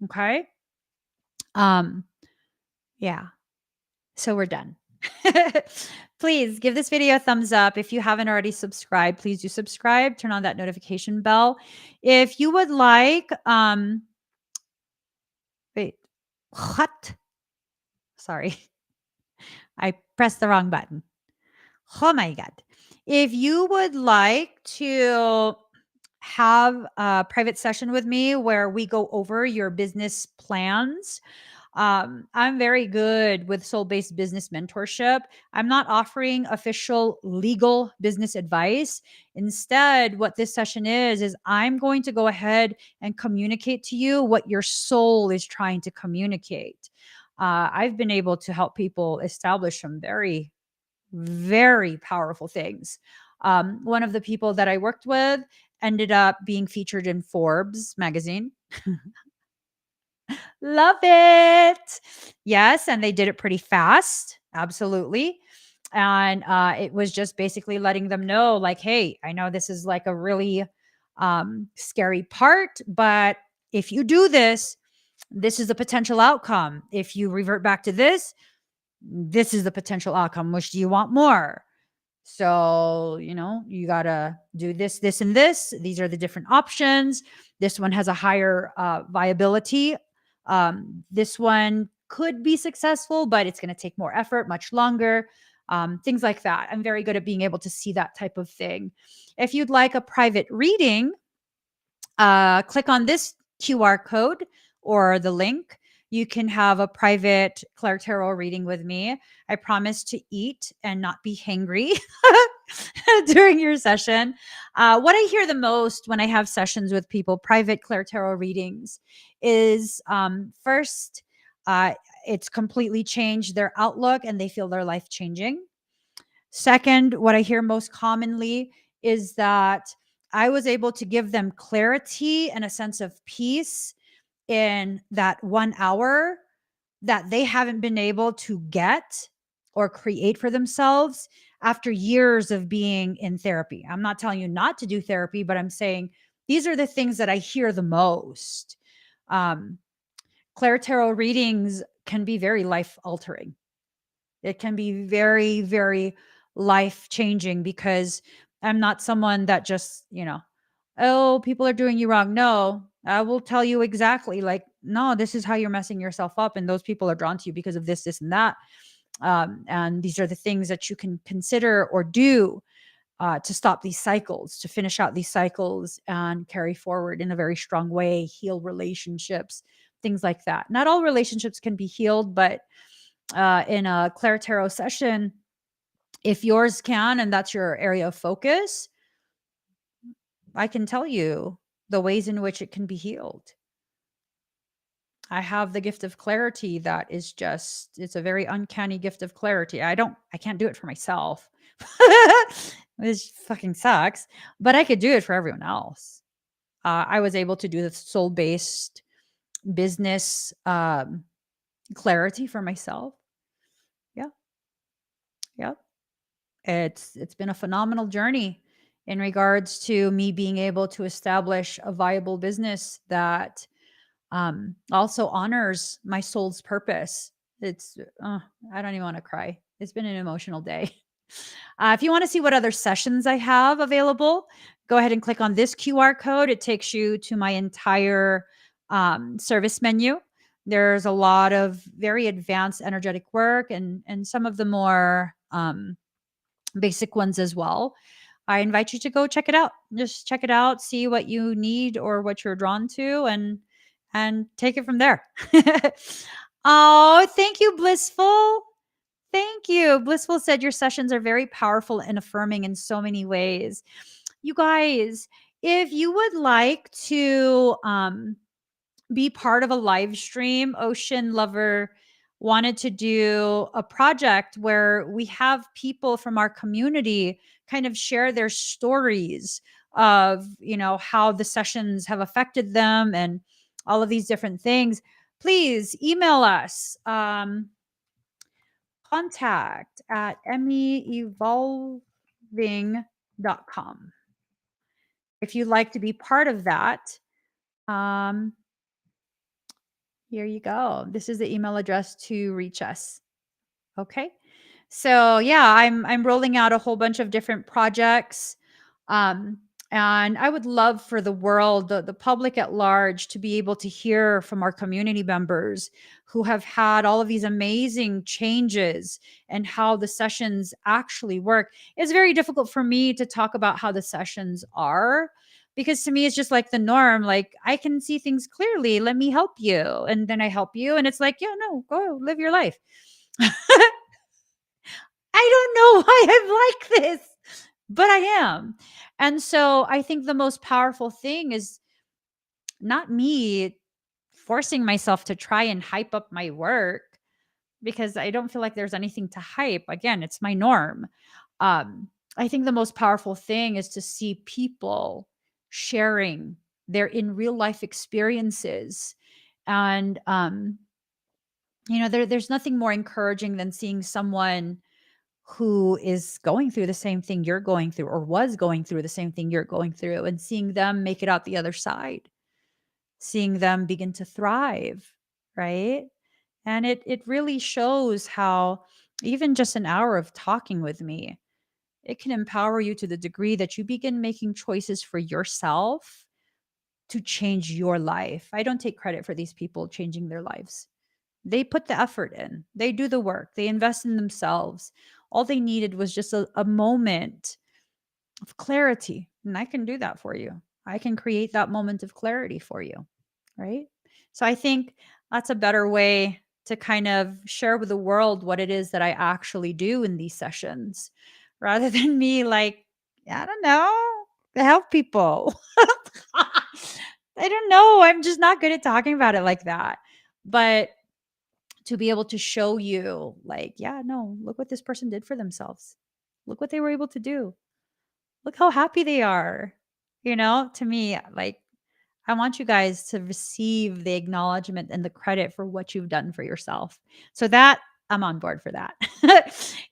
Okay. Um, yeah. So we're done. Please give this video a thumbs up. If you haven't already subscribed, please do subscribe. Turn on that notification bell. If you would like, wait, what? Sorry, I pressed the wrong button. Oh my God. If you would like to have a private session with me where we go over your business plans. I'm very good with soul based business mentorship. I'm not offering official legal business advice. Instead, what this session is I'm going to go ahead and communicate to you what your soul is trying to communicate. I've been able to help people establish some very, very powerful things. One of the people that I worked with ended up being featured in Forbes magazine. Love it. Yes, and they did it pretty fast. Absolutely. And it was just basically letting them know, like, hey, I know this is like a really scary part, but if you do this, this is the potential outcome. If you revert back to this, this is the potential outcome. Which do you want more? So, you got to do this, this, and this. These are the different options. This one has a higher viability. This one could be successful, but it's going to take more effort, much longer. Things like that. I'm very good at being able to see that type of thing. If you'd like a private reading, click on this QR code or the link. You can have a private ClairTarot reading with me. I promise to eat and not be hangry during your session. What I hear the most when I have sessions with people, private ClairTarot readings, is first, it's completely changed their outlook and they feel their life changing. Second, what I hear most commonly is that I was able to give them clarity and a sense of peace in that 1 hour that they haven't been able to get or create for themselves after years of being in therapy. I'm not telling you not to do therapy, but I'm saying these are the things that I hear the most. Um, Claire Tarot readings can be very life altering. It can be very, very life changing because I'm not someone that just, oh, people are doing you wrong. No, I will tell you exactly like, no, this is how you're messing yourself up. And those people are drawn to you because of this, this, and that. And these are the things that you can consider or do to stop these cycles, to finish out these cycles and carry forward in a very strong way, heal relationships, things like that. Not all relationships can be healed, but in a Claire Tarot session, if yours can, and that's your area of focus, I can tell you the ways in which it can be healed. I have the gift of clarity that is it's a very uncanny gift of clarity. I can't do it for myself. This fucking sucks, but I could do it for everyone else. I was able to do the soul based business clarity for myself. Yeah. Yeah. It's been a phenomenal journey in regards to me being able to establish a viable business that also honors my soul's purpose. It's I don't even want to cry. It's been an emotional day. If you want to see what other sessions I have available, go ahead and click on this QR code. It takes you to my entire service menu. There's a lot of very advanced energetic work and some of the more basic ones as well. I invite you to go check it out. Just check it out, see what you need or what you're drawn to, and take it from there. Oh, thank you, Blissful. Thank you. Blissful said your sessions are very powerful and affirming in so many ways. You guys, if you would like to be part of a live stream, Ocean Lover wanted to do a project where we have people from our community kind of share their stories of, how the sessions have affected them and all of these different things. Please email us. Contact at emmeevolving.com. If you'd like to be part of that, here you go. This is the email address to reach us. Okay. So yeah, I'm rolling out a whole bunch of different projects. And I would love for the world, the public at large, to be able to hear from our community members who have had all of these amazing changes and how the sessions actually work. It's very difficult for me to talk about how the sessions are because to me, it's just like the norm. Like, I can see things clearly. Let me help you. And then I help you. And it's like, yeah, no, go live your life. I don't know why I'm like this, but I am. And so I think the most powerful thing is not me forcing myself to try and hype up my work, because I don't feel like there's anything to hype. Again, it's my norm. Um, I think the most powerful thing is to see people sharing their in real life experiences. And, there's nothing more encouraging than seeing someone who is going through the same thing you're going through, or was going through the same thing you're going through, and seeing them make it out the other side, seeing them begin to thrive, right? And it really shows how even just an hour of talking with me, it can empower you to the degree that you begin making choices for yourself to change your life. I don't take credit for these people changing their lives. They put the effort in, they do the work, they invest in themselves. All they needed was just a moment of clarity. And I can do that for you. I can create that moment of clarity for you. Right. So I think that's a better way to kind of share with the world what it is that I actually do in these sessions, rather than me like, I don't know, to help people. I don't know. I'm just not good at talking about it like that. But to be able to show you, like, yeah, no, look what this person did for themselves. Look what they were able to do. Look how happy they are. To me, like, I want you guys to receive the acknowledgement and the credit for what you've done for yourself. So that I'm on board for that.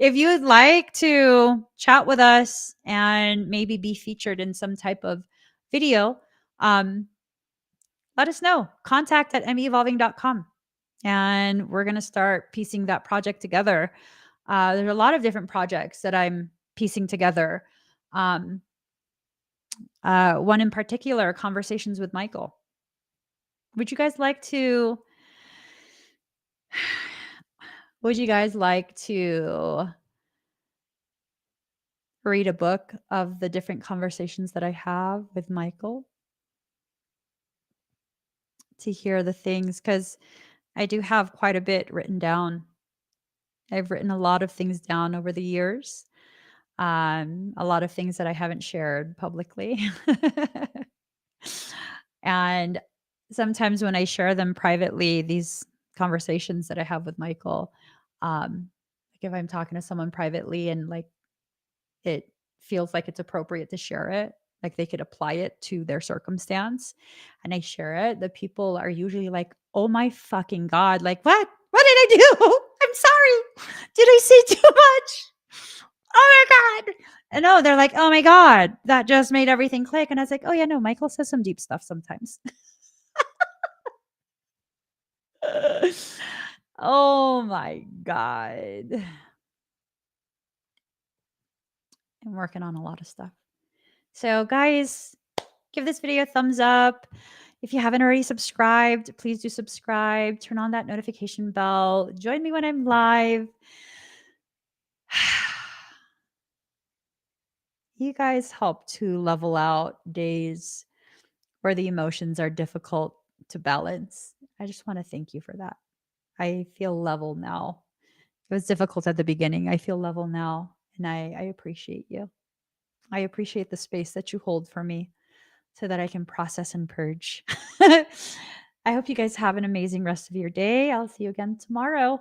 If you'd like to chat with us and maybe be featured in some type of video, um, let us know. Contact at mevolving.com. And we're going to start piecing that project together. There's a lot of different projects that I'm piecing together. Um, one in particular, conversations with Michael. Would you guys like to would you guys like to read a book of the different conversations that I have with Michael, to hear the things, cuz I do have quite a bit written down. I've written a lot of things down over the years. A lot of things that I haven't shared publicly. And sometimes when I share them privately, these conversations that I have with Michael, like if I'm talking to someone privately and like it feels like it's appropriate to share it, like they could apply it to their circumstance, and I share it, the people are usually like, "Oh my fucking God, like what? What did I do? I'm sorry. Did I say too much? Oh my God." And no, they're like, "Oh my God, that just made everything click." And I was like, "Oh yeah, no, Michael says some deep stuff sometimes." Oh my God. I'm working on a lot of stuff. So, guys, give this video a thumbs up. If you haven't already subscribed, please do subscribe. Turn on that notification bell. Join me when I'm live. You guys help to level out days where the emotions are difficult to balance. I just want to thank you for that. I feel level now. It was difficult at the beginning. I feel level now, and I appreciate you. I appreciate the space that you hold for me so that I can process and purge. I hope you guys have an amazing rest of your day. I'll see you again tomorrow.